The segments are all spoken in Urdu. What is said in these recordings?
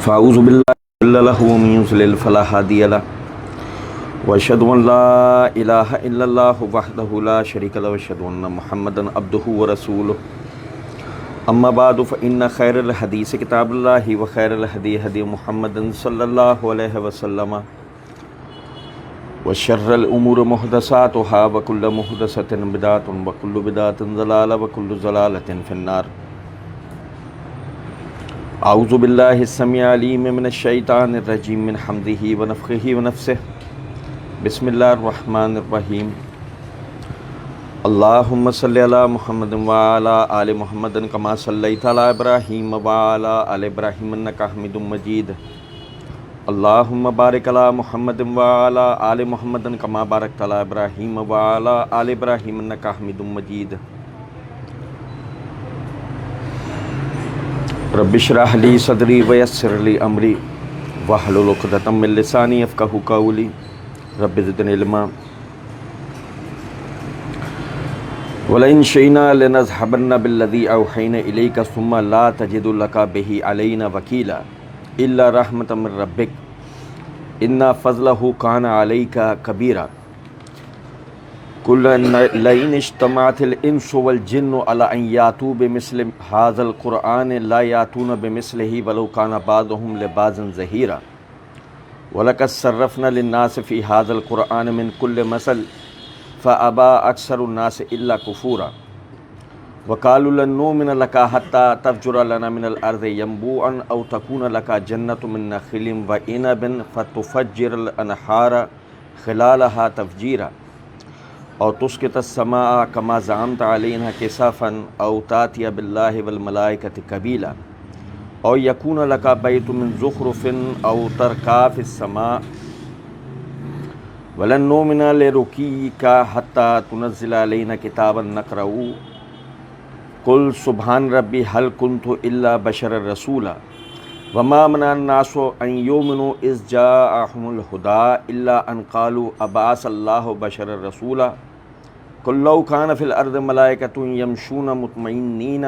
فاعوذ باللہ له ومن يضلل فلا هادي له واشهد ان لا الہ الا اللہ وحدہ لا شریک له واشهد ان محمدا عبدہ ورسولہ اما بعد فان خیر الحدیث کتاب اللہ وخیر الہدی ہدی محمد صلی اللہ علیہ وسلم وشر الامور محدثاتها وکل محدثۃ بدعۃ وکل بدعۃ ضلالہ وکل ضلالۃ فی النار۔ اعوذ باللہ السمیع العلیم من الشیطان الرجیم من حمزہ ونفخہ ونفثہ۔ بسم اللہ الرحمن الرحیم۔ اللہم صلی علی محمد وعلی آل محمد کما صلیت علی ابراہیم وعلی آل ابراہیم انک حمید مجید۔ اللہم بارک علی محمد وعلی آل محمد کما بارکت علی ابراہیم وعلی آل ابراہیم انک حمید مجید۔ رب اشرح لی صدری ویسر لی امری واحلل عقدۃ من لسانی یفقہوا قولی رب زدنی علما۔ وَلَئِن شِئْنَا لَنَذْهَبَنَّ بِالَّذِي أَوْحَيْنَا إِلَيْكَ ثُمَّ لَا تَجِدُ لَكَ بِهِ عَلَيْنَا وَكِيلًا إِلَّا رَحْمَةً مِّن رَّبِّكَ إِنَّ فَضْلَهُ كَانَ عَلَيْكَ كَبِيرًا۔ قُل لَئِنِ اجْتَمَعَتِ الْإِنسُ وَالْجِنُّ عَلَىٰ أَن يَأْتُوا بِمِثْلِ هَٰذَا الْقُرْآنِ لَا يَأْتُونَ بِمِثْلِهِ وَلَوْ كَانَ بَعْضُهُمْ لِبَعْضٍ ظَهِيرًا وَلَقَدْ صَرَّفْنَا لِلنَّاسِ فِي هَٰذَا الْقُرْآنِ مِن كُلِّ مَثَلٍ فَأَبَىٰ أَكْثَرُ النَّاسِ إِلَّا كُفُورًا وَقَالُوا لَن نُّؤْمِنَ لَكَ حَتَّىٰ تَفْجُرَ لَنَا مِنَ الْأَرْضِ يَنبُوعًا أَوْ تَكُونَ لَكَ جَنَّةٌ مِّن نَّخِيلٍ وَعِنَبٍ فَتُفَجِّرَ الْأَنْهَارَ خِلَالَهَا تَفْجِيرًا أو تسقط السماء كما زعمت علينا كسافا أو تأتي بالله والملائكة قبيلا أو يكون لك بيت من زخرف أو ترقى في السماء ولن نؤمن لرقيك حتى تنزل علينا كتابا نقرأه قل سبحان ربي هل كنت إلا بشرا رسولا وما منع الناس أن يؤمنوا إذ جاءهم الهدى إلا أن قالوا أبعث الله بشرا رسولا قل لو كان في الأرض ملائكة يمشون مطمئنين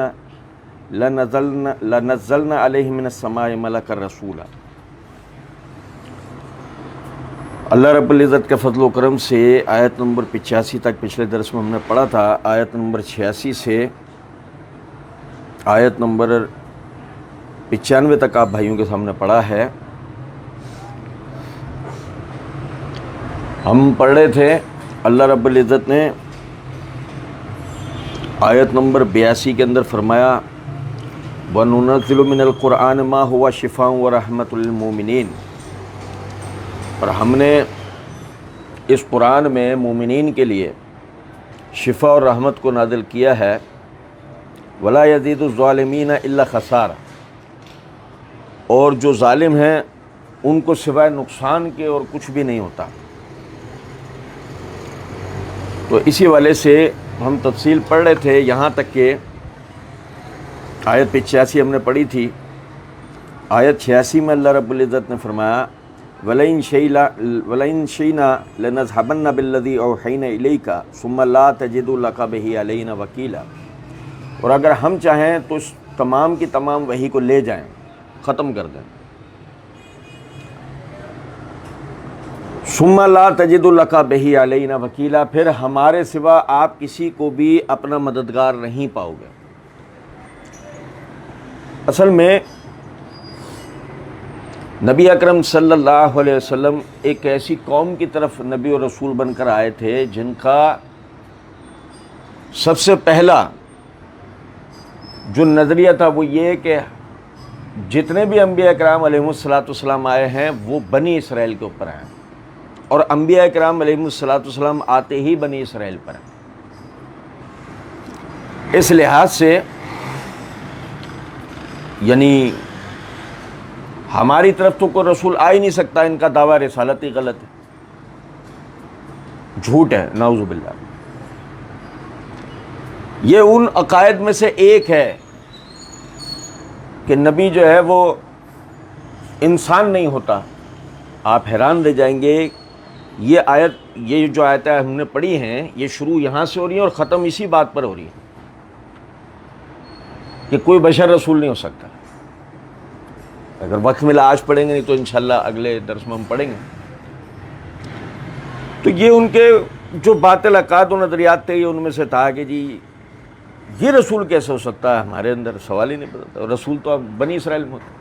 لنزلنا عليهم من السماء ملكا رسولا۔ اللہ رب العزت کے فضل و کرم سے آیت نمبر 85 تک پچھلے درس میں ہم نے پڑھا تھا۔ آیت نمبر 86 سے آیت نمبر 95 تک آپ بھائیوں کے سامنے پڑھا ہے۔ ہم پڑھ رہے تھے اللہ رب العزت نے آیت نمبر 82 کے اندر فرمایا وَنُنَزِّلُ مِنَ الْقُرْآنِ مَا هُوَ شِفَاءٌ وَرَحْمَةٌ لِّلْمُؤْمِنِينَ، اور ہم نے اس قرآن میں مومنین کے لیے شفا اور رحمت کو نازل کیا ہے۔ وَلَا يَزِيدُ الظَّالِمِينَ إِلَّا خَسَارًا، اور جو ظالم ہیں ان کو سوائے نقصان کے اور کچھ بھی نہیں ہوتا۔ تو اسی والے سے ہم تفصیل پڑھ رہے تھے یہاں تک کہ آیت 85 ہم نے پڑھی تھی۔ آیت 86 میں اللہ رب العزت نے فرمایا وَلَئِن شِئْنَا لَنَذْهَبَنَّ بِالَّذِي أَوْحَيْنَا إِلَيْكَ ثُمَّ لَا تَجِدُ لَكَ بِهِ عَلَيْنَا وَكِيلًا، اور اگر ہم چاہیں تو اس تمام کی تمام وحی کو لے جائیں، ختم کر دیں۔ ثُمَّ لَا تَجِدُ لَكَ بِهِ عَلَيْنَا وَكِيلًا، پھر ہمارے سوا آپ کسی کو بھی اپنا مددگار نہیں پاؤ گے۔ اصل میں نبی اکرم صلی اللہ علیہ وسلم ایک ایسی قوم کی طرف نبی اور رسول بن کر آئے تھے جن کا سب سے پہلا جو نظریہ تھا وہ یہ کہ جتنے بھی انبیاء کرام علیہم الصلوۃ آئے ہیں وہ بنی اسرائیل کے اوپر آئے ہیں، اور انبیاء کرام علیہم الصلوۃ آتے ہی بنی اسرائیل پر ہیں۔ اس لحاظ سے یعنی ہماری طرف تو کوئی رسول آ ہی نہیں سکتا، ان کا دعویٰ رسالت ہی غلط ہے، جھوٹ ہے، نعوذ باللہ۔ یہ ان عقائد میں سے ایک ہے کہ نبی جو ہے وہ انسان نہیں ہوتا۔ آپ حیران رہ جائیں گے، یہ جو آیتیں ہم نے پڑھی ہیں یہ شروع یہاں سے ہو رہی ہیں اور ختم اسی بات پر ہو رہی ہے کہ کوئی بشر رسول نہیں ہو سکتا۔ اگر وقت ملا آج پڑھیں گے، نہیں تو انشاءاللہ اگلے درس میں ہم پڑھیں گے۔ تو یہ ان کے جو باطل عقائد و نظریات تھے، یہ ان میں سے تھا کہ جی یہ رسول کیسے ہو سکتا ہے، ہمارے اندر سوال ہی نہیں پڑتا، رسول تو اب بنی اسرائیل میں ہوتا۔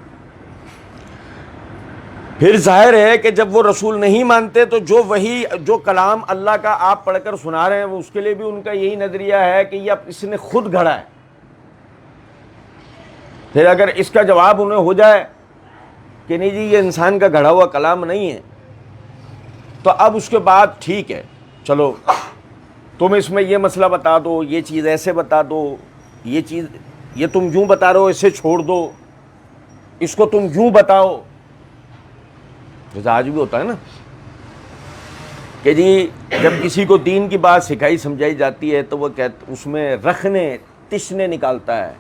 پھر ظاہر ہے کہ جب وہ رسول نہیں مانتے تو جو کلام اللہ کا آپ پڑھ کر سنا رہے ہیں، وہ اس کے لیے بھی ان کا یہی نظریہ ہے کہ یہ اس نے خود گھڑا ہے۔ پھر اگر اس کا جواب انہیں ہو جائے کہ نہیں جی یہ انسان کا گھڑا ہوا کلام نہیں ہے، تو اب اس کے بعد ٹھیک ہے، چلو تم اس میں یہ مسئلہ بتا دو، یہ چیز ایسے بتا دو، یہ چیز یہ تم یوں بتا رہے ہو، اسے چھوڑ دو، اس کو تم یوں بتاؤ۔ جیسے آج بھی ہوتا ہے نا کہ جی جب کسی کو دین کی بات سکھائی سمجھائی جاتی ہے تو وہ اس میں رکھنے تشنے نکالتا ہے،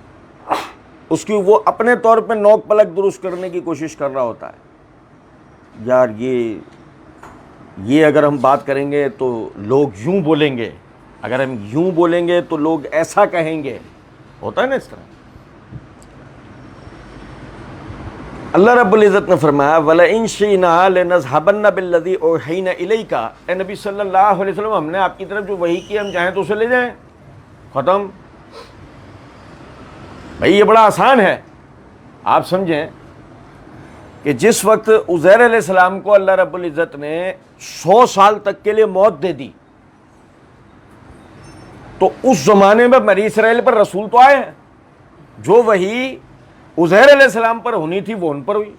اس کی وہ اپنے طور پہ نوک پلک درست کرنے کی کوشش کر رہا ہوتا ہے۔ یار یہ اگر ہم بات کریں گے تو لوگ یوں بولیں گے، اگر ہم یوں بولیں گے تو لوگ ایسا کہیں گے، ہوتا ہے نا اس طرح۔ اللہ رب العزت نے فرمایا وَلَئِن شِئْنَا لَنَذْهَبَنَّ بِالَّذِي أَوْحَيْنَا إِلَيْكَ، اے نبی صلی اللہ علیہ وسلم، ہم نے آپ کی طرف جو وحی کی ہم چاہیں تو اسے لے جائیں، ختم۔ بھائی یہ بڑا آسان ہے۔ آپ سمجھیں کہ جس وقت عزیر علیہ السلام کو اللہ رب العزت نے 100 سال تک کے لیے موت دے دی، تو اس زمانے میں بنی اسرائیل پر رسول تو آئے ہیں، جو وحی عزیر علیہ السلام پر ہونی تھی وہ ان پر ہوئی۔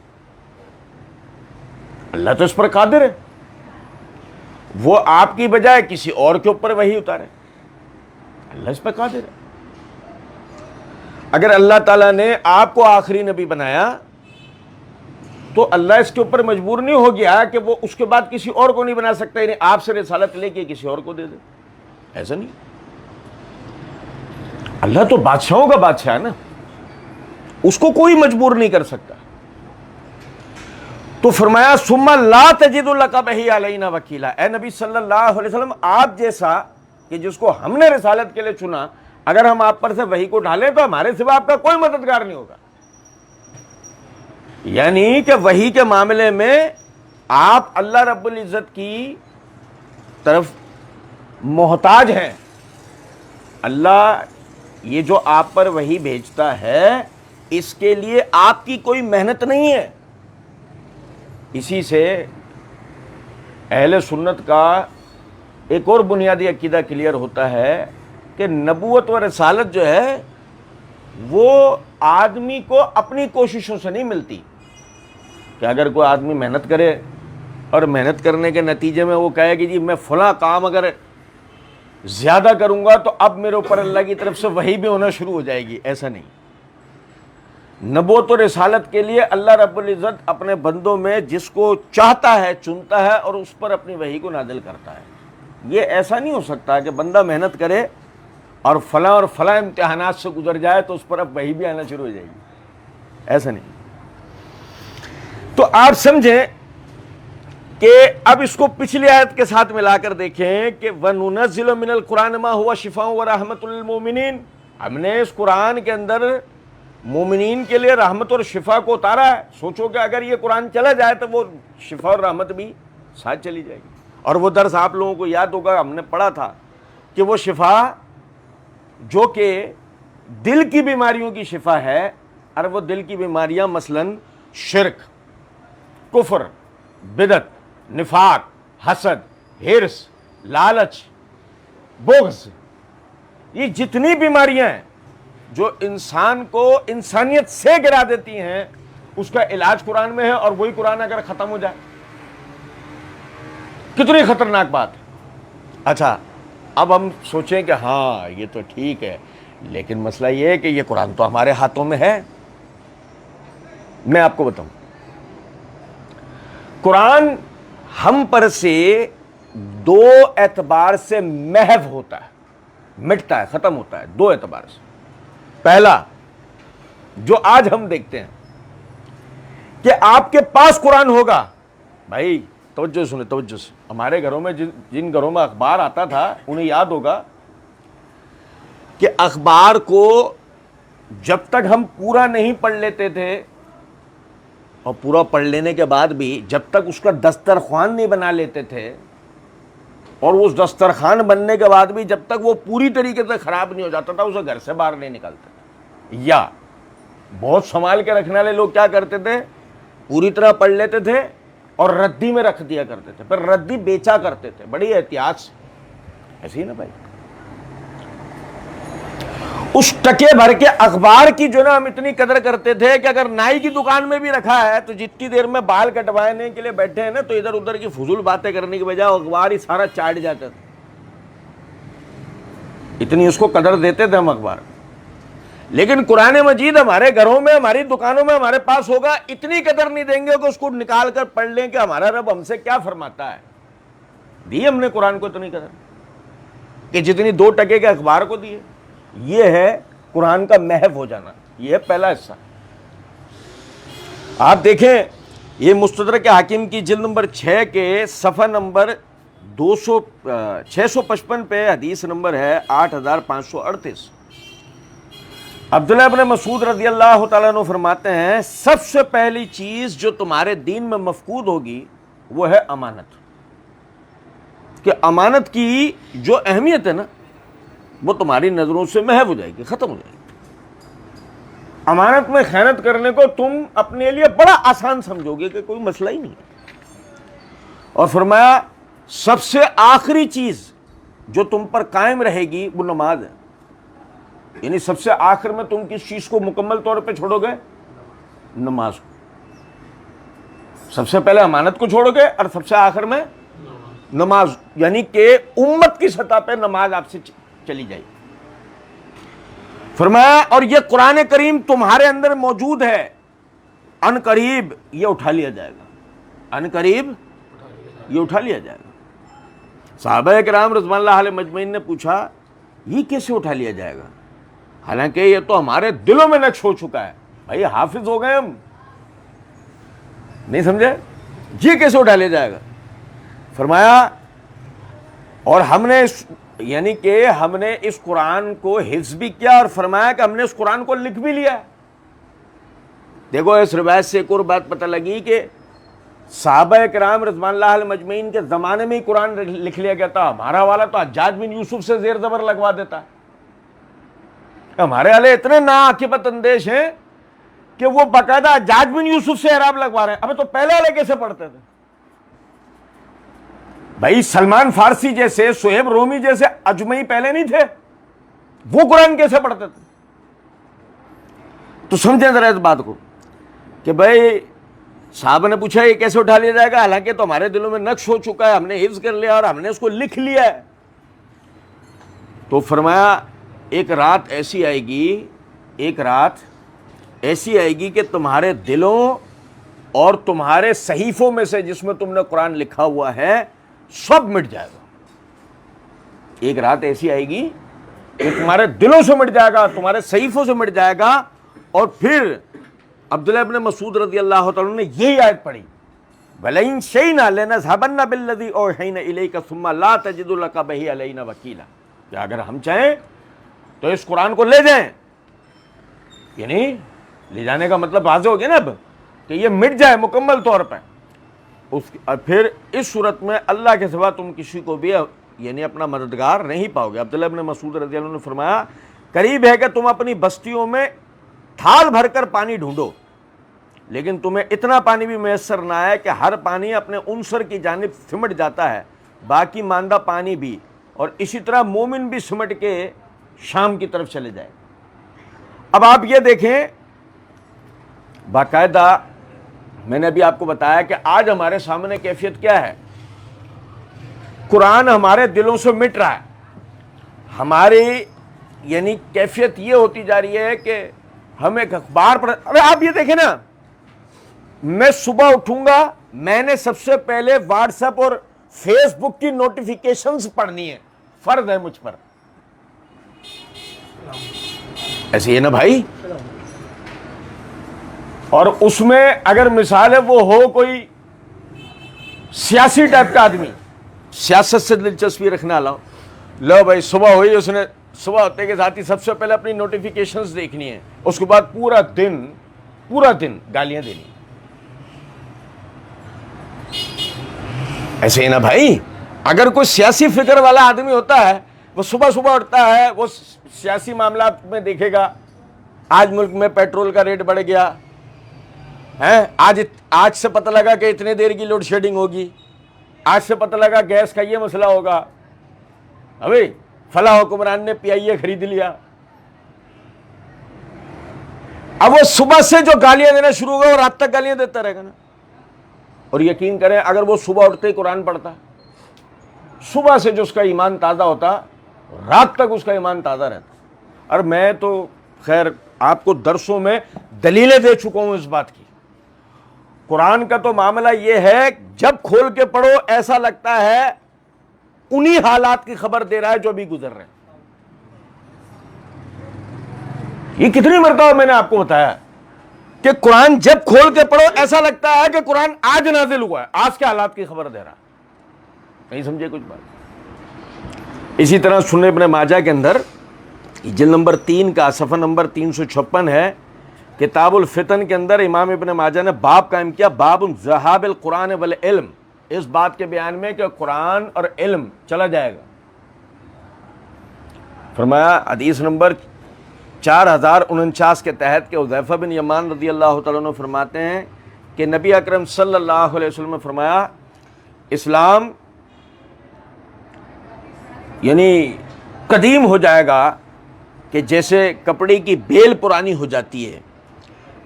اللہ تو اس پر قادر ہے، وہ آپ کی بجائے کسی اور کے اوپر وحی اتارے، اللہ اس پر قادر ہے۔ اگر اللہ تعالیٰ نے آپ کو آخری نبی بنایا تو اللہ اس کے اوپر مجبور نہیں ہو گیا کہ وہ اس کے بعد کسی اور کو نہیں بنا سکتا، یعنی آپ سے رسالت لے کے کسی اور کو دے دے، ایسا نہیں۔ اللہ تو بادشاہوں کا بادشاہ ہے نا، اس کو کوئی مجبور نہیں کر سکتا۔ تو فرمایا ثم لا تجد لک بہ علینا وکیلا، اے نبی صلی اللہ علیہ وسلم، آپ جیسا کہ جس کو ہم نے رسالت کے لیے چنا، اگر ہم آپ پر سے وحی کو ڈھالیں تو ہمارے سوا آپ کا کوئی مددگار نہیں ہوگا۔ یعنی کہ وحی کے معاملے میں آپ اللہ رب العزت کی طرف محتاج ہیں۔ اللہ یہ جو آپ پر وحی بھیجتا ہے اس کے لیے آپ کی کوئی محنت نہیں ہے۔ اسی سے اہل سنت کا ایک اور بنیادی عقیدہ کلیئر ہوتا ہے کہ نبوت و رسالت جو ہے وہ آدمی کو اپنی کوششوں سے نہیں ملتی، کہ اگر کوئی آدمی محنت کرے اور محنت کرنے کے نتیجے میں وہ کہے کہ جی میں فلاں کام اگر زیادہ کروں گا تو اب میرے اوپر اللہ کی طرف سے وحی بھی ہونا شروع ہو جائے گی، ایسا نہیں۔ نبوت و رسالت کے لیے اللہ رب العزت اپنے بندوں میں جس کو چاہتا ہے چنتا ہے اور اس پر اپنی وحی کو نازل کرتا ہے۔ یہ ایسا نہیں ہو سکتا کہ بندہ محنت کرے اور فلاں امتحانات سے گزر جائے تو اس پر اب وحی بھی آنا شروع ہو جائے گی، ایسا نہیں۔ تو آپ سمجھیں کہ اب اس کو پچھلی آیت کے ساتھ ملا کر دیکھیں کہ وَنُنَزِّلُ مِنَ الْقُرْآنِ مَا هُوَ شِفَاءٌ وَرَحْمَةٌ لِلْمُؤْمِنِينَ، ہم نے اس قرآن کے اندر مومنین کے لیے رحمت اور شفا کو اتارا ہے۔ سوچو کہ اگر یہ قرآن چلا جائے تو وہ شفا اور رحمت بھی ساتھ چلی جائے گی۔ اور وہ درس آپ لوگوں کو یاد ہوگا، ہم نے پڑھا تھا کہ وہ شفا جو کہ دل کی بیماریوں کی شفا ہے، اور وہ دل کی بیماریاں مثلاً شرک، کفر، بدعت، نفاق، حسد، ہرس، لالچ، بغض، یہ جتنی بیماریاں ہیں جو انسان کو انسانیت سے گرا دیتی ہیں، اس کا علاج قرآن میں ہے، اور وہی قرآن اگر ختم ہو جائے کتنی خطرناک بات ہے۔ اچھا اب ہم سوچیں کہ ہاں یہ تو ٹھیک ہے، لیکن مسئلہ یہ ہے کہ یہ قرآن تو ہمارے ہاتھوں میں ہے۔ میں آپ کو بتاؤں، قرآن ہم پر سے دو اعتبار سے محو ہوتا ہے، مٹتا ہے، ختم ہوتا ہے، دو اعتبار سے۔ پہلا جو آج ہم دیکھتے ہیں کہ آپ کے پاس قرآن ہوگا، بھائی توجہ سنیں، توجہ سے، ہمارے گھروں میں جن گھروں میں اخبار آتا تھا انہیں یاد ہوگا کہ اخبار کو جب تک ہم پورا نہیں پڑھ لیتے تھے اور پورا پڑھ لینے کے بعد بھی جب تک اس کا دسترخوان نہیں بنا لیتے تھے، اور اس دسترخوان بننے کے بعد بھی جب تک وہ پوری طریقے سے خراب نہیں ہو جاتا تھا، اسے گھر سے باہر نہیں نکالتے تھے۔ یا بہت سنبھال کے رکھنے والے لوگ کیا کرتے تھے، پوری طرح پڑھ لیتے تھے اور ردی میں رکھ دیا کرتے تھے، پھر ردی بیچا کرتے تھے بڑی احتیاط سے، ایسے ہی نا بھائی۔ اس ٹکے بھر کے اخبار کی جو نا ہم اتنی قدر کرتے تھے کہ اگر نائی کی دکان میں بھی رکھا ہے تو جتنی دیر میں بال کٹوانے کے لیے بیٹھے ہیں نا، تو ادھر ادھر کی فضول باتیں کرنے کی بجائے اخبار ہی سارا چاٹ جاتا تھا، اتنی اس کو قدر دیتے تھے ہم اخبار۔ لیکن قرآن مجید ہمارے گھروں میں، ہماری دکانوں میں ہمارے پاس ہوگا، اتنی قدر نہیں دیں گے کہ اس کو نکال کر پڑھ لیں کہ ہمارا رب ہم سے کیا فرماتا ہے۔ دی ہم نے قرآن کو اتنی قدر کہ جتنی 2 ٹکے کے اخبار کو دیے۔ یہ ہے قرآن کا محو ہو جانا، یہ ہے پہلا حصہ۔ آپ دیکھیں یہ مستدرک حاکم کی جلد نمبر 6 کے صفحہ نمبر 655 پہ حدیث نمبر ہے 8538۔ عبداللہ ابن مسعود رضی اللہ تعالیٰ عنہ فرماتے ہیں سب سے پہلی چیز جو تمہارے دین میں مفقود ہوگی وہ ہے امانت، کہ امانت کی جو اہمیت ہے نا وہ تمہاری نظروں سے محو ہو جائے گی، ختم ہو جائے گی۔ امانت میں خیانت کرنے کو تم اپنے لیے بڑا آسان سمجھو گے کہ کوئی مسئلہ ہی نہیں ہے۔ اور فرمایا سب سے آخری چیز جو تم پر قائم رہے گی وہ نماز ہے، یعنی سب سے آخر میں تم کس چیز کو مکمل طور پہ چھوڑو گے؟ نماز کو۔ سب سے پہلے امانت کو چھوڑو گے اور سب سے آخر میں نماز، یعنی کہ امت کی سطح پہ نماز آپ سے چلی جائے۔ فرمایا اور یہ قرآن کریم تمہارے اندر موجود ہے، ان قریب یہ اٹھا لیا جائے گا، ان قریب یہ اٹھا لیا جائے گا۔ صحابہ کرام رضوان اللہ علیہ مجمعین نے پوچھا یہ کیسے اٹھا لیا جائے گا، حالانکہ یہ تو ہمارے دلوں میں نقش ہو چکا ہے، بھائی حافظ ہو گئے ہم، نہیں سمجھے، یہ کیسے اٹھا لیا جائے گا؟ فرمایا اور ہم نے یعنی کہ ہم نے اس قرآن کو حفظ بھی کیا، اور فرمایا کہ ہم نے اس قرآن کو لکھ بھی لیا۔ دیکھو اس روایت سے ایک اور بات پتہ لگی کہ صحابہ کرام رضوان اللہ علیہ مجمعین کے زمانے میں ہی قرآن لکھ لیا گیا تھا۔ ہمارا والا تو حجاج بن یوسف سے زیر زبر لگوا دیتا ہے۔ ہمارے والے اتنے ناعاقبت اندیش ہیں کہ وہ باقاعدہ حجاج بن یوسف سے اعراب لگوا رہے ہیں۔ ابے تو پہلے والے کیسے پڑھتے تھے؟ بھائی سلمان فارسی جیسے، سہیب رومی جیسے اجمعی پہلے نہیں تھے، وہ قرآن کیسے پڑھتے تھے؟ تو سمجھیں ذرا اس بات کو کہ بھائی صاحب نے پوچھا یہ کیسے اٹھا لیا جائے گا، حالانکہ تو ہمارے دلوں میں نقش ہو چکا ہے، ہم نے حفظ کر لیا اور ہم نے اس کو لکھ لیا ہے۔ تو فرمایا ایک رات ایسی آئے گی، ایک رات ایسی آئے گی کہ تمہارے دلوں اور تمہارے صحیفوں میں سے جس میں تم نے قرآن لکھا ہوا ہے سب مٹ جائے گا۔ ایک رات ایسی آئے گی کہ تمہارے دلوں سے مٹ جائے گا، تمہارے صحیفوں سے مٹ جائے گا۔ اور پھر عبداللہ ابن مسعود رضی اللہ تعالیٰ نے یہی آیت پڑھی وَلَئِن شَئْنَا لَنَذْهَبَنَّ بِالَّذِي أَوْحَيْنَا إِلَيْكَ ثُمَّ لَا تَجِدُ لَكَ بِهِ عَلَيْنَا وَكِيلًا، کہ اگر ہم چاہیں تو اس قرآن کو لے جائیں، یعنی لے جانے کا مطلب واضح ہو گیا نا اب کہ یہ مٹ جائے مکمل طور پہ۔ اور پھر اس صورت میں اللہ کے سوا تم کسی کو بھی یعنی اپنا مددگار نہیں پاؤ گے۔ عبداللہ ابن مسعود رضی اللہ عنہ نے فرمایا قریب ہے کہ تم اپنی بستیوں میں تھال بھر کر پانی ڈھونڈو، لیکن تمہیں اتنا پانی بھی میسر نہ آئے کہ ہر پانی اپنے عنصر کی جانب سمٹ جاتا ہے، باقی ماندہ پانی بھی، اور اسی طرح مومن بھی سمٹ کے شام کی طرف چلے جائے۔ اب آپ یہ دیکھیں باقاعدہ میں نے ابھی آپ کو بتایا کہ آج ہمارے سامنے کیفیت کیا ہے، قرآن ہمارے دلوں سے مٹ رہا ہے، ہماری یعنی کیفیت یہ ہوتی جا رہی ہے کہ ہم ایک اخبار پر، ارے آپ یہ دیکھیں نا، میں صبح اٹھوں گا، میں نے سب سے پہلے واٹس ایپ اور فیس بک کی نوٹیفیکیشنز پڑھنی ہے، فرض ہے مجھ پر، ایسے ہی نا بھائی؟ اور اس میں اگر مثال ہے وہ ہو کوئی سیاسی ٹائپ کا آدمی، سیاست سے دلچسپی رکھنے والا ہو، لو بھائی صبح ہوئی، اس نے صبح ہوتے کے ساتھ ہی سب سے پہلے اپنی نوٹیفیکیشنز دیکھنی ہے، اس کے بعد پورا دن گالیاں دینی، ایسے ہی نا بھائی، اگر کوئی سیاسی فکر والا آدمی ہوتا ہے، وہ صبح صبح اٹھتا ہے، وہ سیاسی معاملات میں دیکھے گا آج ملک میں پیٹرول کا ریٹ بڑھ گیا ہے، آج سے پتہ لگا کہ اتنے دیر کی لوڈ شیڈنگ ہوگی، آج سے پتہ لگا گیس کا یہ مسئلہ ہوگا، ابھی فلاں حکمران نے پی آئی اے خرید لیا. اب وہ صبح سے جو گالیاں دینا شروع ہوگا وہ رات تک گالیاں دیتا رہے گا نا. اور یقین کریں اگر وہ صبح اٹھتے ہی قرآن پڑھتا، صبح سے جو اس کا ایمان تازہ ہوتا، رات تک اس کا ایمان تازہ رہتا. اور میں تو خیر آپ کو درسوں میں دلیلیں دے چکا ہوں اس بات کی. قرآن کا تو معاملہ یہ ہے، جب کھول کے پڑھو ایسا لگتا ہے انہی حالات کی خبر دے رہا ہے جو بھی گزر رہے ہیں. یہ کتنی مرتبہ میں نے آپ کو بتایا کہ قرآن جب کھول کے پڑھو ایسا لگتا ہے کہ قرآن آج نازل ہوا ہے، آج کے حالات کی خبر دے رہا. نہیں سمجھے کچھ بات؟ اسی طرح سنن ابن ماجہ کے اندر جلد نمبر 3 کا صفحہ نمبر 356 ہے، کتاب الفتن کے اندر امام ابن ماجہ نے باب قائم کیا، باب ذہاب القرآن والعلم، اس بات کے بیان میں کہ قرآن اور علم چلا جائے گا. فرمایا حدیث نمبر 4049 کے تحت کہ حذیفہ بن یمان رضی اللہ تعالیٰ عنہ فرماتے ہیں کہ نبی اکرم صلی اللہ علیہ وسلم نے فرمایا اسلام یعنی قدیم ہو جائے گا کہ جیسے کپڑے کی بیل پرانی ہو جاتی ہے،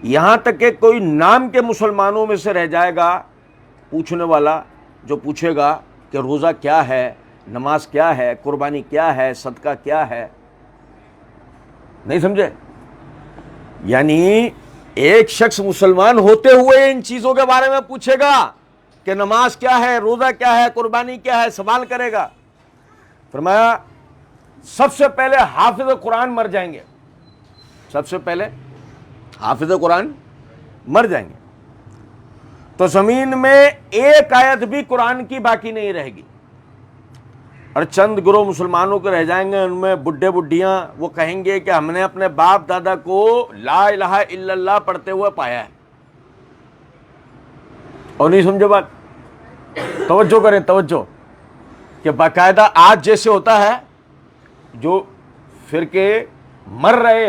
یہاں تک کہ کوئی نام کے مسلمانوں میں سے رہ جائے گا پوچھنے والا جو پوچھے گا کہ روزہ کیا ہے، نماز کیا ہے، قربانی کیا ہے، صدقہ کیا ہے. نہیں سمجھے؟ یعنی ایک شخص مسلمان ہوتے ہوئے ان چیزوں کے بارے میں پوچھے گا کہ نماز کیا ہے، روزہ کیا ہے، قربانی کیا ہے، سوال کرے گا. فرمایا سب سے پہلے حافظ قرآن مر جائیں گے، سب سے پہلے حافظ قرآن مر جائیں گے تو زمین میں ایک آیت بھی قرآن کی باقی نہیں رہے گی، اور چند گروہ مسلمانوں کے رہ جائیں گے، ان میں بڈھے بڈھیاں، وہ کہیں گے کہ ہم نے اپنے باپ دادا کو لا الہ الا اللہ پڑھتے ہوئے پایا ہے. اور نہیں سمجھے بات؟ توجہ کریں توجہ، کہ باقاعدہ آج جیسے ہوتا ہے جو فرقے مر رہے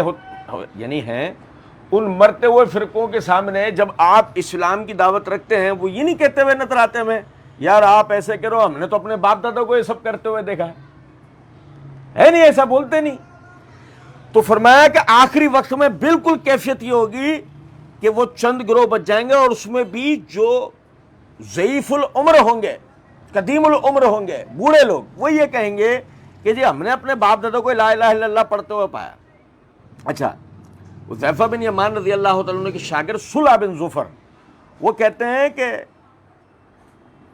یعنی ہیں، ان مرتے ہوئے فرقوں کے سامنے جب آپ اسلام کی دعوت رکھتے ہیں، وہ یہ نہیں کہتے ہوئے نظر آتے ہیں یار آپ ایسے کرو، ہم نے تو اپنے باپ دادا کو یہ سب کرتے ہوئے دیکھا ہے نہیں، ایسا بولتے نہیں. تو فرمایا کہ آخری وقت میں بالکل کیفیت یہ ہوگی کہ وہ چند گروہ بچ جائیں گے، اور اس میں بھی جو ضعیف العمر ہوں گے، قدیم العمر ہوں گے، بوڑھے لوگ، وہ یہ کہیں گے کہ جی ہم نے اپنے باپ دادا کو لا الہ الا اللہ پڑھتے ہوئے پایا. اچھا، حذیفہ بن یمان رضی اللہ تعالیٰ عنہ کے شاگرد صلح بن ظفر وہ کہتے ہیں کہ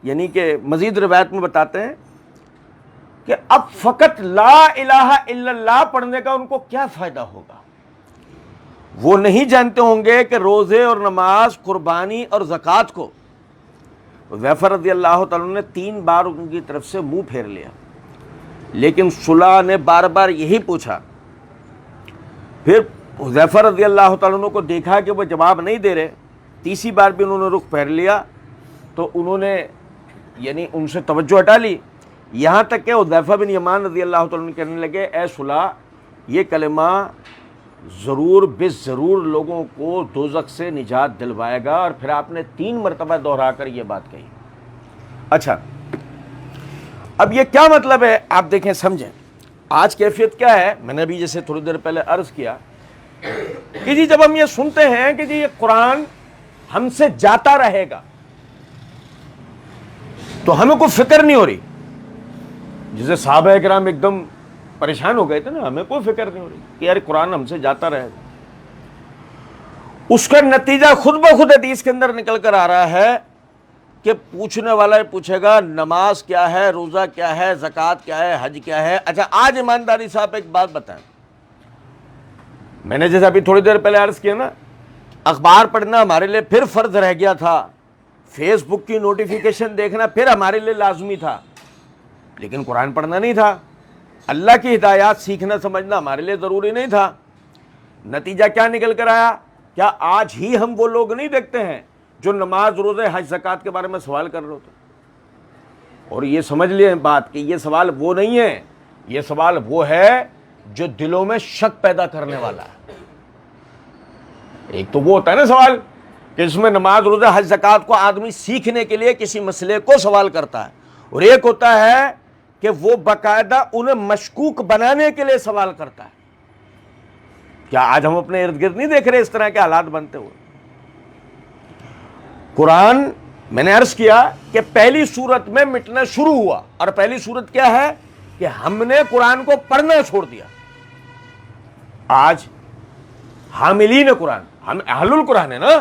یعنی کہ مزید روایت میں بتاتے ہیں کہ اب فقط لا الہ الا اللہ پڑھنے کا ان کو کیا فائدہ ہوگا. وہ نہیں جانتے ہوں گے کہ روزے اور نماز، قربانی اور زکوٰۃ کو حذیفہ رضی اللہ تعالیٰ عنہ نے 3 بار ان کی طرف سے منہ پھیر لیا، لیکن صلح نے بار بار یہی پوچھا. پھر حذیفہ رضی اللہ تعالیٰ عنہ کو دیکھا کہ وہ جواب نہیں دے رہے، تیسری بار بھی انہوں نے رخ پھیر لیا، تو انہوں نے یعنی ان سے توجہ ہٹا لی، یہاں تک کہ حذیفہ بن یمان رضی اللہ تعالیٰ عنہ کہنے لگے اے صلح، یہ کلمہ ضرور بے ضرور لوگوں کو دوزخ سے نجات دلوائے گا. اور پھر آپ نے 3 مرتبہ دوہرا کر یہ بات کہی. اچھا، اب یہ کیا مطلب ہے آپ دیکھیں سمجھیں. آج کیفیت کیا ہے، میں نے بھی جیسے تھوڑی دیر پہلے عرض کیا کہ جی جب ہم یہ سنتے ہیں کہ جی یہ قرآن ہم سے جاتا رہے گا تو ہمیں کوئی فکر نہیں ہو رہی. جسے صحابہ کرام ایک دم پریشان ہو گئے تھے نا، ہمیں کوئی فکر نہیں ہو رہی کہ یار قرآن ہم سے جاتا رہے گا. اس کا نتیجہ خود بخود حدیث کے اندر نکل کر آ رہا ہے کہ پوچھنے والا پوچھے گا نماز کیا ہے، روزہ کیا ہے، زکوٰۃ کیا ہے، حج کیا ہے. اچھا، آج ایمانداری صاحب ایک بات بتائیں، میں نے جیسے ابھی تھوڑی دیر پہلے عرض کیا نا، اخبار پڑھنا ہمارے لیے پھر فرض رہ گیا تھا، فیس بک کی نوٹیفیکیشن دیکھنا پھر ہمارے لیے لازمی تھا، لیکن قرآن پڑھنا نہیں تھا. اللہ کی ہدایات سیکھنا سمجھنا ہمارے لیے ضروری نہیں تھا. نتیجہ کیا نکل کر آیا؟ کیا آج ہی ہم وہ لوگ نہیں دیکھتے ہیں جو نماز، روزے، حج، زکوٰۃ کے بارے میں سوال کر رہے ہوتے؟ اور یہ سمجھ لیں بات کہ یہ سوال وہ نہیں ہے، یہ سوال وہ ہے جو دلوں میں شک پیدا کرنے والا ہے۔ ایک تو وہ ہوتا ہے نا سوال کہ اس میں نماز روزہ حج زکوٰۃ کو آدمی سیکھنے کے لیے کسی مسئلے کو سوال کرتا ہے، اور ایک ہوتا ہے کہ وہ باقاعدہ انہیں مشکوک بنانے کے لیے سوال کرتا ہے۔ کیا آج ہم اپنے ارد گرد نہیں دیکھ رہے اس طرح کے حالات بنتے ہوئے؟ قرآن میں نے عرض کیا کہ پہلی سورت میں مٹنا شروع ہوا، اور پہلی سورت کیا ہے کہ ہم نے قرآن کو پڑھنا چھوڑ دیا۔ آج حاملین قرآن، ہم اہل القرآن ہے نا،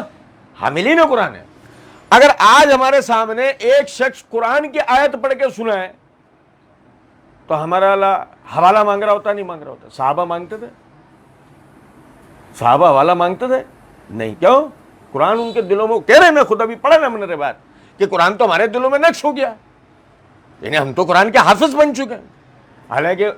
حاملین قرآن ہے، اگر آج ہمارے سامنے ایک شخص قرآن کی آیت پڑھ کے سنائے تو ہمارا حوالہ مانگ رہا ہوتا نہیں مانگ رہا ہوتا؟ صحابہ مانگتے تھے؟ صحابہ حوالہ مانگتے تھے؟ نہیں۔ کیوں؟ قرآن ان کے دلوں میں، کہہ رہے ہیں نا، خود ابھی پڑھا نا ہم نے روایت کہ قرآن تو ہمارے دلوں میں نقش ہو گیا، یعنی ہم تو قرآن کے حافظ بن چکے ہیں۔ حالانکہ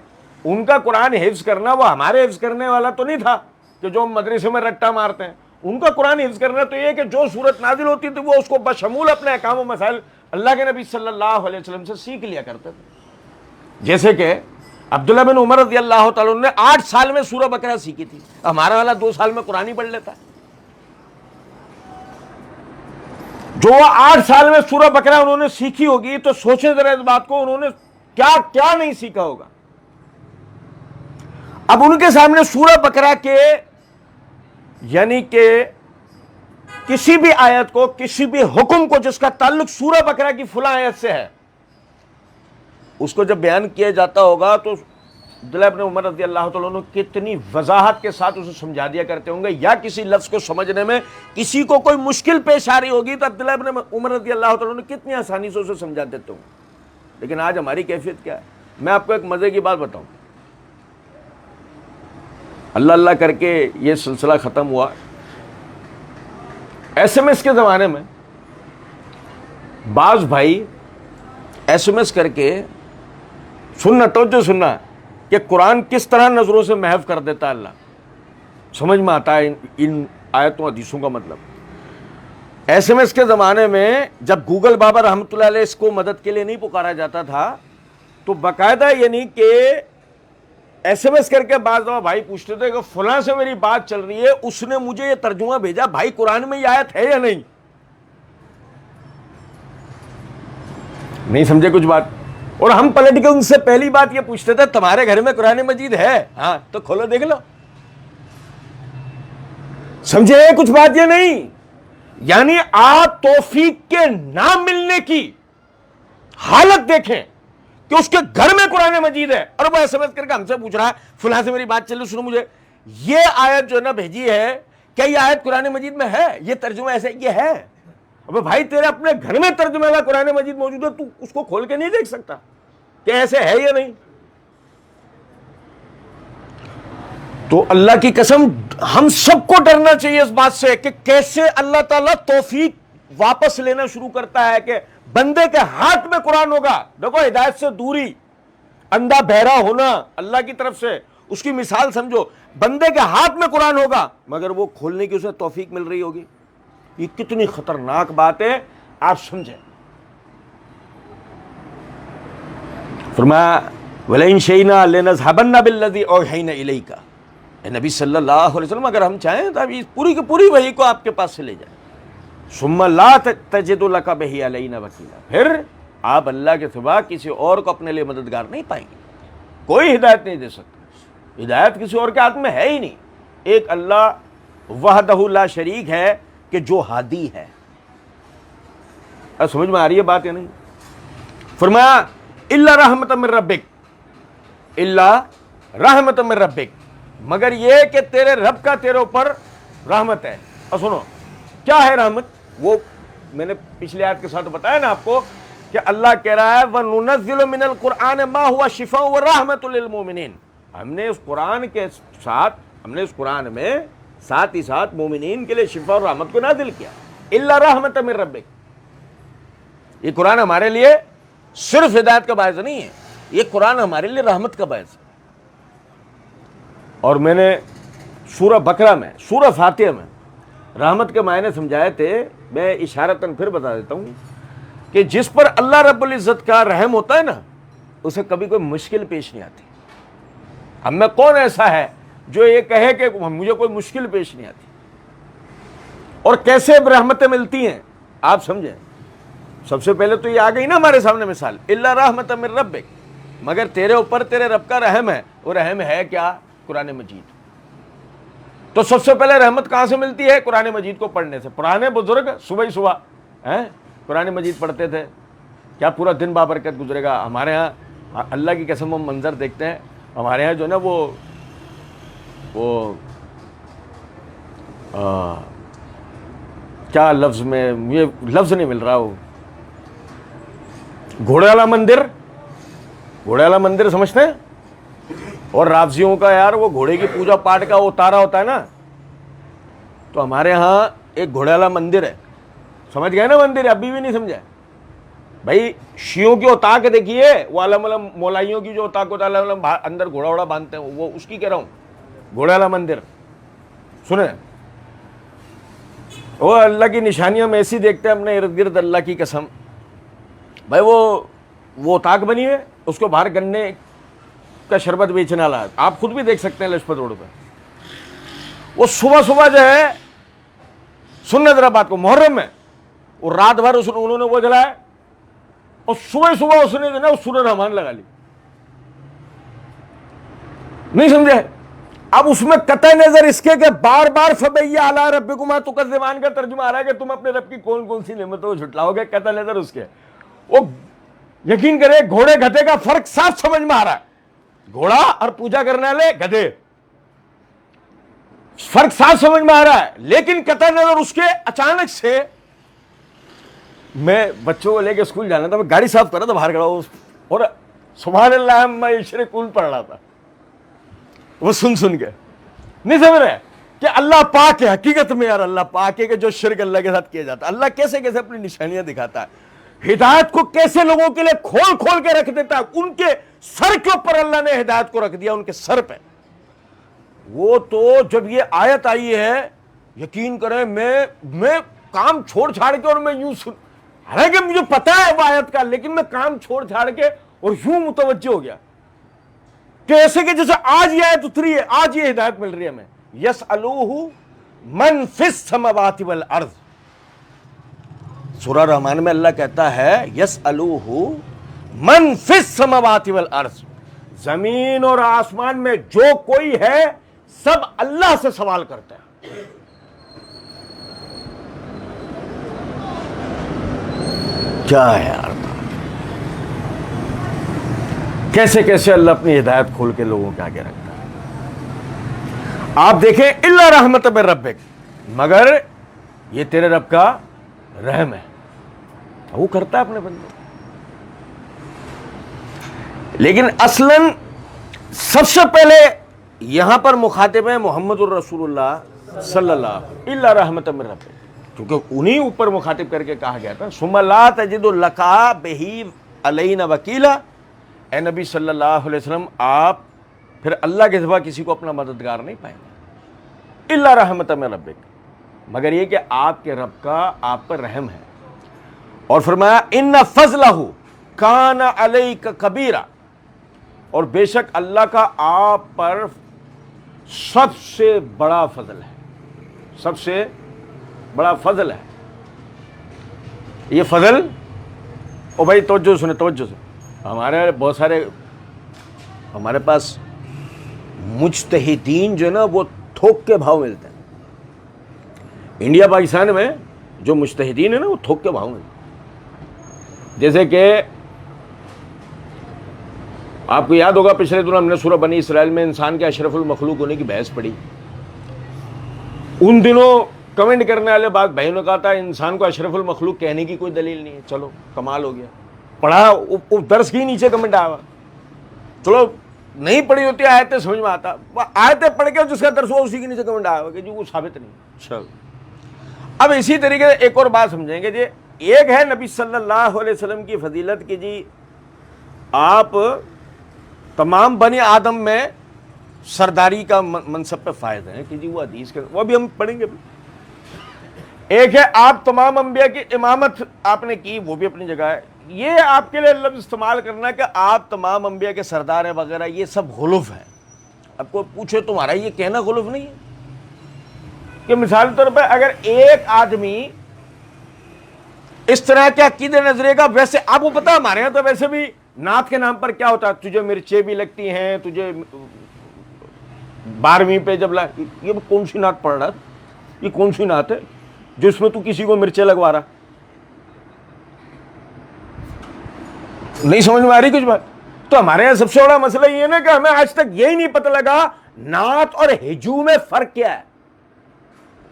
ان کا قرآن حفظ کرنا وہ ہمارے حفظ کرنے والا تو نہیں تھا کہ جو مدرسے میں رٹا مارتے ہیں۔ ان کا قرآن حفظ کرنا تو یہ کہ جو صورت نازل ہوتی تھی وہ اس کو بشمول اپنے احکام و مسائل اللہ کے نبی صلی اللہ علیہ وسلم سے سیکھ لیا کرتے تھے۔ جیسے کہ عبداللہ بن عمر رضی اللہ تعالیٰ عنہ نے 8 سال میں سورہ بقرہ سیکھی تھی، ہمارا والا 2 سال میں قرآن ہی پڑھ لیتا ہے۔ جو 8 سال میں سورہ بقرہ انہوں نے سیکھی ہوگی تو سوچیں ذرا اس بات کو، انہوں نے کیا کیا نہیں سیکھا ہوگا۔ اب ان کے سامنے سورہ بقرہ کے یعنی کہ کسی بھی آیت کو، کسی بھی حکم کو جس کا تعلق سورہ بقرہ کی فلاں آیت سے ہے، اس کو جب بیان کیا جاتا ہوگا تو عبداللہ ابن عمر رضی اللہ تعالیٰ عنہ کتنی وضاحت کے ساتھ اسے سمجھا دیا کرتے ہوں گے، یا کسی لفظ کو سمجھنے میں کسی کو کوئی مشکل پیش آ رہی ہوگی تو عبداللہ ابن عمر رضی اللہ تعالیٰ عنہ کتنی آسانی سے اسے سمجھا دیتے ہوں گے۔ لیکن آج ہماری کیفیت کیا ہے؟ میں آپ کو ایک مزے کی بات بتاؤں، اللہ اللہ کر کے یہ سلسلہ ختم ہوا، ایس ایم ایس کے زمانے میں بعض بھائی ایس ایم ایس کر کے سننا، توجہ سننا، کہ قرآن کس طرح نظروں سے محو کر دیتا ہے اللہ، سمجھ میں آتا ہے ان آیتوں حدیثوں کا مطلب۔ ایس ایم ایس کے زمانے میں جب گوگل بابا رحمۃ اللہ علیہ اس کو مدد کے لیے نہیں پکارا جاتا تھا تو باقاعدہ یعنی کہ ایس ایم ایس کر کے بعض دفعہ بھائی پوچھتے تھے کہ فلاں سے میری بات چل رہی ہے، اس نے مجھے یہ ترجمہ بھیجا، بھائی قرآن میں یہ آیت ہے یا نہیں؟ نہیں سمجھے کچھ بات؟ اور ہم پلٹ کے ان سے پہلی بات یہ پوچھتے تھے تمہارے گھر میں قرآن مجید ہے؟ ہاں تو کھولو دیکھ لو۔ سمجھے کچھ بات؟ یہ نہیں، یعنی آپ توفیق کے نہ ملنے کی حالت دیکھیں کہ اس کے گھر میں قرآن مجید ہے اور وہ ایس ایم ایس کر کے ہم سے پوچھ رہا ہے فلاں سے میری بات چل رہی، سنو مجھے یہ آیت جو نا بھیجی ہے، کیا یہ آیت قرآن مجید میں ہے؟ یہ ترجمہ ایسے یہ ہے؟ ابے بھائی تیرے اپنے گھر میں ترجمہ والا قرآن مجید موجود ہے، تو اس کو کھول کے نہیں دیکھ سکتا کہ ایسے ہے یا نہیں؟ تو اللہ کی قسم ہم سب کو ڈرنا چاہیے اس بات سے کہ کیسے اللہ تعالیٰ توفیق واپس لینا شروع کرتا ہے کہ بندے کے ہاتھ میں قرآن ہوگا۔ دیکھو ہدایت سے دوری، اندھا بہرا ہونا اللہ کی طرف سے، اس کی مثال سمجھو، بندے کے ہاتھ میں قرآن ہوگا مگر وہ کھولنے کی اسے توفیق مل رہی ہوگی۔ یہ کتنی خطرناک بات ہے، آپ سمجھیں۔ فرمایا وَلَئِن شَئْنَا لَنَذْهَبَنَّ بِالَّذِي أَوْحَيْنَا إِلَيْكَ، اے نبی صلی اللہ علیہ وسلم اگر ہم چاہیں تو ابھی پوری کی پوری وحی کو آپ کے پاس سے لے جائیں، ثُمَّ لَا تَجِدُ لَكَ بِهِ عَلَيْنَا وَكِيلًا، پھر آپ اللہ کے سوا کسی اور کو اپنے لیے مددگار نہیں پائیں گے، کوئی ہدایت نہیں دے سکتا، ہدایت کسی اور کے ہاتھ میں ہے ہی نہیں، ایک اللہ وحدہ لا شریک ہے کہ جو ہادی ہے۔ اب سمجھ میں آ رہی ہے بات یا نہیں؟ فرمایا الا رحمۃ من ربک، الا رحمۃ من ربک، مگر یہ کہ تیرے رب کا تیرے اوپر رحمت ہے۔ اور سنو کیا ہے رحمت، وہ میں نے پچھلے آیت کے ساتھ بتایا نا آپ کو کہ اللہ کہہ رہا ہے وَنُنَزِّلُ مِنَ الْقُرْآنِ مَا هُوَ شِفَاءٌ وَرَحْمَةٌ لِّلْمُؤْمِنِينَ، ہم نے اس قرآن کے ساتھ، ہم نے اس قرآن میں ساتھ ہی ساتھ مومنین کے لیے شفا اور رحمت کو نازل کیا۔ الا رحمۃ من ربک، یہ قرآن ہمارے لیے صرف ہدایت کا باعث نہیں ہے، یہ قرآن ہمارے لیے رحمت کا باعث ہے۔ اور میں نے سورہ بقرہ میں، سورہ فاتحہ میں رحمت کے معنی سمجھائے تھے، میں اشارتاً پھر بتا دیتا ہوں۔ کہ جس پر اللہ رب العزت کا رحم ہوتا ہے نا اسے کبھی کوئی مشکل پیش نہیں آتی. ہم میں کون ایسا ہے جو یہ کہے کہ مجھے کوئی مشکل پیش نہیں آتی؟ اور کیسے رحمتیں ملتی ہیں آپ سمجھیں. سب سے پہلے تو یہ آ گئی نا ہمارے سامنے مثال, الا رحمت من ربک, مگر تیرے اوپر تیرے رب کا رحم ہے. وہ رحم ہے کیا؟ قرآن مجید. تو سب سے پہلے رحمت کہاں سے ملتی ہے؟ قرآن مجید کو پڑھنے سے. پرانے بزرگ صبح ہی صبح قرآن مجید پڑھتے تھے, کیا پورا دن بابرکت گزرے گا. ہمارے ہاں اللہ کی قسم ہم منظر دیکھتے ہیں, ہمارے ہاں جو نا وہ کیا لفظ میں مجھے لفظ نہیں مل رہا, وہ گھوڑے والا مندر سمجھتے ہیں؟ اور رافضیوں کا یار وہ گھوڑے کی پوجا پاٹ کا اتارا ہوتا ہے نا, تو ہمارے ہاں ایک گھوڑے والا مندر ہے. سمجھ گئے نا مندر؟ ابھی بھی نہیں سمجھا بھائی. شیعوں کی اوتاق دیکھیے, وہ علم مولائیوں کی جو اوتاق ہوتا ہے اندر گھوڑا وڑا باندھتے ہیں, وہ اس کی کہہ رہا ہوں, گھوڑے والا مندر. سنیں وہ اللہ کی نشانیاں میں ایسی دیکھتے ہیں اپنے ارد گرد, اللہ کی قسم بھائی. وہ اوتاق بنی ہے, اس کو باہر گنے کا شربت بیچنے والا ہے, آپ خود بھی دیکھ سکتے ہیں لجپت روڈ پہ. وہ صبح صبح جو ہے سننے ذرا بات کو, محرم میں وہ رات بھر انہوں نے وہ جلایا, اور صبح اس نے جو نا سورہ رحمان لگا لی. نہیں سمجھے؟ اب اس میں قطع نظر اس کے کہ بار بار فبئی اعلی ربکما تکذبان کا ترجمہ آ رہا ہے کہ تم اپنے رب کی کون کون سی نعمتوں کو جھٹلاؤ گے. قطع نظر اس کے, وہ یقین کرے گھوڑے گدھے کا فرق صاف سمجھ میں آ رہا ہے. گھوڑا اور پوجا کرنے والے گدھے, فرق صاف سمجھ میں آ رہا ہے. لیکن قطع نظر اس کے اچانک سے, میں بچوں کو لے کے اسکول جانا تھا, میں گاڑی صاف کر رہا تھا باہر کھڑا ہوں, اور سبحان اللہ میں عشرے کول پڑھ رہا تھا. وہ سن کے نہیں سمجھ رہے کہ اللہ پاک ہے. حقیقت میں یار اللہ پاک ہے کہ جو شرک اللہ کے ساتھ کیا جاتا ہے. اللہ کیسے کیسے اپنی نشانیاں دکھاتا ہے, ہدایت کو کیسے لوگوں کے لیے کھول کھول کے رکھ دیتا ہے. ان کے سر کے اوپر اللہ نے ہدایت کو رکھ دیا, ان کے سر پہ. وہ تو جب یہ آیت آئی ہے, یقین کریں میں کام چھوڑ چھاڑ کے, اور میں یوں حالانکہ مجھے پتا ہے وہ آیت کا, لیکن میں کام چھوڑ چھاڑ کے اور یوں متوجہ ہو گیا کہ ایسے کہ جیسے آج یہ آیت اتری ہے, آج یہ ہدایت مل رہی ہے ہمیں. یسألوہ من فی السماوات والارض, سورہ رحمان میں اللہ کہتا ہے یسألوہ من فی السماوات والارض, زمین اور آسمان میں جو کوئی ہے سب اللہ سے سوال کرتا ہے. کیا ہے یار, کیسے کیسے اللہ اپنی ہدایت کھول کے لوگوں کے آگے رکھتا ہے. آپ دیکھیں الا رحمت من ربک, مگر یہ تیرے رب کا رحم ہے, وہ کرتا ہے اپنے بندوں. لیکن اصلاً سب سے پہلے یہاں پر مخاطب ہے محمد الرسول اللہ صلی اللہ الا رحمت من ربک, کیونکہ انہی اوپر مخاطب کر کے کہا گیا تھا ثم لا تجد لک بہ علینا وکیلا. اے نبی صلی اللہ علیہ وسلم, آپ پھر اللہ کے سوا کسی کو اپنا مددگار نہیں پائیں گے. الا رحمت من ربک, مگر یہ کہ آپ کے رب کا آپ پر رحم ہے. اور فرمایا ان فضلہ کان علیک کبیرا, اور بے شک اللہ کا آپ پر سب سے بڑا فضل ہے, سب سے بڑا فضل ہے. یہ فضل, او بھائی توجہ سنیں, توجہ سے. ہمارے بہت سارے ہمارے پاس مجتہدین جو ہے نا وہ تھوک کے بھاؤ ملتے ہیں. انڈیا پاکستان میں جو مجتہدین ہیں نا وہ تھوک کے بھاؤ ملتے ہیں. جیسے کہ آپ کو یاد ہوگا پچھلے دنوں ہم نے سورہ بنی اسرائیل میں انسان کے اشرف المخلوق ہونے کی بحث پڑھی. ان دنوں کمنٹ کرنے والے بعض بھائیوں نے کہا تھا انسان کو اشرف المخلوق کہنے کی کوئی دلیل نہیں ہے. چلو کمال ہو گیا, پڑھا درس کی نیچے کمنٹ آیا. چلو نہیں پڑھی ہوتی آیتیں سمجھ میں آتا, آیتیں پڑھ کے جس کا درس ہوا اسی کے نیچے کمنٹ آیا کہ جی وہ ثابت نہیں. چلو اب اسی طریقے سے ایک اور بات سمجھیں گے. جی ایک ہے نبی صلی اللہ علیہ وسلم کی فضیلت کی, جی آپ تمام بنی آدم میں سرداری کا منصب پہ فائز ہیں, کہ جی وہ حدیث کے وہ بھی ہم پڑھیں گے. ایک ہے آپ تمام انبیاء کی امامت آپ نے کی، وہ بھی اپنی جگہ ہے. یہ آپ کے لیے لفظ استعمال کرنا کہ آپ تمام انبیاء کے سردار ہیں وغیرہ، یہ سب غلف ہے. اب کوئی پوچھے تمہارا یہ کہنا غلف نہیں ہے؟ کہ مثال طور پہ اگر ایک آدمی اس طرح کے عقیدے نظریے کا، ویسے آپ کو پتا ہمارے یہاں تو ویسے بھی نعت کے نام پر کیا ہوتا ہے، تجھے مرچیں بھی لگتی ہیں، تجھے 12ویں پہ جب یہ کون سی نعت پڑھ رہا، یہ کون سی نعت ہے جس میں تو کسی کو مرچیں لگوا رہا؟ نہیں سمجھ میں آ رہی کچھ بات؟ تو ہمارے یہاں سب سے بڑا مسئلہ یہ ہے نا کہ ہمیں آج تک یہی نہیں پتہ لگا نعت اور ہجو میں فرق کیا ہے.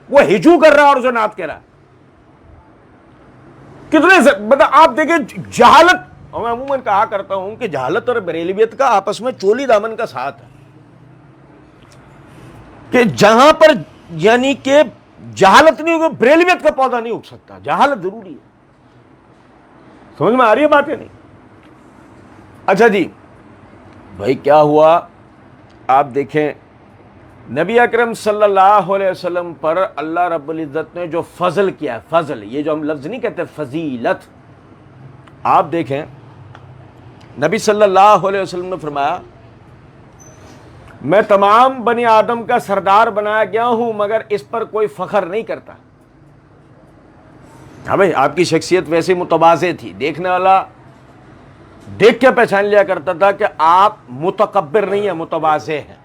وہ ہجو کر رہا ہے اور جو نعت کہہ رہا ہے. کتنے آپ دیکھیں جہالت، میں عموماً کہا کرتا ہوں کہ جہالت اور بریلویت کا آپس میں چولی دامن کا ساتھ ہے، کہ جہاں پر یعنی کہ جہالت نہیں ہوگی بریلویت کا پودا نہیں اگ سکتا. جہالت ضروری ہے. سمجھ میں آ رہی ہے باتیں؟ نہیں. اچھا جی بھائی کیا ہوا، آپ دیکھیں نبی اکرم صلی اللہ علیہ وسلم پر اللہ رب العزت نے جو فضل کیا، فضل یہ جو ہم لفظ نہیں کہتے فضیلت، آپ دیکھیں نبی صلی اللہ علیہ وسلم نے فرمایا میں تمام بنی آدم کا سردار بنایا گیا ہوں مگر اس پر کوئی فخر نہیں کرتا. ہاں بھائی آپ کی شخصیت ویسے متواضع تھی، دیکھنے والا دیکھ کے پہچان لیا کرتا تھا کہ آپ متکبر نہیں ہیں، متواضع ہیں.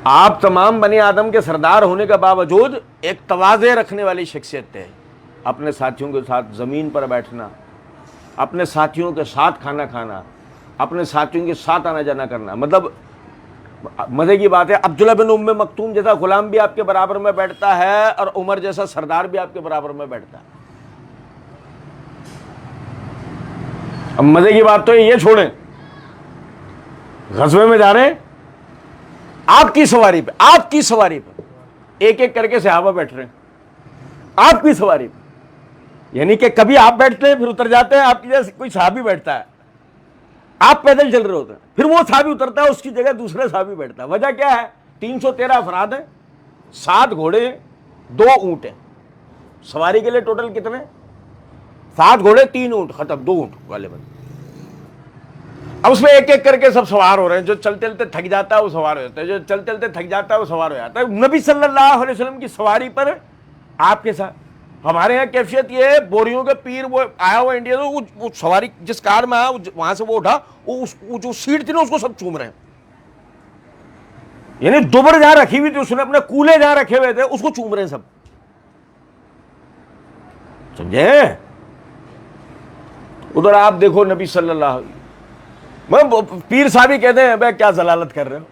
آپ تمام بنی آدم کے سردار ہونے کے باوجود ایک تواضع رکھنے والی شخصیت تھے. اپنے ساتھیوں کے ساتھ زمین پر بیٹھنا، اپنے ساتھیوں کے ساتھ کھانا کھانا، اپنے ساتھیوں کے ساتھ آنا جانا کرنا. مطلب مزے کی بات ہے عبداللہ بن ام مکتوم جیسا غلام بھی آپ کے برابر میں بیٹھتا ہے اور عمر جیسا سردار بھی آپ کے برابر میں بیٹھتا ہے. اب مزے کی بات تو یہ چھوڑیں، غزوے میں جا رہے ہیں آپ کی سواری پہ ایک ایک کر کے صحابہ بیٹھ رہے ہیں آپ کی سواری پہ، یعنی کہ کبھی آپ بیٹھتے ہیں پھر اتر جاتے ہیں، آپ کی جگہ کوئی صحابی بیٹھتا ہے، آپ پیدل چل رہے ہوتے ہیں، پھر وہ صحابی اترتا ہے اس کی جگہ دوسرا صحابی بیٹھتا ہے. وجہ کیا ہے؟ 313 افراد ہیں، 7 گھوڑے ہیں، 2 اونٹ ہیں. سواری کے لیے ٹوٹل کتنے؟ 7 گھوڑے 3 اونٹ، ختم 2 اونٹ غالباً. اب اس میں ایک ایک کر کے سب سوار ہو رہے ہیں. جو چلتے چلتے تھک جاتا ہے وہ سوار ہو جاتا ہے، جو چلتے چلتے تھک جاتا ہے وہ سوار ہو جاتا ہے. نبی صلی اللہ علیہ وسلم کی سواری پر آپ کے ساتھ. ہمارے یہاں کیفیت یہ ہے بوریوں کے پیر وہ آیا ہوا انڈیا سے، وہ سواری جس کار میں آیا وہاں سے وہ اٹھا، وہ جو سیٹ تھی نا اس کو سب چوم رہے ہیں. یعنی دوبر جہاں رکھی ہوئی تھی اس نے، اپنے کولے جہاں رکھے ہوئے تھے اس کو چوم رہے ہیں سب. سمجھے؟ ادھر آپ دیکھو نبی صلی اللہ علیہ وسلم، پیر صاحب ہی کہتے ہیں بھائی کیا ضلالت کر رہے ہو.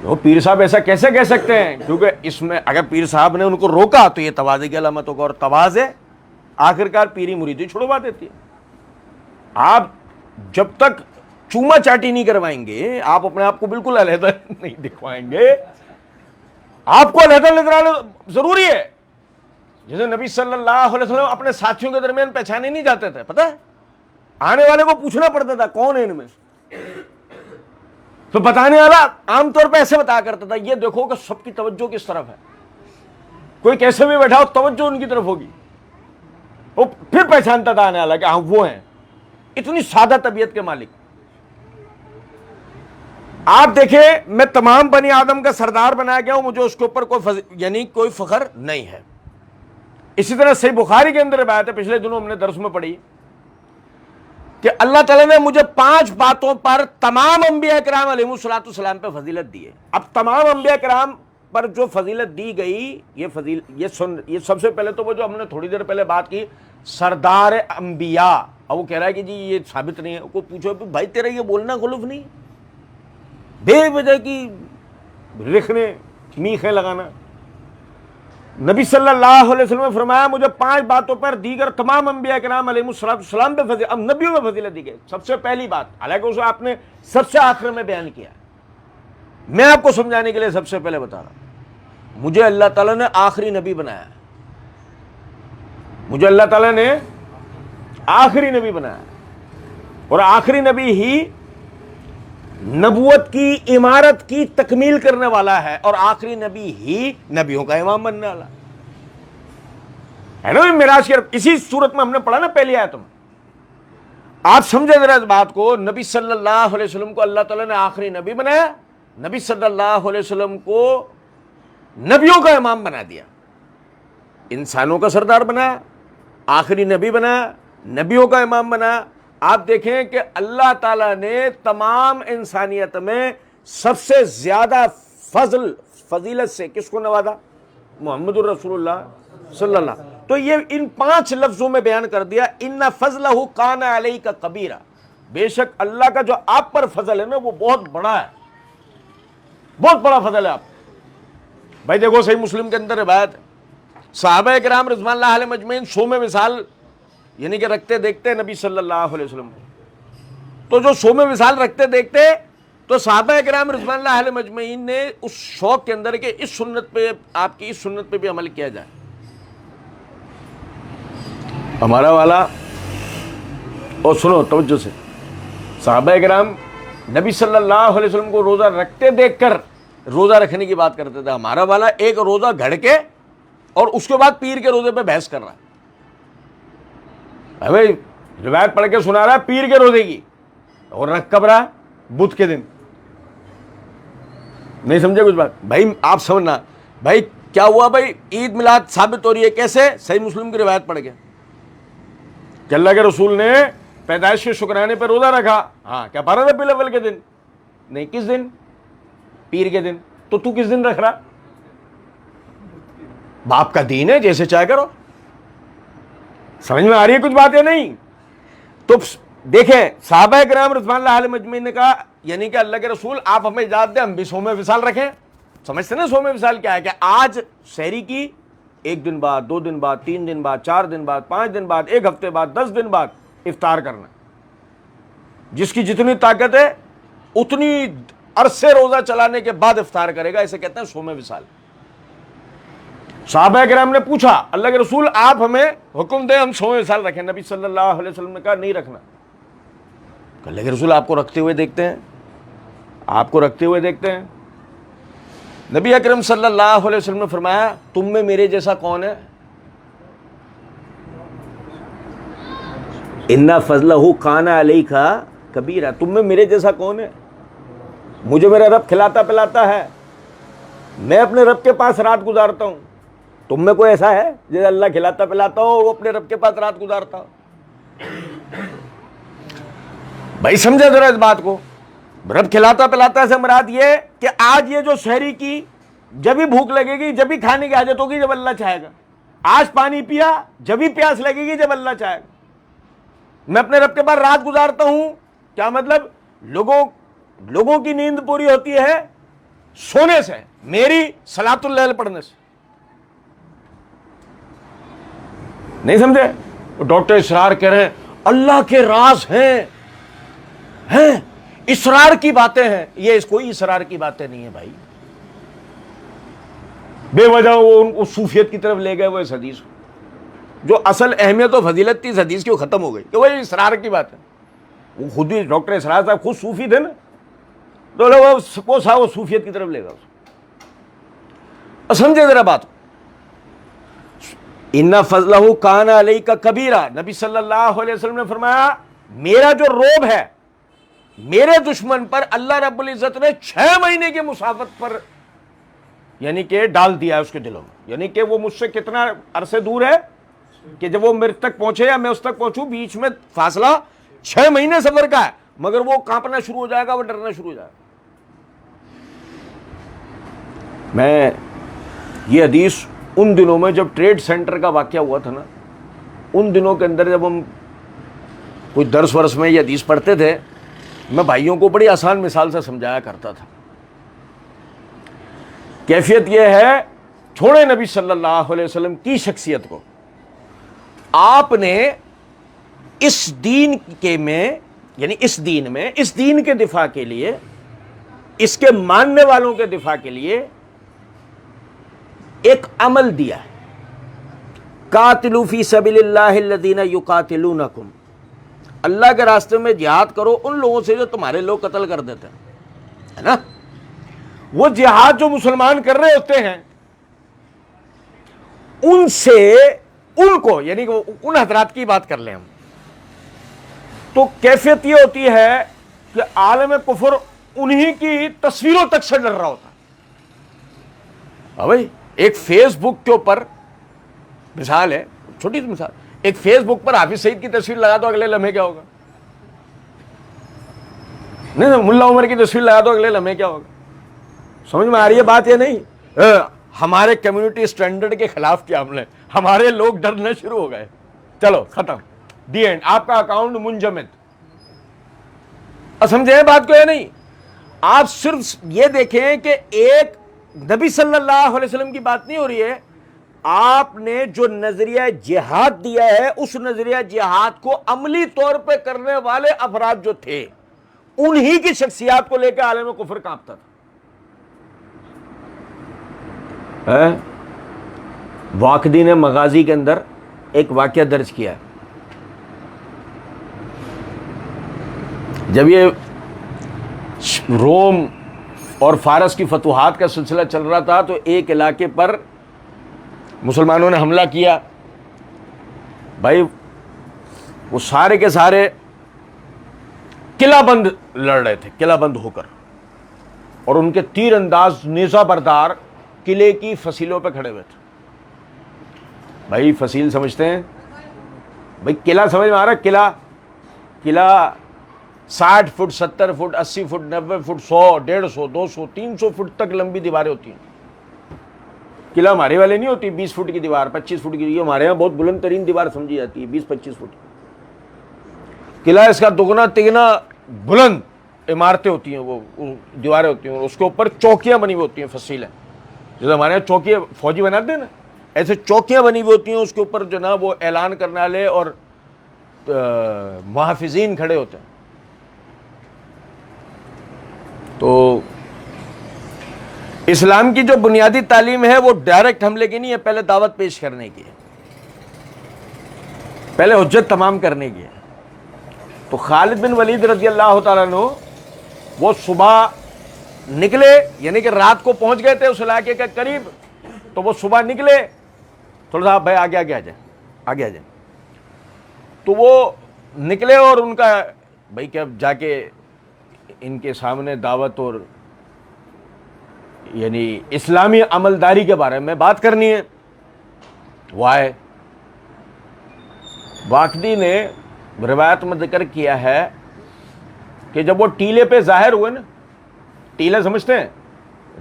وہ پیر صاحب ایسا کیسے کہہ سکتے ہیں؟ کیونکہ اس میں اگر پیر صاحب نے ان کو روکا تو یہ تواضع کی علامت ہوگا، اور تواضع آخرکار پیری مریدی چھڑوا دیتی ہے. آپ جب تک چوما چاٹی نہیں کروائیں گے، آپ اپنے آپ کو بالکل علیحدہ نہیں دکھوائیں گے. آپ کو علیحدہ ضروری ہے. جیسے نبی صلی اللہ علیہ وسلم اپنے ساتھیوں کے درمیان پہچانے نہیں جاتے تھے، پتہ ہے آنے والے کو پوچھنا پڑتا تھا کون ہے ان میں، تو بتانے والا عام طور پہ ایسے بتایا کرتا تھا یہ دیکھو کہ سب کی توجہ کس طرف ہے، کوئی کیسے بھی بیٹھا ہو توجہ ان کی طرف ہوگی. وہ پھر پہچانتا تھا آنے والا کہ ہاں وہ ہیں. اتنی سادہ طبیعت کے مالک. آپ دیکھیں میں تمام بنی آدم کا سردار بنایا گیا ہوں، مجھے اس کے اوپر یعنی کوئی فخر نہیں ہے. اسی طرح صحیح بخاری کے اندر روایت ہے، پچھلے دنوں ہم نے درس میں پڑھی کہ اللہ تعالیٰ نے مجھے 5 باتوں پر تمام انبیاء کرام علیہ الصلوۃ والسلام پہ فضیلت دی ہے. اب تمام انبیاء کرام پر جو فضیلت دی گئی یہ سب سے پہلے تو وہ جو ہم نے تھوڑی دیر پہلے بات کی سردار انبیاء. اب وہ کہہ رہا ہے کہ جی یہ ثابت نہیں ہے. کو پوچھو بھائی تیرا یہ بولنا غلط نہیں، بے وجہ کی رکھنے میخیں لگانا. نبی صلی اللہ علیہ وسلم نے فرمایا مجھے 5 باتوں پر دیگر تمام انبیاء کرام علیہ السلام پہ فضیلت، اب نبیوں میں فضیلت دی گئی. سب سے پہلی بات، حالانکہ اسے آپ نے سب سے آخر میں بیان کیا، میں آپ کو سمجھانے کے لیے سب سے پہلے بتا رہا ہوں، مجھے اللہ تعالیٰ نے آخری نبی بنایا ہے. مجھے اللہ تعالیٰ نے آخری نبی بنایا ہے، اور آخری نبی ہی نبوت کی عمارت کی تکمیل کرنے والا ہے اور آخری نبی ہی نبیوں کا امام بننے والا ہے نا معراج کی. اسی صورت میں ہم نے پڑھا نا پہلی آیت میں. آپ سمجھے ذرا اس بات کو, نبی صلی اللہ علیہ وسلم کو اللہ تعالیٰ نے آخری نبی بنایا, نبی صلی اللہ علیہ وسلم کو نبیوں کا امام بنا دیا, انسانوں کا سردار بنا, آخری نبی بنا, نبیوں کا امام بنا. آپ دیکھیں کہ اللہ تعالیٰ نے تمام انسانیت میں سب سے زیادہ فضیلت سے کس کو نوازا؟ محمد الرسول اللہ صلی اللہ. تو یہ ان 5 لفظوں میں بیان کر دیا, ان فضلہ کان علیک کبیرہ, بے شک اللہ کا جو آپ پر فضل ہے نا وہ بہت بڑا ہے, بہت بڑا فضل ہے آپ. بھائی دیکھو صحیح مسلم کے اندر روایت ہے, صحابہ کرام رضوان اللہ علیہم اجمعین 100 میں وصال یعنی کہ رکھتے دیکھتے نبی صلی اللہ علیہ وسلم, تو جو 100 میں وصال رکھتے دیکھتے تو صحابہ کرام رضوان اللہ علیہم اجمعین نے اس شوق کے اندر کہ اس سنت پہ, آپ کی اس سنت پہ بھی عمل کیا جائے. ہمارا والا, اور سنو توجہ سے, صحابہ کرام نبی صلی اللہ علیہ وسلم کو روزہ رکھتے دیکھ کر روزہ رکھنے کی بات کرتے تھے. ہمارا والا ایک روزہ گھڑ کے اور اس کے بعد پیر کے روزے پہ بحث کر رہا ہے. بھائی روایت پڑھ کے سنا رہا ہے پیر کے روزے کی, اور رکھ کب رہا بدھ کے دن. نہیں سمجھے کچھ بات بھائی, آپ سمجھنا بھائی کیا ہوا. بھائی عید میلاد ثابت ہو رہی ہے کیسے؟ صحیح مسلم کی روایت پڑھ کے کہ اللہ کے رسول نے پیدائش کے شکرانے پہ روزہ رکھا. ہاں کیا 12 ربیع الاول کے دن؟ نہیں. کس دن؟ پیر کے دن. تو کس دن رکھ رہا؟ باپ کا دین ہے, جیسے چاہے کرو. سمجھ میں آ رہی ہے کچھ باتیں؟ نہیں. تو دیکھیں صحابہ کرام رضوان اللہ علیہم اجمعین نے کہا یعنی کہ اللہ کے رسول آپ ہمیں اجازت دیں ہم بھی 100 میں وصال رکھیں. سمجھتے نا 100 میں وصال کیا ہے؟ کہ آج سحری کی 1 دن بعد, 2 دن بعد, 3 دن بعد, 4 دن بعد, 5 دن بعد, 1 ہفتے بعد, 10 دن بعد افطار کرنا. جس کی جتنی طاقت ہے اتنی عرصے روزہ چلانے کے بعد افطار کرے گا, اسے کہتے ہیں 100 میں وصال. صحابہ کرام نے پوچھا اللہ کے رسول آپ ہمیں حکم دیں ہم 100 میں وصال رکھیں. نبی صلی اللہ علیہ وسلم نے کہا نہیں رکھنا. اللہ کے رسول آپ کو رکھتے ہوئے دیکھتے ہیں, آپ کو رکھتے ہوئے دیکھتے ہیں. نبی اکرم صلی اللہ علیہ وسلم نے فرمایا تم میں میرے جیسا کون ہے؟ ان فضلہ کان علیک کبیرہ, تم میں میرے جیسا کون ہے؟ مجھے میرا رب کھلاتا پلاتا ہے, میں اپنے رب کے پاس رات گزارتا ہوں. تم میں کوئی ایسا ہے جیسے اللہ کھلاتا پلاتا ہو وہ اپنے رب کے پاس رات گزارتا ہو؟ بھائی سمجھے ذرا اس بات کو. رب کھلاتا پلاتا سے مراد یہ کہ آج یہ جو سحری کی جب ہی بھوک لگے گی, جب ہی کھانے کی حاجت ہوگی جب اللہ چاہے گا. آج پانی پیا جب ہی پیاس لگے گی جب اللہ چاہے گا. میں اپنے رب کے پاس رات گزارتا ہوں. کیا مطلب؟ لوگوں کی نیند پوری ہوتی ہے سونے سے, میری صلاۃ اللیل پڑھنے سے. نہیں سمجھے؟ ڈاکٹر اسرار کہہ رہے ہیں اللہ کے راز ہیں اسرار کی باتیں ہیں. یہ کوئی اسرار کی باتیں نہیں ہے بھائی. بے وجہ وہ صوفیت کی طرف لے گئے وہ اس حدیث کو, جو اصل اہمیت و فضیلت تھی اس حدیث کی وہ ختم ہو گئی کہ وہ اسرار کی بات ہے. وہ خود بھی ڈاکٹر اسرار صاحب خود صوفی تھے نا, تو وہ صوفیت کی طرف لے گا. سمجھے ذرا بات. ان فضلہ کان علیک کبیرہ, نبی صلی اللہ علیہ وسلم نے فرمایا میرا جو روب ہے میرے دشمن پر اللہ رب العزت نے 6 مہینے کے مسافت پر یعنی کہ ڈال دیا ہے اس کے دلوں میں. یعنی کہ وہ مجھ سے کتنا عرصے دور ہے کہ جب وہ میرے تک پہنچے یا میں اس تک پہنچوں بیچ میں فاصلہ 6 مہینے سفر کا ہے, مگر وہ کانپنا شروع ہو جائے گا, وہ ڈرنا شروع ہو جائے گا. میں یہ حدیث ان دنوں میں جب ٹریڈ سینٹر کا واقعہ ہوا تھا نا, ان دنوں کے اندر جب ہم کوئی درس ورس میں یہ حدیث پڑھتے تھے, میں بھائیوں کو بڑی آسان مثال سے سمجھایا کرتا تھا. کیفیت یہ ہے, چھوڑے نبی صلی اللہ علیہ وسلم کی شخصیت کو, آپ نے اس دین کے میں یعنی اس دین کے دفاع کے لیے, اس کے ماننے والوں کے دفاع کے لیے ایک عمل دیا ہے. قاتلوا فی سبیل اللہ الذین یقاتلونکم, اللہ کے راستے میں جہاد کرو ان لوگوں سے جو تمہارے لوگ قتل کر دیتے ہیں. ہے نا. وہ جہاد جو مسلمان کر رہے ہوتے ہیں ان سے ان کو یعنی کہ ان حضرات کی بات کر لیں ہم, تو کیفیت یہ ہوتی ہے کہ عالم کفر انہی کی تصویروں تک سے ڈر رہا ہوتا ہے. بھائی ایک فیس بک کے اوپر مثال ہے, چھوٹی سی مثال, ایک فیس بک پر حافظ سعید کی تصویر لگا دو, اگلے لمحے کیا ہوگا؟ نہیں, ملا عمر کی تصویر لگا دو, اگلے لمحے کیا ہوگا؟ سمجھ میں آ رہی ہے بات یا نہیں؟ ہمارے کمیونٹی اسٹینڈرڈ کے خلاف کیا عمل ہے, ہمارے لوگ ڈرنا شروع ہو گئے, چلو ختم, دی اینڈ, آپ کا اکاؤنٹ منجمد. سمجھے بات کو یا نہیں؟ آپ صرف یہ دیکھیں کہ ایک نبی صلی اللہ علیہ وسلم کی بات نہیں ہو رہی ہے, آپ نے جو نظریہ جہاد دیا ہے اس نظریہ جہاد کو عملی طور پہ کرنے والے افراد جو تھے انہی کی شخصیات کو لے کے عالم کفر کانپتا تھا. واقدی نے مغازی کے اندر ایک واقعہ درج کیا ہے. جب یہ روم اور فارس کی فتوحات کا سلسلہ چل رہا تھا تو ایک علاقے پر مسلمانوں نے حملہ کیا. بھائی وہ سارے کے سارے قلعہ بند لڑ رہے تھے, قلعہ بند ہو کر, اور ان کے تیر انداز نیزہ بردار قلعے کی فصیلوں پہ کھڑے ہوئے تھے. بھائی فصیل سمجھتے ہیں؟ بھائی قلعہ سمجھ میں آ رہا ہے؟ قلعہ 60 feet 70 feet 80 feet 90 feet 100 150 200 300 feet تک لمبی دیواریں ہوتی ہیں. قلعہ ہمارے والے نہیں ہوتی 20 فٹ کی دیوار 25 فٹ کی, یہ ہمارے یہاں بہت بلند ترین دیوار سمجھی جاتی ہے 20-25 فٹ. قلعہ اس کا دگنا تگنا بلند عمارتیں ہوتی ہیں, وہ دیواریں ہوتی ہیں, اور اس کے اوپر چوکیاں بنی ہوئی ہوتی ہیں, فصیلیں, جیسے ہمارے یہاں چوکیاں فوجی بناتے ہیں نا, ایسے چوکیاں بنی ہوئی ہوتی ہیں. اس کے اوپر جو نا وہ اعلان کرنے والے اور محافظین کھڑے ہوتے ہیں. تو اسلام کی جو بنیادی تعلیم ہے وہ ڈائریکٹ حملے کی نہیں ہے, پہلے دعوت پیش کرنے کی ہے, پہلے حجت تمام کرنے کی ہے. تو خالد بن ولید رضی اللہ تعالیٰ عنہ وہ صبح نکلے, یعنی کہ رات کو پہنچ گئے تھے اس علاقے کے قریب, تو وہ صبح نکلے, تھوڑا سا بھائی آگے آ جائیں. تو وہ نکلے اور ان کا بھائی کہ اب جا کے ان کے سامنے دعوت اور یعنی اسلامی عملداری کے بارے میں بات کرنی ہے. وہ آئے. واقدی نے روایت میں ذکر کیا ہے کہ جب وہ ٹیلے پہ ظاہر ہوئے نا, ٹیلے سمجھتے ہیں,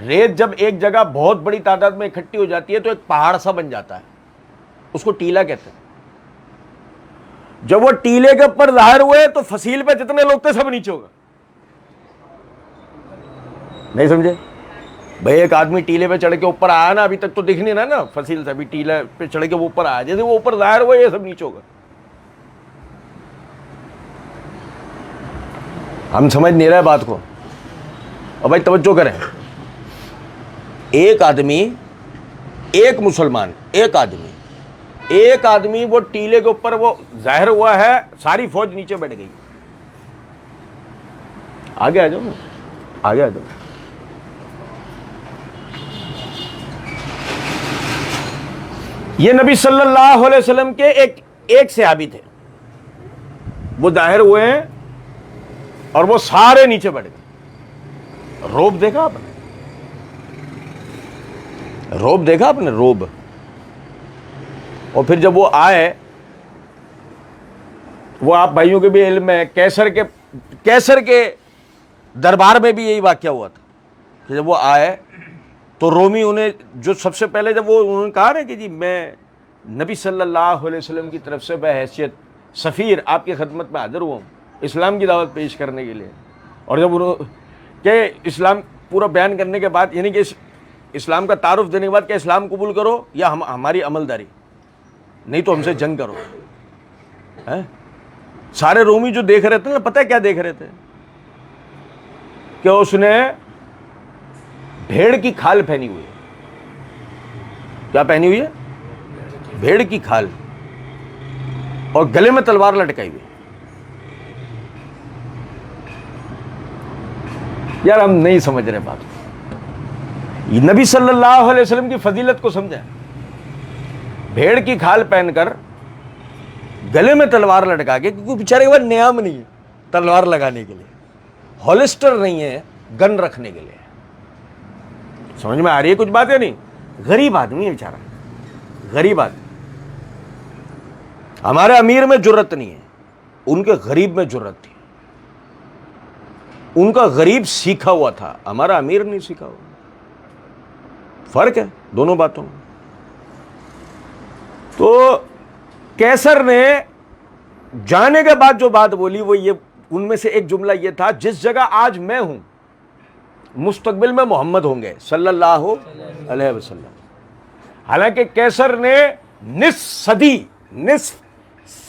ریت جب ایک جگہ بہت بڑی تعداد میں اکٹھی ہو جاتی ہے تو ایک پہاڑ سا بن جاتا ہے, اس کو ٹیلا کہتے ہیں. جب وہ ٹیلے کے اوپر ظاہر ہوئے تو فصیل پہ جتنے لوگ تھے سب نیچے ہو گئے. نہیں سمجھے بھائی؟ ایک آدمی ٹیلے پہ چڑھ کے اوپر آیا نا, ابھی تک تو دکھ نہیں رہا نا فصیل سے, ابھی ٹیلے پہ چڑھ کے وہ اوپر آیا, جیسے وہ اوپر ظاہر ہوئے یہ سب نیچے ہو گئے. ہم سمجھ نہیں رہے بات کو. اور بھائی توجہ کریں, ایک آدمی, ایک مسلمان, ایک آدمی وہ ٹیلے کے اوپر وہ ظاہر ہوا ہے, ساری فوج نیچے بیٹھ گئی. آگے آ جاؤ نا, آگے آ جاؤ. یہ نبی صلی اللہ علیہ وسلم کے ایک صحابی تھے, وہ ظاہر ہوئے ہیں اور وہ سارے نیچے بیٹھ گئے. روب دیکھا آپ نے؟ روب. اور پھر جب وہ آئے, وہ آپ بھائیوں کے بھی علم ہے, کیسر کے دربار میں بھی یہی واقعہ ہوا تھا کہ جب وہ آئے تو رومی انہیں جو سب سے پہلے جب وہ انہوں نے کہا نا کہ جی میں نبی صلی اللہ علیہ وسلم کی طرف سے بحیثیت سفیر آپ کی خدمت میں حاضر ہوا ہوں اسلام کی دعوت پیش کرنے کے لیے. اور جب انہوں کہ اسلام پورا بیان کرنے کے بعد, یعنی کہ اسلام کا تعارف دینے کے بعد کہ اسلام قبول کرو یا ہماری عملداری, نہیں تو ہم سے جنگ کرو. سارے رومی جو دیکھ رہے تھے نا, پتہ ہے کیا دیکھ رہے تھے؟ کہ اس نے بھیڑ کی کھال پہنی ہوئی ہے. کیا پہنی ہوئی ہے؟ بھیڑ کی کھال, اور گلے میں تلوار لٹکائی ہوئی. یار ہم نہیں سمجھ رہے بات کو. نبی صلی اللہ علیہ وسلم کی فضیلت کو سمجھیں. بھیڑ کی کھال پہن کر گلے میں تلوار لٹکا کے, کیونکہ بیچارے کے بعد نیام نہیں ہے تلوار لگانے کے لیے, ہولسٹر نہیں ہے گن رکھنے کے لیے. سمجھ میں آ رہی ہے کچھ بات یا نہیں؟ غریب آدمی ہے بیچارہ, غریب آدمی. ہمارے امیر میں جرت نہیں ہے, ان کے غریب میں جرت تھی. ان کا غریب سیکھا ہوا تھا, ہمارا امیر نہیں سیکھا ہوا. فرق ہے دونوں باتوں میں. تو کیسر نے جانے کے بعد جو بات بولی وہ یہ, ان میں سے ایک جملہ یہ تھا, جس جگہ آج میں ہوں مستقبل میں محمد ہوں گے صلی اللہ علیہ وسلم. حالانکہ کیسر نے نصف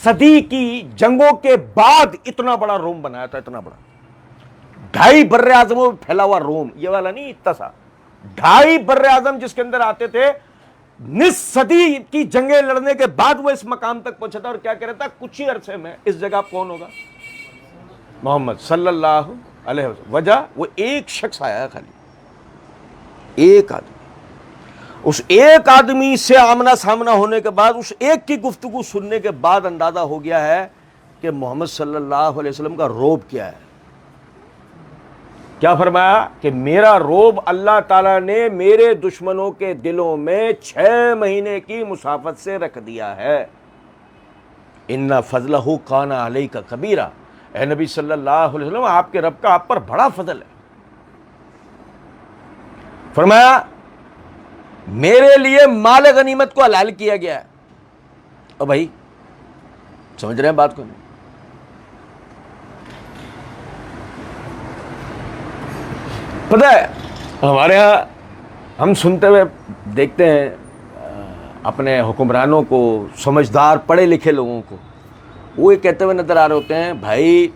صدی کی جنگوں کے بعد اتنا بڑا روم بنایا تھا, اتنا بڑا 2.5 بر اعظموں میں پھیلا ہوا روم, یہ والا نہیں, اتنا سا 2.5 بر اعظم جس کے اندر آتے تھے. نصف صدی کی جنگیں لڑنے کے بعد وہ اس مقام تک پہنچا تھا, اور کیا کہہ رہا تھا, کچھ ہی عرصے میں اس جگہ کون ہوگا؟ محمد صلی اللہ علیہ وسلم. وجہ وہ ایک شخص آیا ہے, خالی ایک آدمی. اس ایک آدمی سے آمنا سامنا ہونے کے بعد, اس ایک کی گفتگو سننے کے بعد اندازہ ہو گیا ہے کہ محمد صلی اللہ علیہ وسلم کا روب کیا ہے. کیا فرمایا کہ میرا روب اللہ تعالیٰ نے میرے دشمنوں کے دلوں میں 6 مہینے کی مسافت سے رکھ دیا ہے. ان فضلہ کان علیک کبیرہ, اے نبی صلی اللہ علیہ وسلم آپ کے رب کا آپ پر بڑا فضل ہے. فرمایا میرے لیے مال غنیمت کو حلال کیا گیا ہے. اور بھائی سمجھ رہے ہیں بات کو نہیں؟ پتہ ہے ہمارے ہاں ہم سنتے ہوئے دیکھتے ہیں اپنے حکمرانوں کو, سمجھدار پڑھے لکھے لوگوں کو, وہ یہ کہتے ہوئے نظر آ رہے ہوتے ہیں بھائی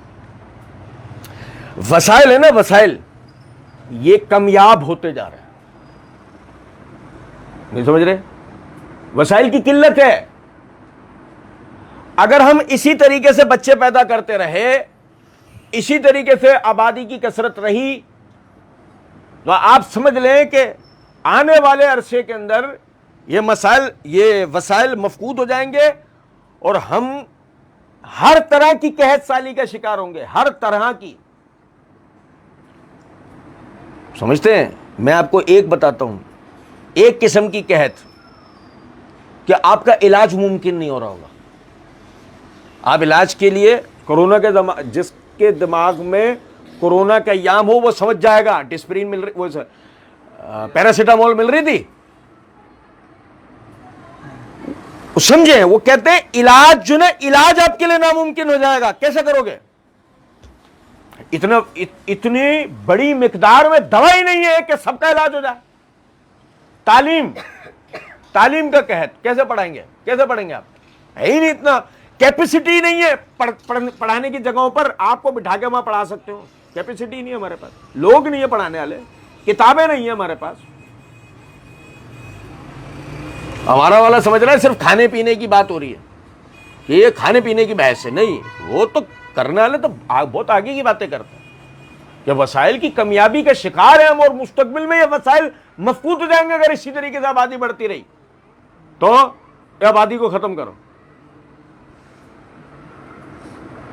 وسائل ہے نا, وسائل یہ کمیاب ہوتے جا رہے ہیں. نہیں سمجھ رہے؟ وسائل کی قلت ہے. اگر ہم اسی طریقے سے بچے پیدا کرتے رہے, اسی طریقے سے آبادی کی کثرت رہی, تو آپ سمجھ لیں کہ آنے والے عرصے کے اندر یہ وسائل مفقود ہو جائیں گے, اور ہم ہر طرح کی قحط سالی کا شکار ہوں گے, ہر طرح کی. سمجھتے ہیں؟ میں آپ کو ایک بتاتا ہوں, ایک قسم کی قحط کہ آپ کا علاج ممکن نہیں ہو رہا ہوگا. آپ علاج کے لیے کورونا کے جس کے دماغ میں کورونا کا ایام ہو وہ سمجھ جائے گا, ڈسپرین مل رہی, وہ پیراسیٹامول مل رہی تھی, سمجھیں. وہ کہتے ہیں علاج جو نا, علاج آپ کے لیے ناممکن ہو جائے گا. کیسے کرو گے؟ اتنی بڑی مقدار میں دوائی نہیں ہے کہ سب کا علاج ہو جائے. تعلیم کا قحط, کیسے پڑھائیں گے؟ کیسے پڑھیں گے آپ؟ ہے ہی نہیں, اتنا کیپیسٹی نہیں ہے. پڑھانے کی جگہوں پر آپ کو بٹھا کے وہاں پڑھا سکتے ہو, کیپیسٹی نہیں ہے ہمارے پاس, لوگ نہیں ہے پڑھانے والے, کتابیں نہیں ہیں ہمارے پاس. ہمارا والا سمجھ رہا ہے صرف کھانے پینے کی بات ہو رہی ہے, کہ یہ کھانے پینے کی بحث ہے. نہیں, وہ تو کرنے والے تو بہت آگے کی باتیں کرتے ہیں کہ وسائل کی کمیابی کے شکار ہیں ہم, اور مستقبل میں یہ وسائل مفقود ہو جائیں گے. اگر اسی طریقے سے آبادی بڑھتی رہی تو آبادی کو ختم کرو,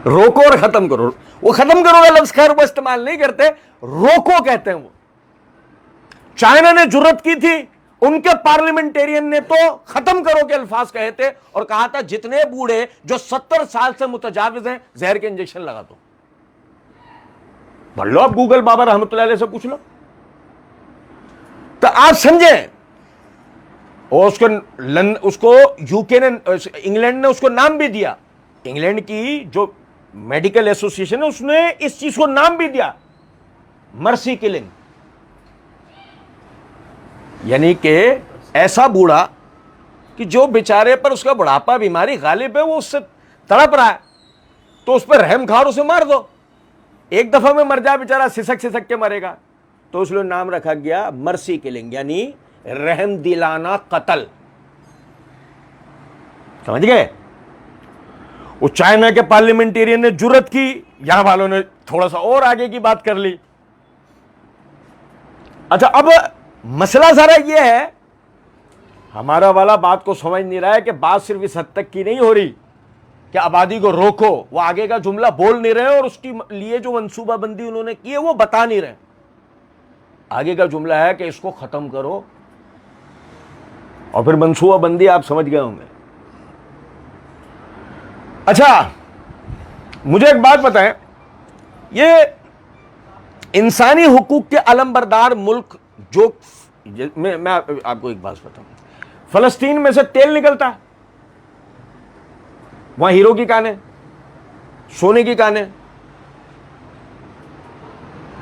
روکو اور ختم کرو. وہ ختم کرو کا لفظ خیر وہ استعمال نہیں کرتے, روکو کہتے ہیں. وہ چائنا نے جرت کی تھی, ان کے پارلیمنٹیرین نے تو ختم کرو کے الفاظ کہے تھے, اور کہا تھا جتنے بوڑھے جو 70 سال سے متجاوز ہیں زہر کے انجیکشن لگا دو. پڑھ لو آپ گوگل بابا رحمۃ اللہ علیہ سے پوچھ لو. تو آپ سمجھیں, اور اس کو یوکے نے, انگلینڈ نے اس کو نام بھی دیا. انگلینڈ کی جو میڈیکل ایسوسیشن ہے اس نے اس چیز کو نام بھی دیا مرسی کلنگ, یعنی کہ ایسا بوڑھا کہ جو بیچارے پر اس کا بڑھاپا بیماری غالب ہے, وہ اس سے تڑپ رہا ہے, تو اس پہ رحم کھا اور اسے مار دو. ایک دفعہ میں مر جائے بیچارہ, سسک کے مرے گا. تو اس لیے نام رکھا گیا مرسی کلنگ, یعنی رحم دلانہ قتل. سمجھ گئے؟ وہ چائنا کے پارلیمنٹیرین نے جرت کی, یہاں والوں نے تھوڑا سا اور آگے کی بات کر لی. اچھا اب مسئلہ ذرا یہ ہے، ہمارا والا بات کو سمجھ نہیں رہا ہے کہ بات صرف اس حد تک کی نہیں ہو رہی کہ آبادی کو روکو، وہ آگے کا جملہ بول نہیں رہے اور اس کے لیے جو منصوبہ بندی انہوں نے کی ہے وہ بتا نہیں رہے. آگے کا جملہ ہے کہ اس کو ختم کرو، اور پھر منصوبہ بندی آپ سمجھ گئے ہوں گے. اچھا مجھے ایک بات بتائیں، یہ انسانی حقوق کے علم بردار ملک جو میں آپ کو ایک بات بتاؤں، فلسطین میں سے تیل نکلتا ہے، وہاں ہیرو کی کانیں، سونے کی کانیں.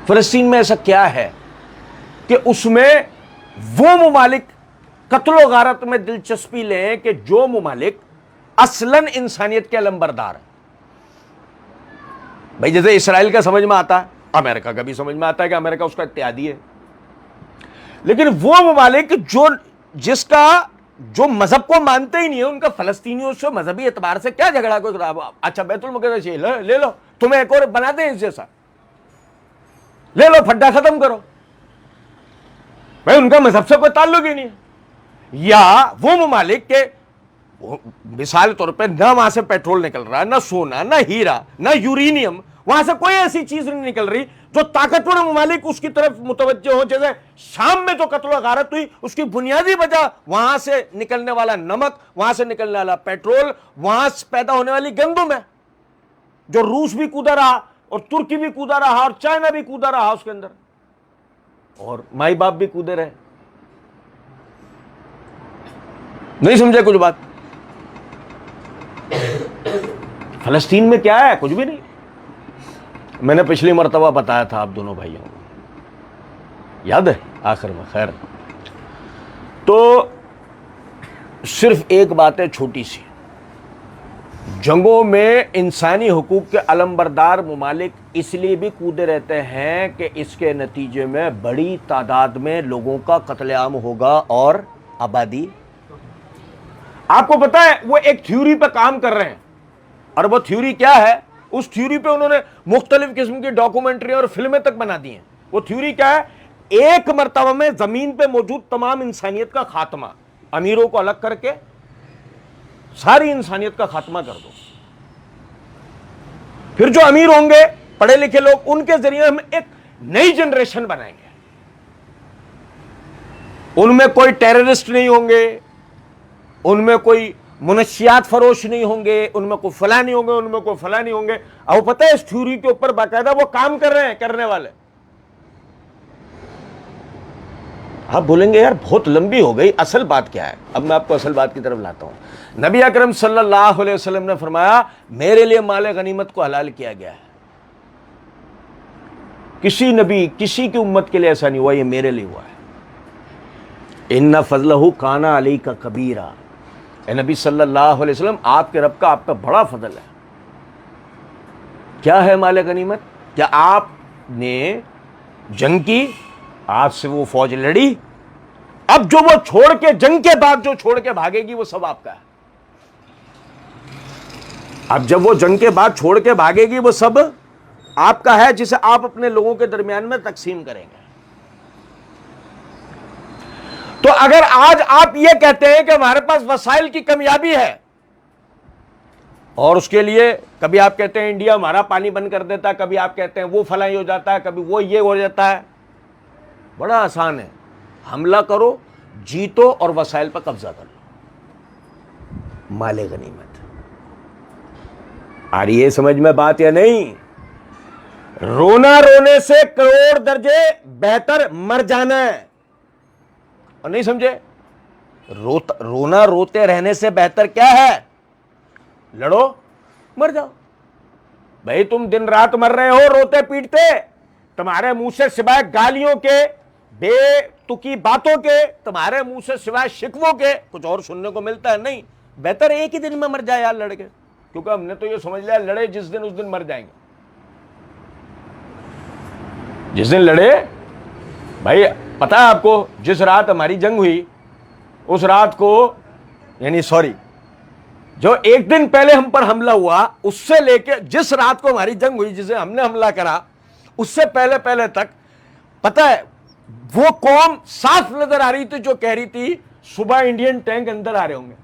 فلسطین میں ایسا کیا ہے کہ اس میں وہ ممالک قتل و غارت میں دلچسپی لیں کہ جو ممالک اصلاً انسانیت کے علم بردار ہیں؟ بھائی جیسے اسرائیل کا سمجھ میں آتا ہے، امریکہ کا بھی سمجھ میں آتا ہے کہ امریکہ اس کا اتحادی ہے، لیکن وہ ممالک جو مذہب کو مانتے ہی نہیں ہے، ان کا فلسطینیوں سے مذہبی اعتبار سے کیا جھگڑا کوئی؟ اچھا بیت المقدس لے لو، تمہیں ایک اور بنا دیں اس جیسا، لے لو، پھڈا ختم کرو. بھائی ان کا مذہب سے کوئی تعلق ہی نہیں ہے. یا وہ ممالک کے مثال طور پہ نہ وہاں سے پیٹرول نکل رہا، نہ سونا، نہ ہیرا، نہ یورینیم، وہاں سے کوئی ایسی چیز نہیں نکل رہی جو طاقتور ممالک اس کی طرف متوجہ ہو. جیسے شام میں جو قتل و غارت ہوئی، اس کی بنیادی وجہ وہاں سے نکلنے والا نمک، وہاں سے نکلنے والا پیٹرول، وہاں سے پیدا ہونے والی گندم ہے، جو روس بھی کودا رہا اور ترکی بھی کودا رہا اور چائنا بھی کودا رہا اس کے اندر، اور مائی باپ بھی کودے رہے. نہیں سمجھے کچھ بات؟ فلسطین میں کیا ہے؟ کچھ بھی نہیں. میں نے پچھلی مرتبہ بتایا تھا آپ دونوں بھائیوں کو، یاد ہے آخر میں؟ خیر، تو صرف ایک بات ہے چھوٹی سی، جنگوں میں انسانی حقوق کے علم بردار ممالک اس لیے بھی کودے رہتے ہیں کہ اس کے نتیجے میں بڑی تعداد میں لوگوں کا قتل عام ہوگا اور آبادی. آپ کو پتا ہے وہ ایک تھیوری پہ کام کر رہے ہیں، اور وہ تھیوری کیا ہے؟ اس تھیوری پہ انہوں نے مختلف قسم کی ڈاکومنٹری اور فلمیں تک بنا دی ہیں. وہ تھیوری کیا ہے؟ ایک مرتبہ میں زمین پہ موجود تمام انسانیت کا خاتمہ، امیروں کو الگ کر کے ساری انسانیت کا خاتمہ کر دو. پھر جو امیر ہوں گے، پڑھے لکھے لوگ، ان کے ذریعے ہم ایک نئی جنریشن بنائیں گے. ان میں کوئی ٹیررسٹ نہیں ہوں گے، ان میں کوئی منشیات فروش نہیں ہوں گے، ان میں کوئی فلاں نہیں ہوں گے، ان میں کوئی فلاں نہیں ہوں گے. اب پتہ ہے اس تھیوری کے اوپر باقاعدہ وہ کام کر رہے ہیں کرنے والے. آپ بولیں گے یار بہت لمبی ہو گئی، اصل بات کیا ہے؟ اب میں آپ کو اصل بات کی طرف لاتا ہوں. نبی اکرم صلی اللہ علیہ وسلم نے فرمایا میرے لیے مال غنیمت کو حلال کیا گیا ہے. کسی نبی، کسی کی امت کے لیے ایسا نہیں ہوا، یہ میرے لیے ہوا ہے. ان فضلہ کان علیک کبیرا، اے نبی صلی اللہ علیہ وسلم آپ کے رب کا آپ پہ بڑا فضل ہے. کیا ہے مال غنیمت؟ کیا آپ نے جنگ کی، آپ سے وہ فوج لڑی، اب جو وہ چھوڑ کے جنگ کے بعد جو چھوڑ کے بھاگے گی وہ سب آپ کا ہے. اب جب وہ جنگ کے بعد چھوڑ کے بھاگے گی وہ سب آپ کا ہے، جسے آپ اپنے لوگوں کے درمیان میں تقسیم کریں گے. تو اگر آج آپ یہ کہتے ہیں کہ ہمارے پاس وسائل کی کمیابی ہے، اور اس کے لیے کبھی آپ کہتے ہیں انڈیا ہمارا پانی بند کر دیتا ہے، کبھی آپ کہتے ہیں وہ فلاں ہو جاتا ہے، کبھی وہ یہ ہو جاتا ہے، بڑا آسان ہے، حملہ کرو، جیتو اور وسائل پر قبضہ کر لو، مال غنیمت. آ رہی ہے سمجھ میں بات یا نہیں؟ رونا رونے سے کروڑ درجے بہتر مر جانا ہے. اور نہیں سمجھے؟ رونا روتے رہنے سے بہتر کیا ہے؟ لڑو، مر جاؤ. بھائی تم دن رات مر رہے ہو روتے پیٹتے، تمہارے منہ سے سوائے گالیوں کے، بے تکی باتوں کے، تمہارے منہ سے سوائے شکووں کے کچھ اور سننے کو ملتا ہے؟ نہیں، بہتر ایک ہی دن میں مر جائے یار لڑ کے. کیونکہ ہم نے تو یہ سمجھ لیا لڑے جس دن اس دن مر جائیں گے. جس دن لڑے، بھائی پتا ہے آپ کو جس رات ہماری جنگ ہوئی اس رات کو، یعنی سوری جو ایک دن پہلے ہم پر حملہ ہوا، اس سے لے کے جس رات کو ہماری جنگ ہوئی، جسے ہم نے حملہ کرا، اس سے پہلے تک پتہ ہے وہ قوم صاف نظر آ رہی تھی جو کہہ رہی تھی صبح انڈین ٹینک اندر آ رہے ہوں گے.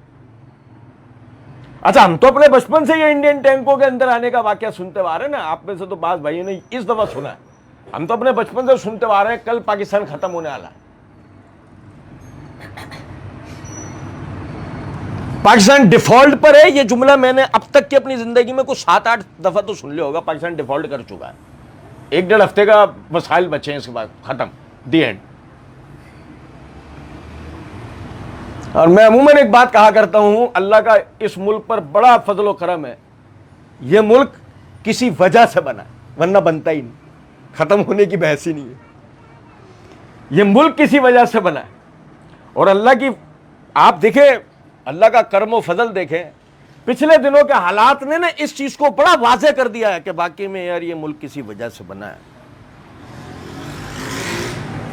اچھا ہم تو اپنے بچپن سے یہ انڈین ٹینکوں کے اندر آنے کا واقعہ سنتے آ رہے ہیں نا. آپ میں سے تو بعض بھائیوں نے اس دفعہ سنا ہے. ہم تو اپنے بچپن سے سنتے آ رہے ہیں کل پاکستان ختم ہونے والا ہے. پاکستان ڈیفالٹ پر ہے. یہ جملہ میں نے اب تک کی اپنی زندگی میں کچھ 7-8 دفعہ تو سن لیا ہوگا. پاکستان ڈیفالٹ کر چکا ہے. 1-1.5 ہفتے کا وسائل بچے ہیں اس کے بعد ختم. The end. اور میں عموماً ایک بات کہا کرتا ہوں, اللہ کا اس ملک پر بڑا فضل و کرم ہے. یہ ملک کسی وجہ سے بنا ہے, ورنہ بنتا ہی نہیں. ختم ہونے کی بحث ہی نہیں ہے. یہ ملک کسی وجہ سے بنا ہے. اور اللہ کی آپ دیکھیں, اللہ کا کرم و فضل دیکھیں, پچھلے دنوں کے حالات نے نا اس چیز کو بڑا واضح کر دیا ہے کہ واقعی میں یار یہ ملک کسی وجہ سے بنا ہے.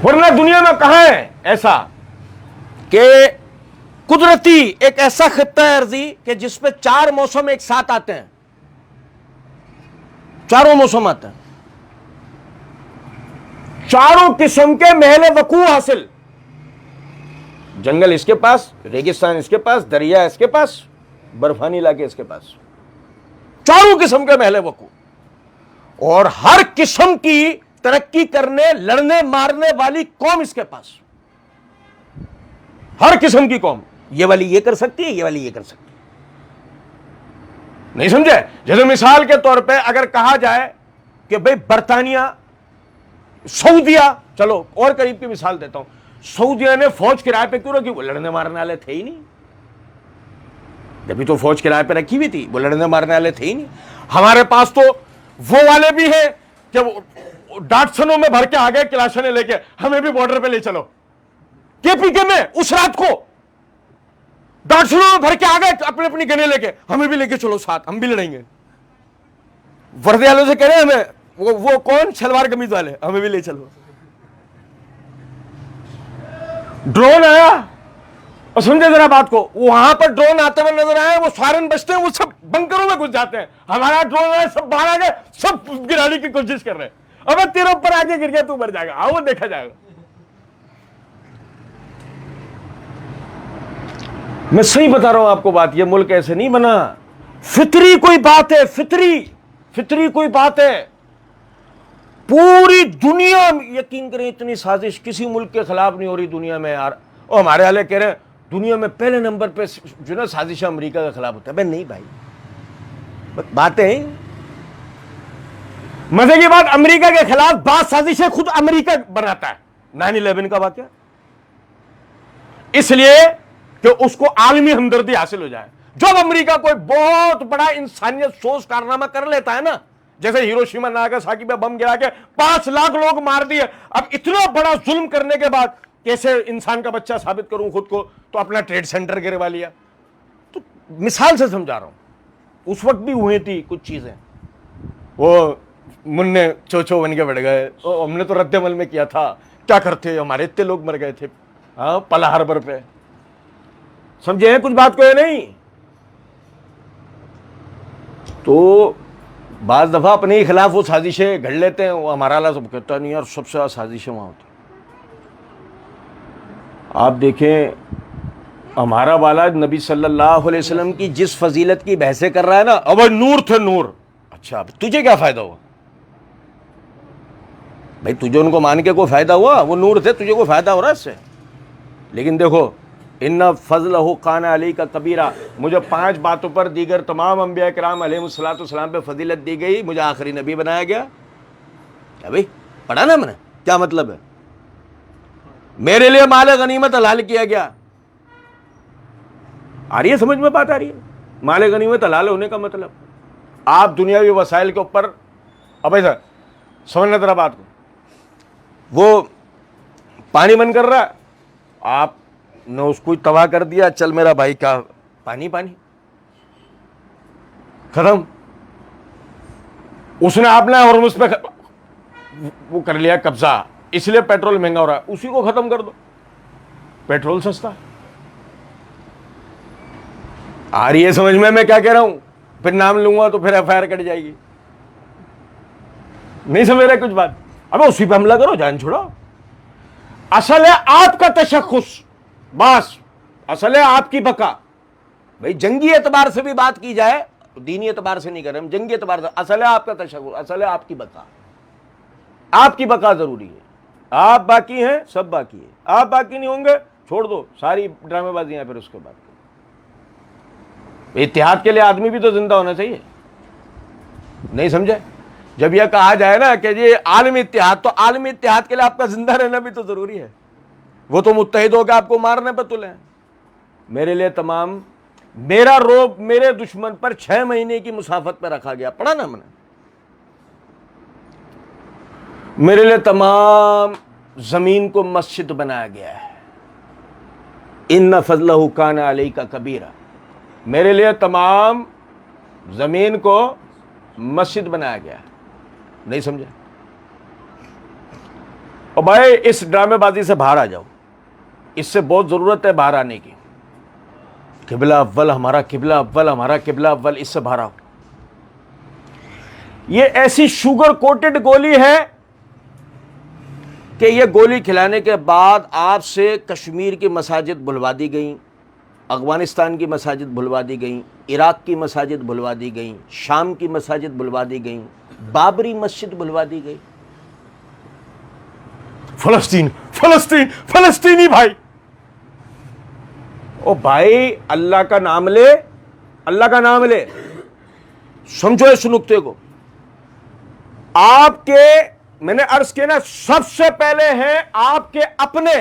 ورنہ دنیا میں کہاں ہے ایسا کہ قدرتی ایک ایسا خطہ ہے ارضی کہ جس پہ 4 موسم ایک ساتھ آتے ہیں. چاروں موسم آتے ہیں, چاروں قسم کے محل وقوع حاصل. جنگل اس کے پاس, ریگستان اس کے پاس, دریا اس کے پاس, برفانی علاقے اس کے پاس. چاروں قسم کے محل وقوع, اور ہر قسم کی ترقی کرنے, لڑنے, مارنے والی قوم اس کے پاس. ہر قسم کی قوم. یہ والی یہ کر سکتی ہے, یہ والی یہ کر سکتی ہے. نہیں سمجھے؟ جیسے مثال کے طور پہ اگر کہا جائے کہ بھئی برطانیہ, سعودیہ, چلو اور قریب کی مثال دیتا ہوں, سعودیہ نے فوج کرائے پہ کیوں رکھی؟ وہ لڑنے مارنے والے تھے ہی نہیں. جبھی تو فوج کرائے پہ رکھی ہوئی تھی, وہ لڑنے مارنے والے تھے ہی نہیں. ہمارے پاس تو وہ والے بھی ہیں کہ ڈاٹسنوں میں بھر کے آ گئے کلاشنے لے کے, ہمیں بھی بارڈر پہ لے چلو. کے پی کے میں اس رات کو ڈاٹسنوں میں بھر کے آ گئے اپنے اپنی گنے لے کے, ہمیں بھی لے کے چلو ساتھ, ہم بھی لڑیں گے. وردی والوں سے کہہ رہے ہیں ہمیں, وہ کون شلوار قمیض والے, ہمیں بھی لے چلو. ڈرون آیا, اور سمجھے ذرا بات کو, وہاں پر ڈرون آتے ہوئے نظر آئے, وہ سائرن بجتے ہیں, وہ سب بنکروں میں گھس جاتے ہیں. ہمارا ڈرون آیا, سب باہر آ گئے, سب گرانے کی کوشش کر رہے ہیں. اب تیرے اوپر آ کے گر گیا تو مر جائے گا, آؤ دیکھا جائے گا. میں صحیح بتا رہا ہوں آپ کو بات, یہ ملک ایسے نہیں بنا. فطری کوئی بات ہے, فطری کوئی بات ہے. پوری دنیا یقین کریں اتنی سازش کسی ملک کے خلاف نہیں ہو رہی دنیا میں یار. اور ہمارے والے کہہ رہے ہیں دنیا میں پہلے نمبر پہ جو نا سازش امریکہ کے خلاف ہوتا ہے. بھائی نہیں بھائی, باتیں مزے کی بات, امریکہ کے خلاف بعض سازشیں خود امریکہ بناتا ہے. 9/11 کا واقعہ اس لیے کہ اس کو عالمی ہمدردی حاصل ہو جائے. جب امریکہ کوئی بہت بڑا انسانیت سوز کارنامہ کر لیتا ہے نا, جیسے ہیروشیما ناگاساکی پہ بم گرا کے 5 لاکھ لوگ مار دیے, اب اتنا بڑا ظلم کرنے کے بعد کیسے انسان کا بچہ ثابت کروں خود کو, تو اپنا ٹریڈ سینٹر گروا لیا. تو مثال سے سمجھا رہا ہوں, اس وقت بھی ہوئی تھی کچھ چیزیں, وہ مننے چوچو بن کے بڑھ گئے, ہم نے تو رد عمل میں کیا تھا, کیا کرتے, ہمارے اتنے لوگ مر گئے تھے ہاں پلا ہاربر پہ. سمجھے ہیں کچھ بات کو ہے نہیں. تو بعض دفعہ اپنے ہی خلاف وہ سازشیں گھڑ لیتے ہیں. وہ ہمارا اللہ سب کہتا نہیں یار, سب سے زیادہ سازشیں وہاں ہوتی. آپ دیکھیں ہمارا والا نبی صلی اللہ علیہ وسلم کی جس فضیلت کی بحثیں کر رہا ہے نا, اب نور تھے نور. اچھا تجھے کیا فائدہ ہوا بھائی؟ تجھے ان کو مان کے کوئی فائدہ ہوا؟ وہ نور تھے, تجھے کوئی فائدہ ہو رہا ہے اس سے؟ لیکن دیکھو ان فضلہ کان علی کا کبیرہ, مجھے 5 باتوں پر دیگر تمام انبیاء کرام علیہ الصلوۃ والسلام پہ فضیلت دی گئی, مجھے آخری نبی بنایا گیا. کیا بھائی پڑھا نا میں نے, کیا مطلب ہے؟ میرے لیے مال غنیمت حلال کیا گیا. آ رہی ہے سمجھ میں بات؟ آ رہی ہے مال غنیمت حلال ہونے کا مطلب. آپ دنیاوی وسائل کے اوپر, اب ایسا سمجھنا ذرا بات کو, وہ پانی من کر رہا ہے, آپ نے اس کو تباہ کر دیا, چل میرا بھائی کا پانی ختم. اس نے آپ نے ہرمز پہ وہ کر لیا قبضہ, اس لیے پیٹرول مہنگا ہو رہا ہے, اسی کو ختم کر دو, پیٹرول سستا. آ رہی ہے سمجھ میں کیا کہہ رہا ہوں؟ پھر نام لوں گا تو پھر ایف آئی آر کٹ جائے گی. نہیں سمجھ رہے کچھ بات؟ ابے اسی پہ حملہ کرو, جان چھوڑو. اصل ہے آپ کا تشخص، بس اصل ہے آپ کی بقا. بھائی جنگی اعتبار سے بھی بات کی جائے، دینی اعتبار سے نہیں کر رہے ہم، جنگی اعتبار سے اصل ہے آپ کا تشخص، اصل ہے آپ کی بقا. آپ کی بقا ضروری ہے. آپ باقی ہیں، سب باقی ہے. آپ باقی نہیں ہوں گے چھوڑ دو ساری ڈرامے بازیاں. پھر اس کے بعد اتحاد کے لیے آدمی بھی تو زندہ ہونا چاہیے. نہیں سمجھے؟ جب یہ کہا جائے نا کہ یہ عالمی اتحاد، تو عالمی اتحاد کے لیے آپ کا زندہ رہنا بھی تو ضروری ہے. وہ تو متحد ہو کے آپ کو مارنے پہ تلے ہیں. میرے لیے تمام، میرا روب میرے دشمن پر 6 مہینے کی مسافت پہ رکھا گیا، پڑھا نا میں نے. میرے لیے تمام زمین کو مسجد بنایا گیا ہے. ان فضلہ کان علیک کبیرہ. میرے لیے تمام زمین کو مسجد بنایا گیا ہے. نہیں سمجھے؟ اور بھائی اس ڈرامے بازی سے باہر آ جاؤ، اس سے بہت ضرورت ہے باہر آنے کی. قبلہ اول ہمارا، قبلہ اول ہمارا، قبلہ اول، اس سے باہر آؤ. یہ ایسی شوگر کوٹڈ گولی ہے کہ یہ گولی کھلانے کے بعد آپ سے کشمیر کی مساجد بھلوا دی گئیں، افغانستان کی مساجد بھلوا دی گئیں، عراق کی مساجد بھلوا دی گئیں، شام کی مساجد بھلوا دی گئیں، بابری مسجد بھلوا دی گئی. فلسطین فلسطین فلسطینی بھائی. او بھائی اللہ کا نام لے، اللہ کا نام لے. سمجھو اس نقطے کو. آپ کے، میں نے عرض کیا نا، سب سے پہلے ہیں آپ کے اپنے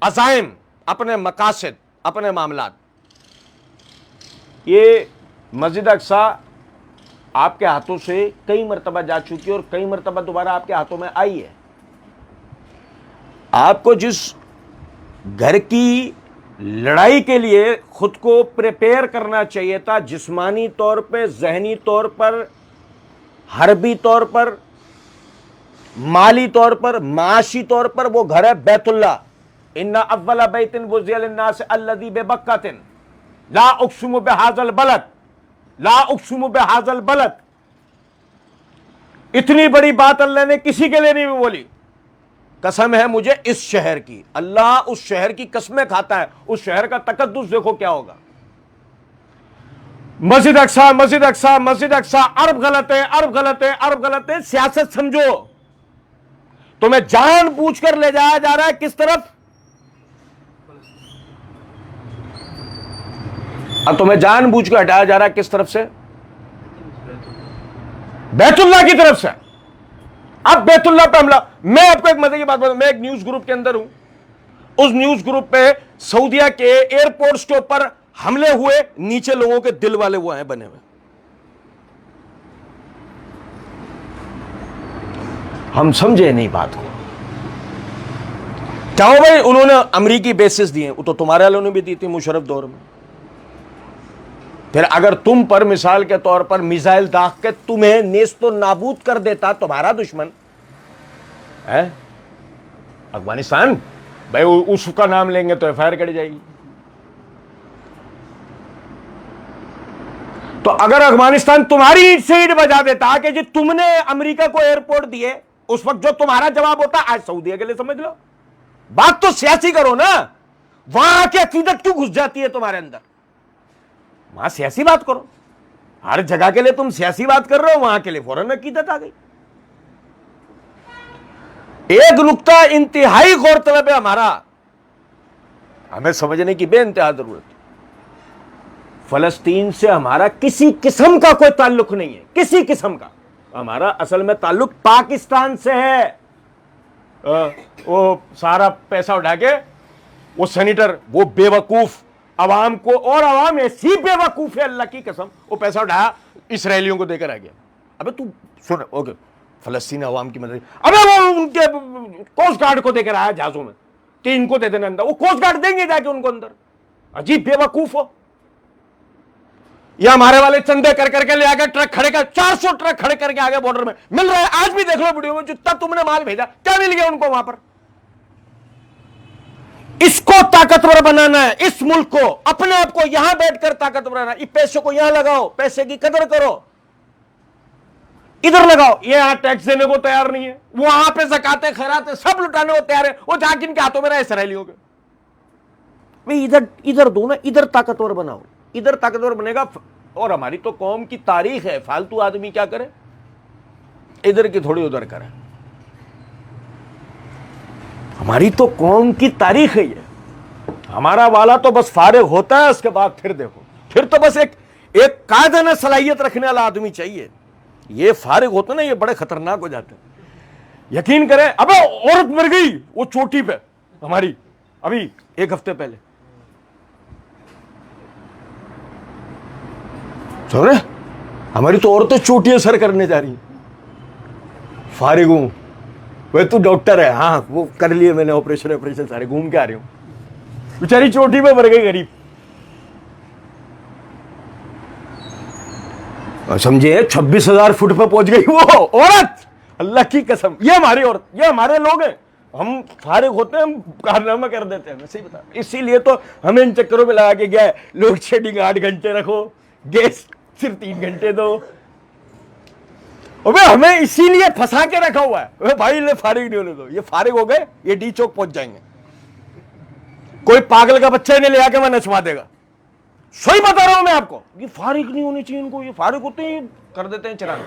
عزائم، اپنے مقاصد، اپنے معاملات. یہ مسجد اقصی آپ کے ہاتھوں سے کئی مرتبہ جا چکی ہے اور کئی مرتبہ دوبارہ آپ کے ہاتھوں میں آئی ہے. آپ کو جس گھر کی لڑائی کے لیے خود کو پریپیئر کرنا چاہیے تھا، جسمانی طور پہ، ذہنی طور پر، حربی طور پر، مالی طور پر، معاشی طور پر، وہ گھر ہے بیت اللہ. ان اول بیت وضع للناس الذی ببکۃ لا اقسم بہذا البلد، لا اقسم بہذا البلد. اتنی بڑی بات اللہ نے کسی کے لیے نہیں بولی. قسم ہے مجھے اس شہر کی، اللہ اس شہر کی قسمیں کھاتا ہے. اس شہر کا تقدس دیکھو کیا ہوگا. مسجد اقصی، مسجد اقصی، مسجد اقصی. عرب غلط ہے، عرب غلط ہے، عرب غلط ہے. سیاست سمجھو. تمہیں جان بوجھ کر لے جایا جا رہا ہے کس طرف؟ اب تمہیں جان بوجھ کر ہٹایا جا رہا ہے کس طرف سے؟ بیت اللہ کی طرف سے. اب بیت اللہ پہ حملہ. میں آپ کو ایک مزے کی بات بتاؤں، میں ایک نیوز گروپ کے اندر ہوں. اس نیوز گروپ پہ سعودیہ کے ایئرپورٹس کے اوپر حملے ہوئے، نیچے لوگوں کے دل والے وہ ہیں بنے ہوئے. ہم سمجھے نہیں بات کو. کیا ہو بھائی، انہوں نے امریکی بیسز دیے، وہ تو تمہارے والوں نے بھی دی تھی مشرف دور میں. پھر اگر تم پر مثال کے طور پر میزائل داغ کے تمہیں نیست و نابود کر دیتا تمہارا دشمن ہے افغانستان، بھائی اس کا نام لیں گے تو ایف آئی آر کٹ جائے گی. تو اگر افغانستان تمہاری اینٹ سے اینٹ بجا دیتا کہ جی تم نے امریکہ کو ایئرپورٹ دیے، اس وقت جو تمہارا جواب ہوتا، آج سعودیہ کے لیے سمجھ لو. بات تو سیاسی کرو نا. وہاں کی عقیدت کیوں گھس جاتی ہے تمہارے اندر؟ وہاں سیاسی بات کرو. ہر جگہ کے لیے تم سیاسی بات کر رہے ہو، وہاں کے لیے فوراً عقیدت آ گئی. ایک نقطہ انتہائی غور طلب ہے ہمارا، ہمیں سمجھنے کی بے انتہا ضرورت ہے. فلسطین سے ہمارا کسی قسم کا کوئی تعلق نہیں ہے، کسی قسم کا. ہمارا اصل میں تعلق پاکستان سے ہے. وہ سارا پیسہ اٹھا کے وہ سینیٹر، وہ بے وقوف عوام کو، اور عوام ایسی بے وقوف ہے اللہ کی قسم، وہ پیسہ اٹھایا اسرائیلیوں کو دے کر آ گیا. ابے تو سن، اوکے فلسطین عوام کی مدد، ابے وہ ان کے کوسٹ گارڈ کو دے کر آیا جہازوں میں کہ ان کو دے دینا اندر. وہ کوسٹ گارڈ دیں گے جا کے ان کو اندر. عجیب بے وقوف ہو. یا ہمارے والے چندے کر کر کے لے آگے ٹرک کھڑے کر، 400 ٹرک کھڑے کر کے آگے بارڈر میں مل رہا ہے. آج بھی دیکھ لو ویڈیو میں، جتنا تم نے مال بھیجا کیا مل گیا ان کو وہاں پر. اس کو طاقتور بنانا ہے، اس ملک کو، اپنے آپ کو یہاں بیٹھ کر طاقتور بنانا ہے. پیسے کو یہاں لگاؤ، پیسے کی قدر کرو. ادھر لگاؤ, یہ یہاں ٹیکس دینے کو تیار نہیں ہے, وہاں پہ زکاتیں خیراتیں سب لٹانے کو تیار ہے, وہ جا کے ان کے ہاتھوں میں رہا اسرائیلیوں کے. بھئی ادھر دو نا, ادھر طاقتور بناؤ, ادھر طاقتور بنے گا. اور ہماری تو قوم کی تاریخ ہے, فالتو آدمی کیا کرے, ادھر کی تھوڑی ادھر کرے. ہماری تو قوم کی تاریخ ہے یہ. ہمارا والا تو بس فارغ ہوتا ہے, اس کے بعد پھر دیکھو, پھر تو بس ایک قائدانہ صلاحیت رکھنے والا آدمی چاہیے. یہ فارغ ہوتے نا, یہ بڑے خطرناک ہو جاتے ہیں. یقین کریں, ابے عورت مر گئی وہ چوٹی پہ ہماری, ابھی 1 ہفتے پہلے. سن رہے, ہماری تو عورتیں چوٹیاں سر کرنے جا رہی ہیں. فارغ ہوں, وہ تو ڈاکٹر ہے, ہاں وہ کر لیے میں نے آپریشن سارے, گھوم کے آ رہی ہوں. بیچاری چوٹی پہ مر گئی غریب. سمجھے 26,000 فٹ پہ پہنچ گئی وہ عورت, اللہ کی قسم. یہ ہماری عورت, یہ ہمارے لوگ ہیں. ہم فارغ ہوتے ہیں, ہم کارنامہ کر دیتے ہیں. میں صحیح بتا, اسی لیے تو ہمیں ان چکروں میں لگا کے گیا ہے. لوڈ شیڈنگ 8 گھنٹے رکھو, گیس صرف 3 گھنٹے دو. ہمیں اسی لیے پھنسا کے رکھا ہوا ہے. بھائی فارغ نہیں ہونے دو, یہ فارغ ہو گئے, یہ ڈی چوک پہنچ جائیں گے. کوئی پاگل کا بچہ انہیں لے آ کے میں نچوا دے گا. صحیح بتا رہا ہوں میں آپ کو, یہ فارغ نہیں ہونی چاہیے ان کو. یہ فارغ ہوتے ہی کر دیتے ہیں چران.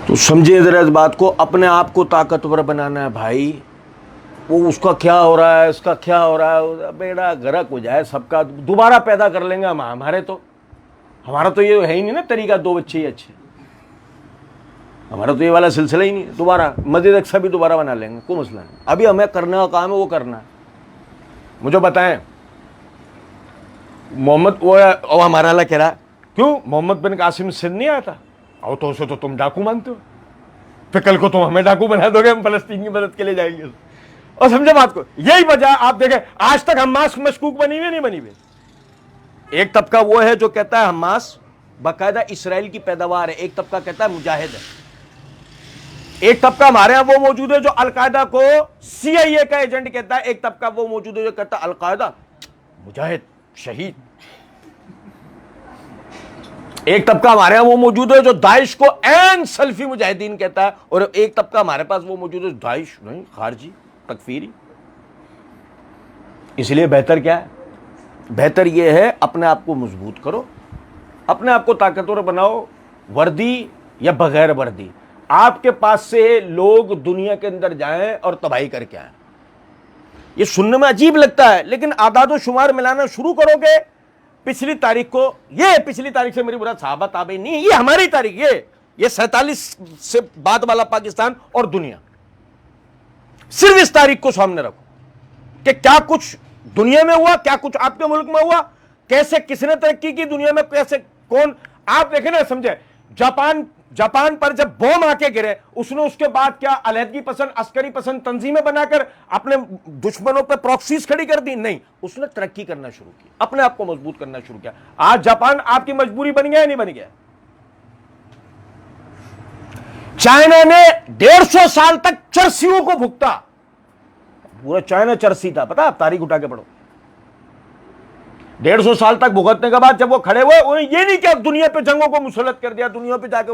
تو سمجھے ذرا اس بات کو, اپنے آپ کو طاقتور بنانا ہے بھائی. وہ اس کا کیا ہو رہا ہے, اس کا کیا ہو رہا ہے, بیڑا غرق ہو جائے سب کا, دوبارہ پیدا کر لیں گے ہم. ہمارا تو یہ ہے ہی نہیں نا طریقہ, 2 بچے ہی اچھے. ہمارا تو یہ والا سلسلہ ہی نہیں. دوبارہ مسجد اقصی بھی دوبارہ بنا لیں گے, کوئی مسئلہ نہیں. ابھی ہمیں کرنے کا کام ہے, وہ کرنا ہے. مجھے بتائیں, محمد وہ ہمارا اللہ کہہ رہا, کیوں محمد بن قاسم سندھ نہیں آیا تھا, اور تو اسے تو تم ڈاکو مانتے ہو, پھر کل کو تم ہمیں ڈاکو بنا دو گے, ہم فلسطین کی مدد کے لیے جائیں گے. اور سمجھے بات کو, یہی وجہ آپ دیکھیں آج تک حماس مشکوک بنی ہوئی نہیں بنی ہوئی. ایک طبقہ وہ ہے جو کہتا ہے حماس باقاعدہ اسرائیل کی پیداوار ہے, ایک طبقہ کہتا ہے مجاہد ہے. ایک طبقہ ہمارے ہاں وہ موجود ہے جو القاعدہ کو سی آئی اے کا ایجنٹ کہتا ہے, ایک طبقہ وہ موجود ہے جو کہتا ہے القاعدہ مجاہد شہید. ایک طبقہ ہمارے ہاں وہ موجود ہے جو داعش کو عین سلفی مجاہدین کہتا ہے, اور ایک طبقہ ہمارے پاس وہ موجود ہے داعش نہیں, خارجی تکفیری. اس لیے بہتر کیا ہے, بہتر یہ ہے اپنے آپ کو مضبوط کرو, اپنے آپ کو طاقتور بناؤ, وردی یا بغیر وردی. آپ کے پاس سے لوگ دنیا کے اندر جائیں اور تباہی کر کے آئیں. یہ سننے میں عجیب لگتا ہے, لیکن اعداد و شمار ملانا شروع کرو گے پچھلی تاریخ کو, یہ پچھلی تاریخ سے میری مراد صحابہ تابعین نہیں, یہ ہماری تاریخ, یہ 47 سے بعد والا پاکستان اور دنیا. صرف اس تاریخ کو سامنے رکھو کہ کیا کچھ دنیا میں ہوا, کیا کچھ آپ کے ملک میں ہوا, کیسے کس نے ترقی کی دنیا میں, کیسے کون. آپ دیکھیں نا, سمجھے جاپان پر جب بوم آ کے گرے, اس نے اس کے بعد کیا علیحدگی پسند عسکری پسند تنظیمیں بنا کر اپنے دشمنوں پہ پراکسیز کھڑی کر دی؟ نہیں, اس نے ترقی کرنا شروع کی, اپنے آپ کو مضبوط کرنا شروع کیا. آج جاپان آپ کی مجبوری بن گیا یا نہیں بن گیا؟ چائنا نے 150 سال تک چرسیوں کو بھگتا, پورا چائنا چرسی تھا, پتا آپ تاریخ اٹھا کے پڑھو. 150 سال تک بھگتنے کے بعد جب وہ کھڑے ہوئے, انہیں یہ نہیں کہ دنیا پہ جنگوں کو مسلط کر دیا, دنیا پہ جا کے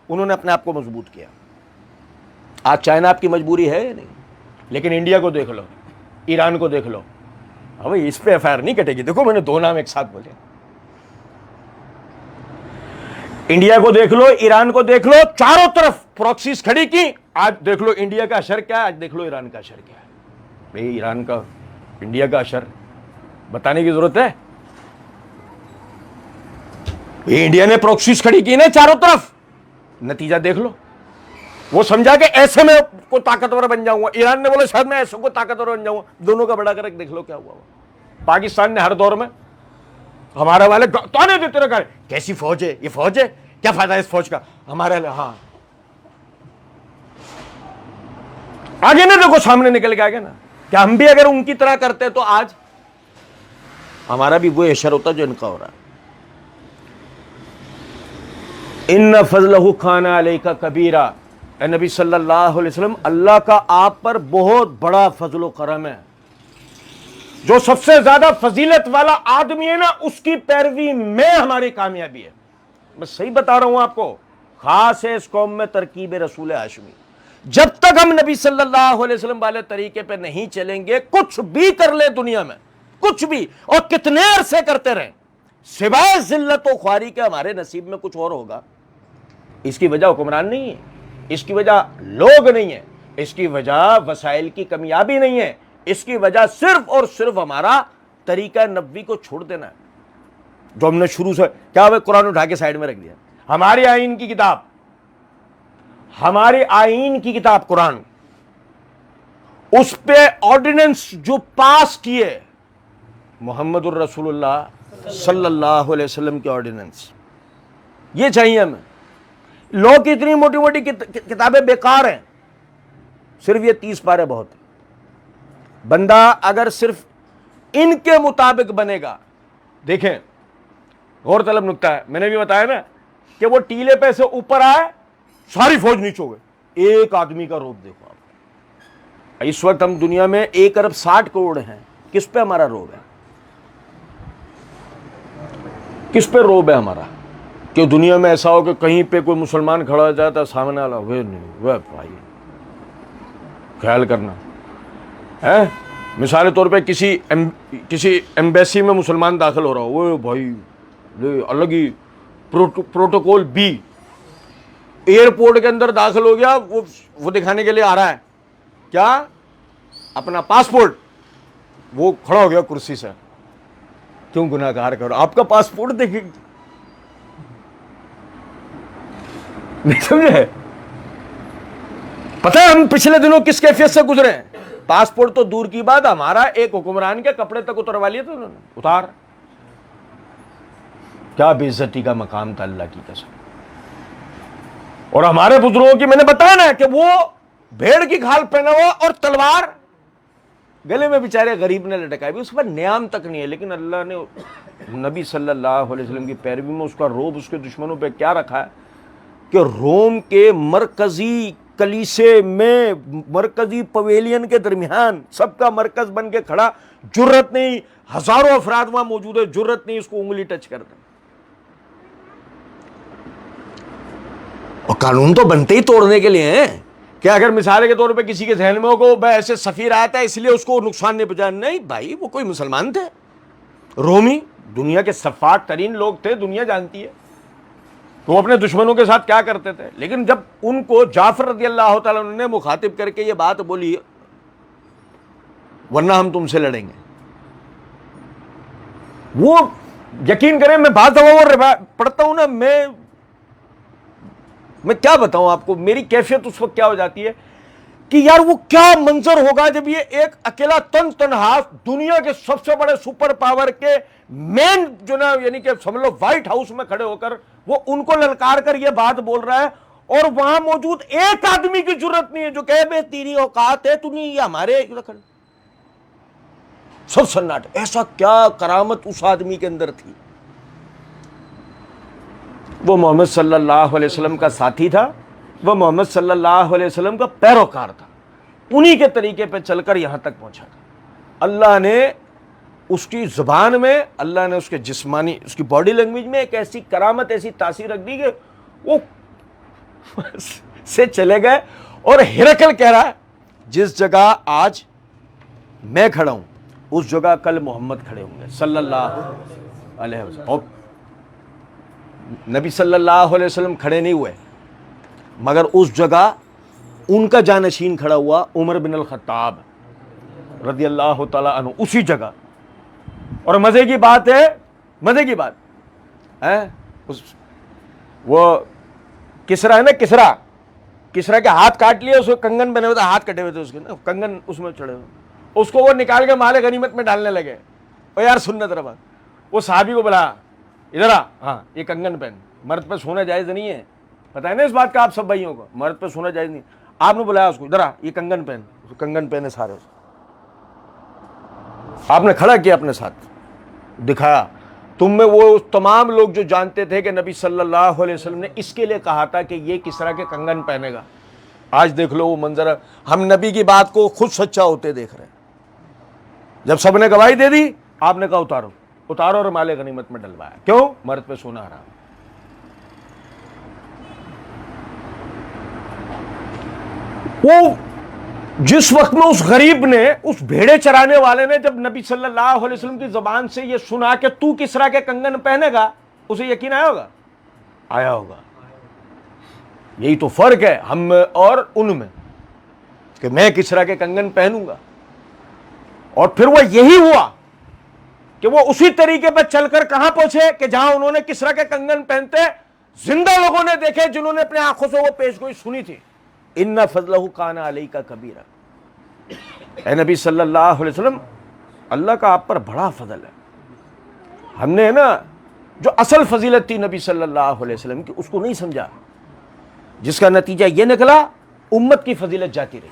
انہوں نے اپنے آپ کو مضبوط کیا. آج چائنا آپ کی مجبوری ہے یا نہیں؟ لیکن انڈیا کو دیکھ لو, ایران کو دیکھ لو, اب اس پہ ایف آئی آر نہیں کٹے گی. دیکھو میں نے 2 نام ایک ساتھ بولے, انڈیا کو دیکھ لو, ایران کو دیکھ لو, چاروں طرف پراکسیز کھڑی کی. آج دیکھ لو انڈیا کا اشر کیا ہے, آج دیکھ لو ایران کا اشر کیا ہے. بھئی ایران کا انڈیا کا اشر بتانے کی ضرورت ہے؟ انڈیا نے پراکسیز کھڑی کی نا چاروں طرف, نتیجہ دیکھ لو. وہ سمجھا کہ ایسے میں کو طاقتور بن جاؤں گا, ایران نے بولا شاید میں ایسے کو طاقتور بن جاؤں گا. دونوں کا بڑا کر دیکھ لو کیا ہوا. پاکستان نے ہر دور میں ہمارے والے تانے دیتے رکھا ہے, کیسی فوج ہے, یہ فوج ہے, کیا فائدہ ہے اس فوج کا ہمارے. ہاں آگے نہ دیکھو, سامنے نکل کے آگے نا, کہ ہم بھی اگر ان کی طرح کرتے تو آج ہمارا بھی وہ اشر ہوتا جو ان کا ہو رہا ہے. ان فضلہ کان علیک کبیرہ, اے نبی صلی اللہ علیہ وسلم, اللہ کا آپ پر بہت بڑا فضل و کرم ہے, جو سب سے زیادہ فضیلت والا آدمی ہے نا، اس کی پیروی میں ہماری کامیابی ہے. میں صحیح بتا رہا ہوں آپ کو. خاص ہے اس قوم میں ترکیب رسول ہاشمی. جب تک ہم نبی صلی اللہ علیہ وسلم والے طریقے پہ نہیں چلیں گے، کچھ بھی کر لیں دنیا میں، کچھ بھی، اور کتنے عرصے کرتے رہیں، سوائے ذلت و خواری کے ہمارے نصیب میں کچھ اور ہوگا. اس کی وجہ حکمران نہیں ہے، اس کی وجہ لوگ نہیں ہے، اس کی وجہ وسائل کی کمیابی نہیں ہے، اس کی وجہ صرف اور صرف ہمارا طریقہ نبوی کو چھوڑ دینا ہے، جو ہم نے شروع سے کیا ہوا، قرآن اٹھا کے سائڈ میں رکھ دیا. ہماری آئین کی کتاب، ہماری آئین کی کتاب قرآن، اس پہ آرڈیننس جو پاس کیے محمد الرسول اللہ صلی اللہ علیہ وسلم کے آرڈیننس، یہ چاہیے ہمیں. لوگ کی اتنی موٹی موٹی کتابیں بیکار ہیں، صرف یہ 30 پارے بہت ہیں. بندہ اگر صرف ان کے مطابق بنے گا، دیکھیں غور طلب نکتہ ہے، میں نے بھی بتایا نا کہ وہ ٹیلے پہ سے اوپر آئے، ساری فوج نیچے ہو گئے، ایک آدمی کا روب دیکھو آپ. اس وقت ہم دنیا میں 1 ارب 60 کروڑ ہیں، کس پہ ہمارا روب ہے؟ کس پہ روب ہے ہمارا؟ کہ دنیا میں ایسا ہو کہ کہیں پہ کوئی مسلمان کھڑا ہو جاتا ہے، سامنے والا وہ نہیں، وہ بھائی خیال کرنا ہے. مثال طور پہ کسی ایمبیسی میں مسلمان داخل ہو رہا ہو، وہ بھائی الگ ہی پروٹوکول بی. ایئرپورٹ کے اندر داخل ہو گیا، وہ دکھانے کے لیے آ رہا ہے کیا؟ اپنا پاسپورٹ. وہ کھڑا ہو گیا کرسی سے، کیوں گناہ گار کرو، آپ کا پاسپورٹ دیکھیں. نہیں سمجھے؟ پتہ ہے ہم پچھلے دنوں کس کیفیت سے گزرے ہیں؟ پاسپورٹ تو دور کی بات، ہمارا ایک حکمران کے کپڑے تک اتروا لیے تھے انہوں نے، اتار. کیا بے عزتی کا مقام تھا اللہ کی قسم. اور ہمارے بزرگوں کی میں نے بتایا نا کہ وہ بھیڑ کی کھال پہنا ہوا اور تلوار گلے میں بیچارے غریب نے لٹکائی بھی، اس پر نیام تک نہیں ہے. لیکن اللہ نے نبی صلی اللہ علیہ وسلم کی پیروی میں اس کا روب اس کے دشمنوں پہ کیا رکھا ہے کہ روم کے مرکزی کلیسے میں، مرکزی پویلین کے درمیان سب کا مرکز بن کے کھڑا، جرت نہیں، ہزاروں افراد وہاں موجود ہے، جرت نہیں اس کو انگلی ٹچ کر دیں. اور قانون تو بنتے ہی توڑنے کے لیے ہیں کہ اگر مثال کے طور پہ کسی کے ذہن میں ہو کہ بھائی ایسے سفیر آیا تھا اس لیے اس کو نقصان نہیں پہنچانا، نہیں بھائی، وہ کوئی مسلمان تھے، رومی، دنیا کے سفاک ترین لوگ تھے، دنیا جانتی ہے وہ اپنے دشمنوں کے ساتھ کیا کرتے تھے. لیکن جب ان کو جعفر رضی اللہ تعالیٰ عنہ نے مخاطب کر کے یہ بات بولی، ورنہ ہم تم سے لڑیں گے، وہ یقین کریں میں بعض دفعہ وہ پڑھتا ہوں نا، میں کیا بتاؤں آپ کو، میری کیفیت اس وقت کیا ہو جاتی ہے کہ یار وہ کیا منظر ہوگا جب یہ ایک اکیلا تنہا دنیا کے سب سے بڑے سپر پاور کے مین جو نا، یعنی کہ سمجھ لو وائٹ ہاؤس میں کھڑے ہو کر وہ ان کو للکار کر یہ بات بول رہا ہے، اور وہاں موجود ایک آدمی کی جرت نہیں ہے جو کہے بے تیری اوقات ہے تو نہیں، یہ ہمارے سب سناٹے. ایسا کیا کرامت اس آدمی کے اندر تھی. وہ محمد صلی اللہ علیہ وسلم کا ساتھی تھا، وہ محمد صلی اللہ علیہ وسلم کا پیروکار تھا، انہی کے طریقے پہ چل کر یہاں تک پہنچا تھا. اللہ نے اس کی زبان میں، اللہ نے اس کے جسمانی، اس کی باڈی لینگویج میں ایک ایسی کرامت، ایسی تاثیر رکھ دی کہ وہ سے چلے گئے. اور ہرقل کہہ رہا ہے جس جگہ آج میں کھڑا ہوں اس جگہ کل محمد کھڑے ہوں گے صلی اللہ علیہ وسلم. اور نبی صلی اللہ علیہ وسلم کھڑے نہیں ہوئے، مگر اس جگہ ان کا جانشین کھڑا ہوا عمر بن الخطاب رضی اللہ تعالیٰ عنہ، اسی جگہ. اور مزے کی بات ہے، مزے کی بات ہے، وہ کسرا ہے نا، کسرا کے ہاتھ کاٹ لیے، اس کو کنگن بنے ہوئے تھے، ہاتھ کٹے ہوئے تھے اس کے، کنگن اس میں چڑھے ہوئے، اس کو وہ نکال کے مال غنیمت میں ڈالنے لگے. اور یار سننا ذرا بات، وہ صحابی کو بلا، ادھر آ، ہاں یہ کنگن پہن، مرد پہ سونا جائز نہیں ہے، پتہ ہے نا اس بات کا آپ سب بھائیوں کو، مرد پہ سونا جائز نہیں. آپ نے بلایا اس کو، ادھر آ یہ کنگن پہن، کنگن پہنے سارے، آپ نے کھڑا کیا اپنے ساتھ، دکھایا. تم میں وہ تمام لوگ جو جانتے تھے کہ نبی صلی اللہ علیہ وسلم نے اس کے لیے کہا تھا کہ یہ کس طرح کے کنگن پہنے گا، آج دیکھ لو وہ منظر. ہم نبی کی بات کو خود سچا ہوتے دیکھ رہے ہیں. جب سب نے گواہی دے دی آپ نے کہا اتارو اتارو اور مال غنیمت میں ڈلوایا. کیوں؟ مرد پہ سونا حرام. وہ جس وقت میں اس غریب نے, اس بھیڑے چرانے والے نے جب نبی صلی اللہ علیہ وسلم کی زبان سے یہ سنا کہ تو کسرا کے کنگن پہنے گا, اسے یقین آیا ہوگا, آیا ہوگا. یہی تو فرق ہے ہم میں اور ان میں کہ میں کسرا کے کنگن پہنوں گا. اور پھر وہ یہی ہوا کہ وہ اسی طریقے پر چل کر کہاں پہنچے کہ جہاں انہوں نے کسرا کے کنگن پہنتے زندہ لوگوں نے دیکھے, جنہوں نے اپنے آنکھوں سے وہ پیش گوئی سنی تھی. ان فضلہ کان علیک کبیرہ. اے نبی صلی اللہ علیہ وسلم, اللہ کا آپ پر بڑا فضل ہے. ہم نے نا جو اصل فضیلت تھی نبی صلی اللہ علیہ وسلم کی, اس کو نہیں سمجھا, جس کا نتیجہ یہ نکلا امت کی فضیلت جاتی رہی.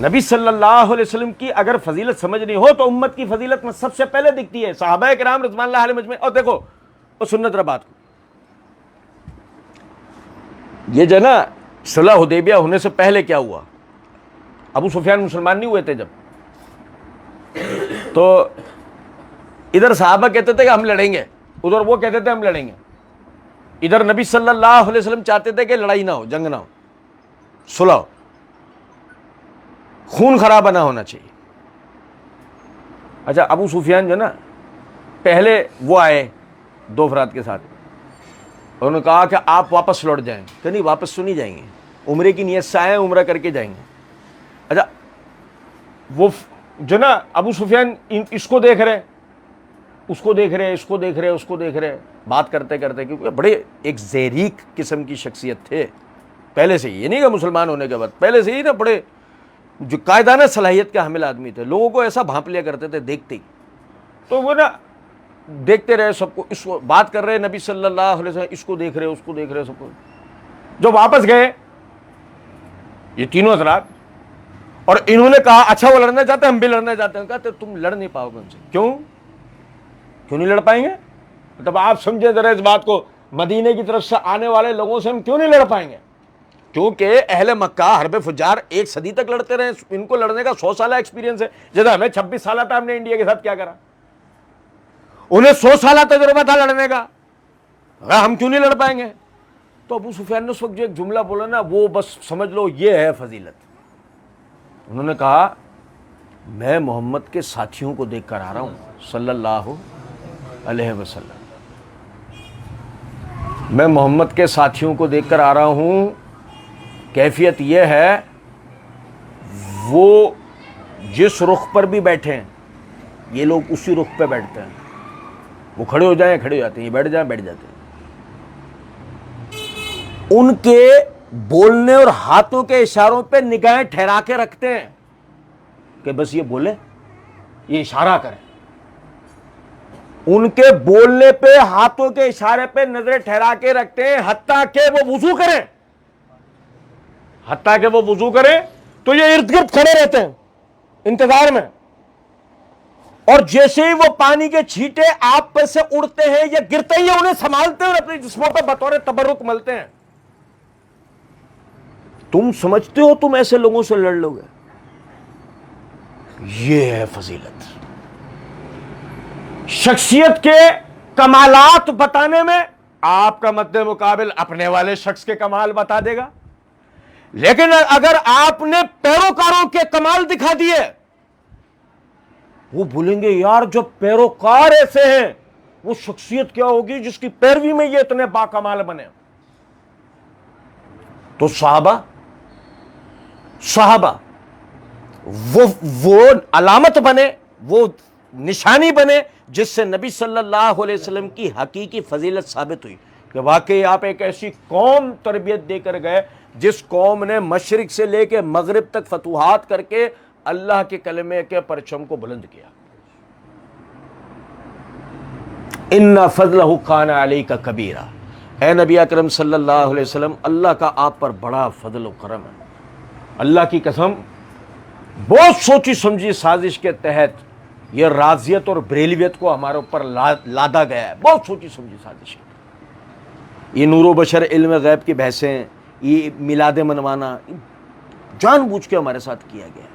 نبی صلی اللہ علیہ وسلم کی اگر فضیلت سمجھنی ہو تو امت کی فضیلت میں سب سے پہلے دکھتی ہے. صحابہ کرام رضوان اللہ علیہم اجمعین. اور دیکھو وہ سنت ربات کو, یہ جو نا صلح حدیبیہ ہونے سے پہلے کیا ہوا, ابو سفیان مسلمان نہیں ہوئے تھے جب, تو ادھر صحابہ کہتے تھے کہ ہم لڑیں گے, ادھر وہ کہتے تھے ہم لڑیں گے. ادھر نبی صلی اللہ علیہ وسلم چاہتے تھے کہ لڑائی نہ ہو, جنگ نہ ہو, صلح ہو, خون خرابہ نہ ہونا چاہیے. اچھا ابو سفیان جو نا پہلے وہ آئے دو افراد کے ساتھ, انہوں نے کہا کہ آپ واپس لوٹ جائیں. کہ نہیں, واپس تو نہیں جائیں گے, عمرے کی نیت سے آئے, عمرہ کر کے جائیں گے. اچھا وہ جو نا ابو سفیان اس کو دیکھ رہے, اس کو دیکھ رہے, اس کو دیکھ رہے, اس کو دیکھ رہے, بات کرتے کرتے, کیونکہ بڑے ایک زیریک قسم کی شخصیت تھے پہلے سے ہی. یہ نہیں کہ مسلمان ہونے کے بعد, پہلے سے ہی نا بڑے جو قائدانہ صلاحیت کے حامل آدمی تھے. لوگوں کو ایسا بھانپ لیا کرتے تھے دیکھتے ہی. تو وہ نا دیکھتے رہے سب کو, اس کو بات کر رہے نبی صلی اللہ علیہ وسلم, اس کو دیکھ رہے, اس کو دیکھ رہے, سب کو. جو واپس گئے یہ تینوں حضرات, اور انہوں نے کہا اچھا وہ لڑنا چاہتے ہیں, ہم بھی لڑنا چاہتے ہیں. کہا تم لڑ نہیں پاؤ گے ان سے. کیوں نہیں لڑ پائیں گے؟ مطلب آپ سمجھے ذرا اس بات کو, مدینے کی طرف سے آنے والے لوگوں سے ہم کیوں نہیں لڑ پائیں گے؟ کیونکہ اہل مکہ حرب فجار 1 صدی تک لڑتے رہے, ان کو لڑنے کا 100 سالہ ایکسپیرینس ہے. جیسا ہمیں 26 سالہ تھا, ہم نے انڈیا کے ساتھ کیا کرا, انہیں 100 سالہ تجربہ تھا لڑنے کا, ہم کیوں نہیں لڑ پائیں گے؟ تو ابو سفیان نے اس وقت جو ایک جملہ بولا نا, وہ بس سمجھ لو یہ ہے فضیلت. انہوں نے کہا میں محمد کے ساتھیوں کو دیکھ کر آ رہا ہوں صلی اللہ علیہ وسلم, میں محمد کے ساتھیوں کو دیکھ کر آ رہا ہوں. کیفیت یہ ہے وہ جس رخ پر بھی بیٹھے ہیں یہ لوگ اسی رخ پہ بیٹھتے ہیں. وہ کھڑے ہو جائیں کھڑے ہو جاتے ہیں, یہ بیٹھ جائیں بیٹھ جاتے ہیں. ان کے بولنے اور ہاتھوں کے اشاروں پہ نگاہیں ٹھہرا کے رکھتے ہیں کہ بس یہ بولے, یہ اشارہ کریں. ان کے بولنے پہ ہاتھوں کے اشارے پہ نظریں ٹھہرا کے رکھتے ہیں, حتیٰ کہ وہ وضو کریں, حتیٰ کہ وہ وضو کریں تو یہ ارد گرد کھڑے رہتے ہیں انتظار میں. اور جیسے ہی وہ پانی کے چھینٹے آپ پر سے اڑتے ہیں یا گرتے ہیں, انہیں سنبھالتے ہیں اور اپنے جسموں پہ بطور تبرک ملتے ہیں. تم سمجھتے ہو تم ایسے لوگوں سے لڑ لو گے؟ یہ ہے فضیلت. شخصیت کے کمالات بتانے میں آپ کا مد مقابل اپنے والے شخص کے کمال بتا دے گا, لیکن اگر آپ نے پیروکاروں کے کمال دکھا دیے, وہ بولیں گے یار جو پیروکار ایسے ہیں وہ شخصیت کیا ہوگی جس کی پیروی میں یہ اتنے باکمال بنے. تو صحابہ وہ علامت بنے, وہ نشانی بنے جس سے نبی صلی اللہ علیہ وسلم کی حقیقی فضیلت ثابت ہوئی کہ واقعی آپ ایک ایسی قوم تربیت دے کر گئے جس قوم نے مشرق سے لے کے مغرب تک فتوحات کر کے اللہ کے کلمے کے پرچم کو بلند کیا. ان فضلہ کان علیک کبیرہ. اے نبی اکرم صلی اللہ علیہ وسلم, اللہ کا آپ پر بڑا فضل و کرم ہے. اللہ کی قسم بہت سوچی سمجھی سازش کے تحت یہ رازیت اور بریلویت کو ہمارے اوپر لادا گیا ہے. بہت سوچی سمجھی سازش. یہ نور و بشر علم غیب کی بحثیں, یہ میلاد منوانا جان بوجھ کے ہمارے ساتھ کیا گیا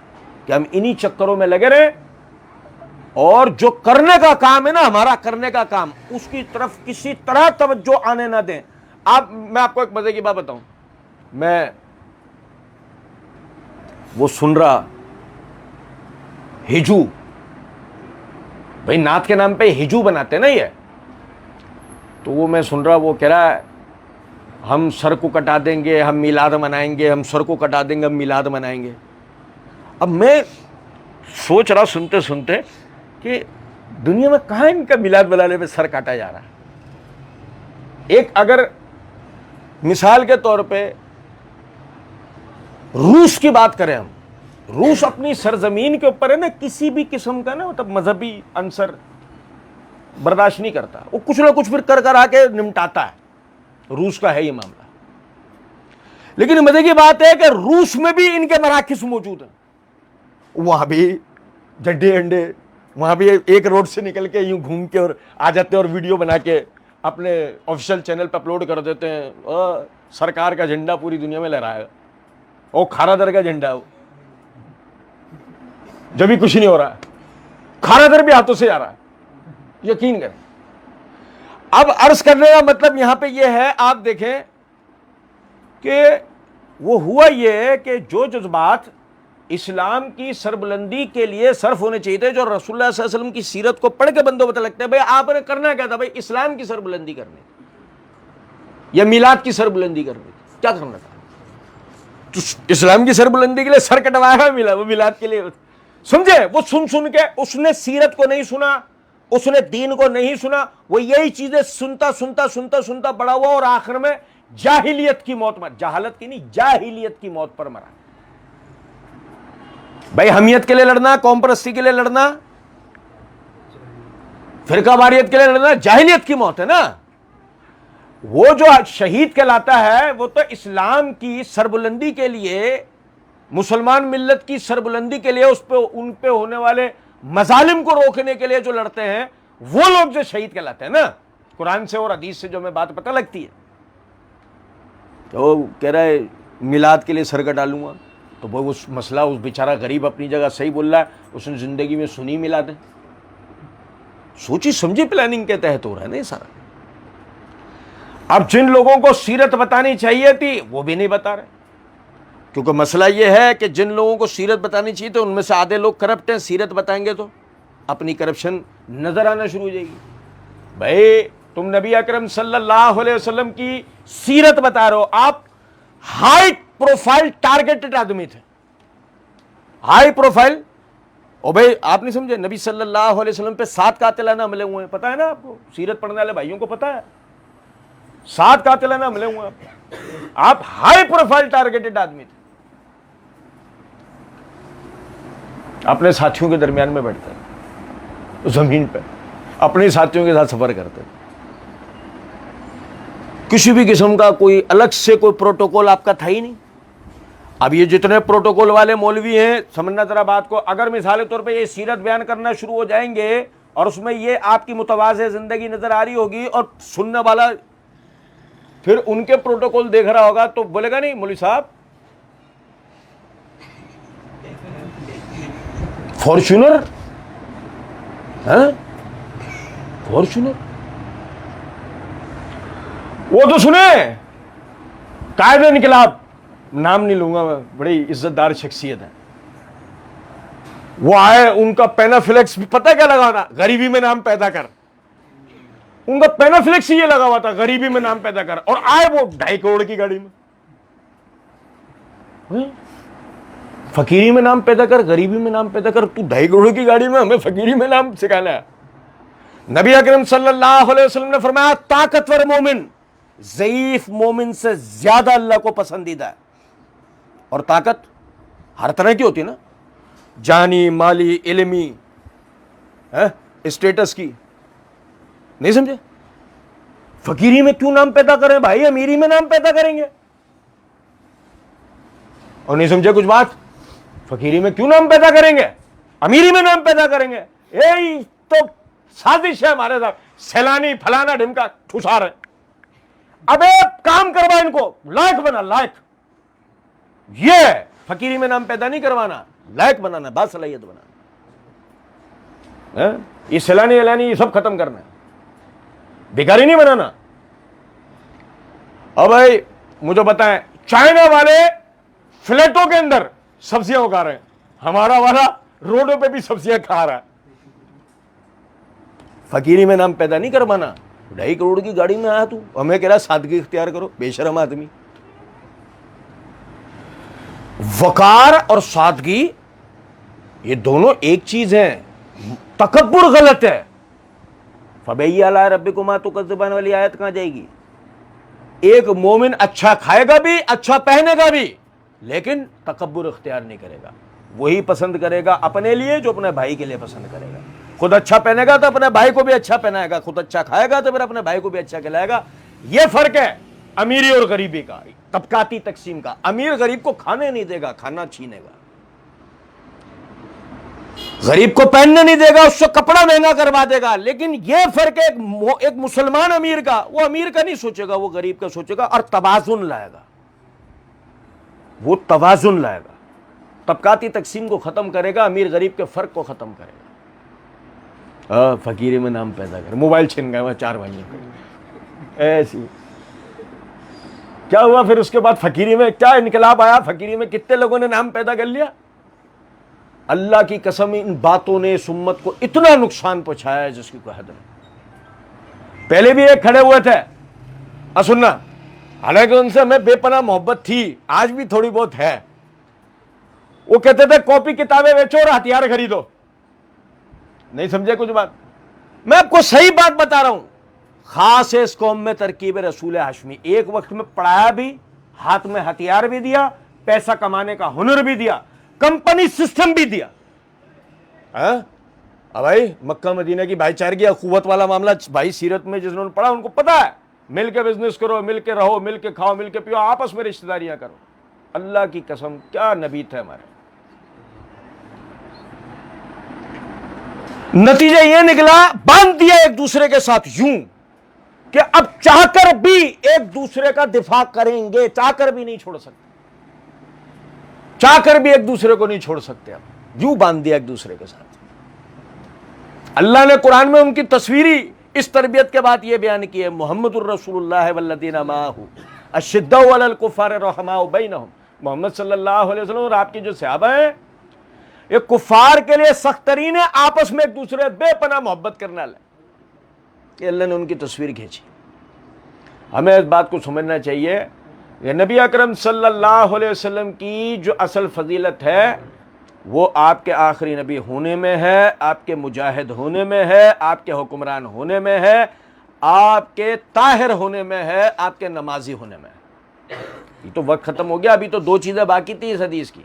کہ ہم انہی چکروں میں لگے رہے اور جو کرنے کا کام ہے نا ہمارا کرنے کا کام, اس کی طرف کسی طرح توجہ آنے نہ دیں. میں آپ کو ایک مزے کی بات بتاؤں, میں وہ سن رہا ہجو, بھائی نعت کے نام پہ ہجو بناتے ہیں نا یہ, تو وہ میں سن رہا, وہ کہہ رہا ہے ہم سر کو کٹا دیں گے, ہم میلاد منائیں گے, ہم سر کو کٹا دیں گے, ہم میلاد منائیں گے. اب میں سوچ رہا سنتے سنتے کہ دنیا میں کہاں ان کا میلاد منانے پہ سر کاٹا جا رہا ہے. ایک اگر مثال کے طور پہ روس کی بات کریں, ہم روس اپنی سرزمین کے اوپر ہے نا کسی بھی قسم کا نا مطلب مذہبی عنصر برداشت نہیں کرتا, وہ کچھ نہ کچھ پھر کر آ کے نمٹاتا ہے. روس کا ہے یہ معاملہ. لیکن مزے کی بات ہے کہ روس میں بھی ان کے مراکز موجود ہیں, وہاں بھی جھنڈے انڈے, وہاں بھی ایک روڈ سے نکل کے یوں گھوم کے اور آ جاتے ہیں اور ویڈیو بنا کے اپنے آفیشیل چینل پہ اپلوڈ کر دیتے ہیں. سرکار کا جھنڈا پوری دنیا میں لہرائے گا, وہ کھارا در کا جھنڈا ہو, جب بھی کچھ نہیں ہو رہا, کھارا در بھی ہاتھوں سے آ رہا ہے, یقین کریں. اب عرض کرنے کا مطلب یہاں پہ یہ ہے, آپ دیکھیں کہ وہ ہوا یہ کہ جو جذبات اسلام کی سربلندی کے لیے صرف ہونے چاہیے تھے, جو رسول اللہ صلی اللہ علیہ وسلم کی سیرت کو پڑھ کے بندوں کو لگتا ہے بھائی آپ نے کرنا کیا تھا, بھائی اسلام کی سربلندی کرنی یا میلاد کی سربلندی کرنی, کیا کرنا تھا؟ اسلام کی سربلندی کے لیے سر کٹوایا, وہ میلاد کے لیے سمجھے, وہ سن کے اس نے سیرت کو نہیں سنا, اس نے دین کو نہیں سنا, وہ یہی چیزیں سنتا بڑا ہوا اور آخر میں جاہلیت کی موت مر, جہالت کی نہیں جاہلیت کی موت پر مرا. بھائی حمیت کے لیے لڑنا, قوم پرستی کے لیے لڑنا, فرقہ واریت کے لیے لڑنا, جاہلیت کی موت ہے نا. وہ جو شہید کہلاتا ہے وہ تو اسلام کی سربلندی کے لیے, مسلمان ملت کی سربلندی کے لیے, اس پہ ان پہ ہونے والے مظالم کو روکنے کے لیے جو لڑتے ہیں وہ لوگ جو شہید کہلاتے ہیں نا. قرآن سے اور حدیث سے جو ہمیں بات پتہ لگتی ہے, تو وہ کہہ رہا ہے میلاد کے لیے سر کٹا لوں گا, تو وہ مسئلہ اس بیچارہ غریب اپنی جگہ صحیح بول رہا ہے, اس نے زندگی میں سنی میلاد ہے, سوچی سمجھی پلاننگ کے تحت ہو رہا ہے نا یہ سارا. اب جن لوگوں کو سیرت بتانی چاہیے تھی وہ بھی نہیں بتا رہے, کیونکہ مسئلہ یہ ہے کہ جن لوگوں کو سیرت بتانی چاہیے تھی ان میں سے آدھے لوگ کرپٹ ہیں, سیرت بتائیں گے تو اپنی کرپشن نظر آنا شروع ہو جائے گی. بھائی تم نبی اکرم صلی اللہ علیہ وسلم کی سیرت بتا رہے ہو, آپ ہائی پروفائل ٹارگیٹڈ آدمی تھے, ہائی پروفائل. او بھائی آپ نہیں سمجھے, نبی صلی اللہ علیہ وسلم پہ 7 قاتلانہ حملے ہوئے ہیں, پتہ ہے نا آپ کو, سیرت پڑھنے والے بھائیوں کو پتہ ہے, 7 قاتلانہ حملے ہوئے ہیں. آپ ہائی پروفائل ٹارگیٹڈ آدمی تھے, اپنے ساتھیوں کے درمیان میں بیٹھتے ہیں زمین پہ, اپنے ساتھیوں کے ساتھ سفر کرتے ہیں, کسی بھی قسم کا کوئی الگ سے کوئی پروٹوکول آپ کا تھا ہی نہیں. اب یہ جتنے پروٹوکول والے مولوی ہیں, سمجھنا ذرا بات کو, اگر مثال کے طور پہ یہ سیرت بیان کرنا شروع ہو جائیں گے اور اس میں یہ آپ کی متواضع زندگی نظر آ رہی ہوگی اور سننے والا پھر ان کے پروٹوکول دیکھ رہا ہوگا تو بولے گا نہیں مولوی صاحب فارچونر, فارچونر, وہ تو سنے قائد انقلاب, نام نہیں لوں گا میں, بڑی عزت دار شخصیت ہے, وہ آئے, ان کا پینافلیکس پتہ کیا لگا تھا, غریبی میں نام پیدا کر, ان کا پینافلیکس یہ لگا ہوا تھا, غریبی میں نام پیدا کر, اور آئے وہ 2.5 کروڑ کی گاڑی میں, فقیری میں نام پیدا کر, غریبی میں نام پیدا کر, تو 2.5 کروڑ کی گاڑی میں ہمیں فقیری میں نام سکھانا ہے. نبی اکرم صلی اللہ علیہ وسلم نے فرمایا طاقتور مومن ضعیف مومن سے زیادہ اللہ کو پسندیدہ ہے. اور طاقت ہر طرح کی ہوتی ہے نا, جانی, مالی, علمی, اسٹیٹس کی, نہیں سمجھے. فقیری میں کیوں نام پیدا کریں بھائی, امیری میں نام پیدا کریں گے. اور نہیں سمجھے کچھ بات, فقیری میں کیوں نام پیدا کریں گے, امیری میں نام پیدا کریں گے. یہی تو سازش ہے ہمارے ساتھ, سیلانی فلانا ڈھمکا ٹھسا رہے. اب ایک کام کروا ان کو, لائق بنا, لائق. یہ فقیری میں نام پیدا نہیں کروانا, لائق بنانا, باصلاحیت بنانا. یہ سیلانی اعلانی یہ سب ختم کرنا ہے, بھکاری نہیں بنانا. اب بھائی مجھے بتائیں, چائنا والے فلیٹوں کے اندر سبزیاں اگا رہے ہیں, ہمارا والا روڈوں پہ بھی سبزیاں کھا رہا ہے. فقیری میں نام پیدا نہیں کروانا. 2.5 کروڑ کی گاڑی میں آیا تو ہمیں کہہ رہا سادگی اختیار کرو, بے شرم آدمی. وقار اور سادگی یہ دونوں ایک چیز ہیں. تکبر غلط ہے. فَبِأَيِّ آلَاءِ رَبِّكُمَا تُكَذِّبَانِ والی آیت کہاں جائے گی؟ ایک مومن اچھا کھائے گا بھی, اچھا پہنے گا بھی, لیکن تکبر اختیار نہیں کرے گا. وہی پسند کرے گا اپنے لیے جو اپنے بھائی کے لیے پسند کرے گا. خود اچھا پہنے گا تو اپنے بھائی کو بھی اچھا پہنائے گا, خود اچھا کھائے گا تو پھر اپنے بھائی کو بھی اچھا کھلائے گا. یہ فرق ہے امیری اور غریبی کا, طبقاتی تقسیم کا. امیر غریب کو کھانے نہیں دے گا, کھانا چھینے گا. غریب کو پہننے نہیں دے گا, اس سے کپڑا مہنگا کروا دے گا. لیکن یہ فرق ہے ایک مسلمان امیر کا, وہ امیر کا نہیں سوچے گا, وہ غریب کا سوچے گا اور توازن لائے گا. وہ توازن لائے گا, طبقاتی تقسیم کو ختم کرے گا, امیر غریب کے فرق کو ختم کرے گا. فقیری میں نام پیدا کر, موبائل چھن گئے 4 بھائیوں کو ایسی. کیا ہوا پھر اس کے بعد فقیری میں کیا انقلاب آیا؟ فقیری میں کتنے لوگوں نے نام پیدا کر لیا. اللہ کی قسم ان باتوں نے اس امت کو اتنا نقصان پہنچایا ہے جس کی کوئی حد نہیں. پہلے بھی ایک کھڑے ہوئے تھے سننا, حالانکہ ان سے ہمیں بے پناہ محبت تھی, آج بھی تھوڑی بہت ہے. وہ کہتے تھے کاپی کتابیں بیچو اور ہتھیار خریدو. نہیں سمجھے کچھ بات؟ میں آپ کو صحیح بات بتا رہا ہوں. خاص ہے اس قوم میں ترکیب رسول ہاشمی. ایک وقت میں پڑھایا بھی, ہاتھ میں ہتھیار بھی دیا, پیسہ کمانے کا ہنر بھی دیا, کمپنی سسٹم بھی دیا. اب بھائی مکہ مدینہ کی بھائی چارگی قوت والا معاملہ بھائی سیرت میں جس نے پڑھا ان کو پتا ہے. مل کے بزنس کرو, مل کے رہو, مل کے کھاؤ, مل کے پیو, آپس میں رشتہ داریاں کرو. اللہ کی قسم کیا نبی تھے ہمارے. نتیجہ یہ نکلا, باندھ دیا ایک دوسرے کے ساتھ یوں کہ اب چاہ کر بھی ایک دوسرے کا دفاع کریں گے, چاہ کر بھی نہیں چھوڑ سکتے, چاہ کر بھی ایک دوسرے کو نہیں چھوڑ سکتے. اب یوں باندھ دیا ایک دوسرے کے ساتھ. اللہ نے قرآن میں ان کی تصویری اس تربیت کے بعد یہ بیان کی ہے, محمد الرسول اللہ والذین معہ اشداء علی الکفار رحماء بینہم. محمد صلی اللہ علیہ وسلم اور آپ کی جو صحابہ ہیں یہ کفار کے لیے سخت ترین ہے, آپس میں ایک دوسرے بے پناہ محبت کرنے والے. یہ اللہ نے ان کی تصویر کھینچی. ہمیں اس بات کو سمجھنا چاہیے کہ نبی اکرم صلی اللہ علیہ وسلم کی جو اصل فضیلت ہے وہ آپ کے آخری نبی ہونے میں ہے, آپ کے مجاہد ہونے میں ہے, آپ کے حکمران ہونے میں ہے, آپ کے طاہر ہونے میں ہے, آپ کے نمازی ہونے میں ہے. یہ تو وقت ختم ہو گیا, ابھی تو 2 چیزیں باقی تھی اس حدیث کی.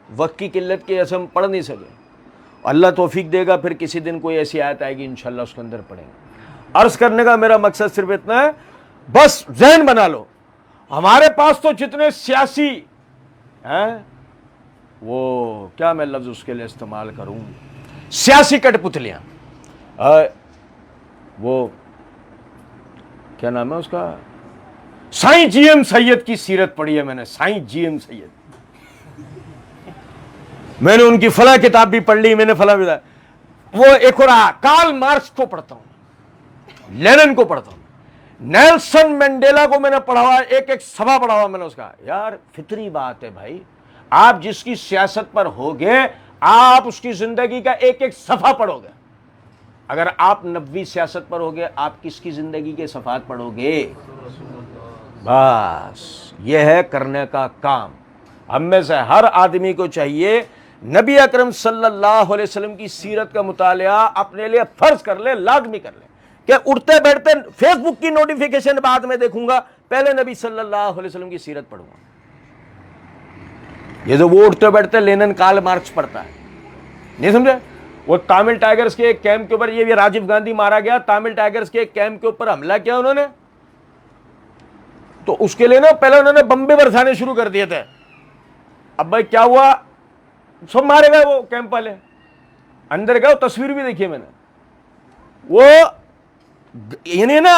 وقت کی قلت کی وجہ سے ہم پڑھ نہیں سکے. اللہ توفیق دے گا پھر کسی دن کوئی ایسی آیت آئے گی انشاءاللہ اس کے اندر پڑھیں گے. عرض کرنے کا میرا مقصد صرف اتنا ہے, بس ذہن بنا لو, ہمارے پاس تو جتنے سیاسی ہیں, وہ کیا میں لفظ اس کے لیے استعمال کروں, سیاسی کٹ پتلیاں, وہ کیا نام ہے اس کا, سائیں جی ایم سید کی سیرت پڑھی ہے میں نے. سائیں جی ایم سید, میں نے ان کی فلاں کتاب بھی پڑھ لی, میں نے فلاں بھی. وہ ایک اور کارل مارکس کو پڑھتا ہوں, لینن کو پڑھتا ہوں, نیلسن مینڈیلا کو میں نے پڑھا ہوا, ایک ایک صفحہ پڑھا ہوا میں نے اس کا. یار فطری بات ہے بھائی, آپ جس کی سیاست پر ہوگے آپ اس کی زندگی کا ایک ایک صفحہ پڑھو گے. اگر آپ نبوی سیاست پر ہوگے آپ کس کی زندگی کے صفحات پڑھو گے؟ بس یہ ہے کرنے کا کام. ہم میں سے ہر آدمی کو چاہیے نبی اکرم صلی اللہ علیہ وسلم کی سیرت کا مطالعہ اپنے لیے فرض کر لے, لازمی کر لے. کہ اٹھتے بیٹھتے فیس بک کی نوٹیفیکیشن بعد میں دیکھوں گا, پہلے نبی صلی اللہ علیہ وسلم کی سیرت پڑھوں گا. یہ جو وہ اٹھتے بیٹھتے لینن کارل مارکس پڑھتا ہے, نہیں سمجھے؟ وہ تامل ٹائگرز کے ایک کیمپ کے اوپر, یہ بھی راجیو گاندھی مارا گیا, تامل ٹائگرز کے ایک کیمپ کے اوپر حملہ کیا انہوں نے, تو اس کے لیے نا پہلے انہوں نے بمبے برسانے شروع کر دیے تھے. اب بھائی کیا ہوا, سب مارے گئے وہ کیمپ والے. اندر گئے, تصویر بھی دیکھی میں نے, وہ یعنی نا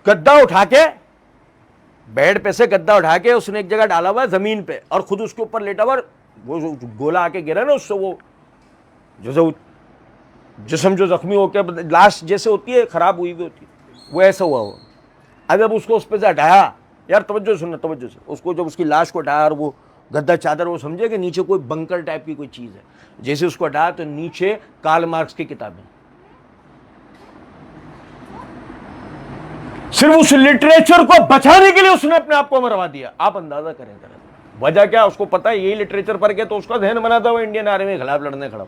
گدا اٹھا کے, بیڈ پہ سے گدا اٹھا کے اس نے ایک جگہ ڈالا ہوا ہے زمین پہ, اور خود اس کے اوپر لیٹا ہوا, وہ گولا آ کے گرا نا اس سے وہ جیسے جسم جو زخمی ہو کے لاش جیسے ہوتی ہے خراب ہوئی ہوئی ہوتی ہے وہ ایسا ہوا ہو. اگر اس کو اس پہ سے ہٹایا, یار توجہ سننا توجہ سے, اس کو جب اس کی لاش کو ہٹایا اور وہ گدا چادر, وہ سمجھے کہ نیچے کوئی بنکر ٹائپ کی کوئی چیز ہے, جیسے اس کو ہٹایا تو نیچے کارل مارکس کی کتابیں, صرف اس لٹریچر کو بچانے کے لیے اس نے اپنے آپ کو مروا دیا. آپ اندازہ کریں ذرا وجہ کیا, اس کو پتا ہے یہی لٹریچر پڑھ کے تو اس کا ذہن بنا تھا وہ انڈین آرمی کے خلاف لڑنے کھڑا.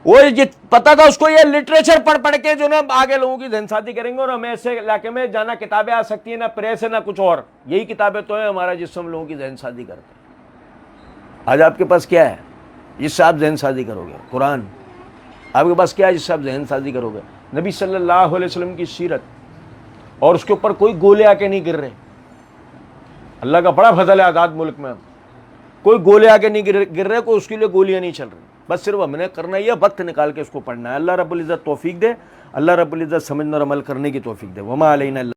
وہ یہ پتا تھا اس کو یہ لٹریچر پڑھ کے جو نا آگے لوگوں کی ذہن سازی کریں گے, اور ہمیں ایسے علاقے میں جانا کتابیں آ سکتی ہیں, نہ پریس ہے نہ کچھ اور, یہی کتابیں تو ہیں ہمارا جس سے ہم لوگوں کی ذہن سازی کرتے ہیں. آج آپ کے پاس کیا ہے جس سے آپ ذہن سازی کرو گے؟ قرآن. آپ کے پاس کیا ہے جس سے آپ ذہن سازی کرو گے؟ نبی صلی اللہ علیہ وسلم کی سیرت, اور اس کے اوپر کوئی گولے آ کے نہیں گر رہے. اللہ کا بڑا فضل ہے آزاد ملک میں, کوئی گولے آ کے نہیں گر رہے, کوئی اس کے لیے گولیاں نہیں چل رہی. بس صرف ہم نے کرنا ہی ہے, وقت نکال کے اس کو پڑھنا ہے. اللہ رب العزت توفیق دے, اللہ رب العزت سمجھنا اور عمل کرنے کی توفیق دے. وما علینا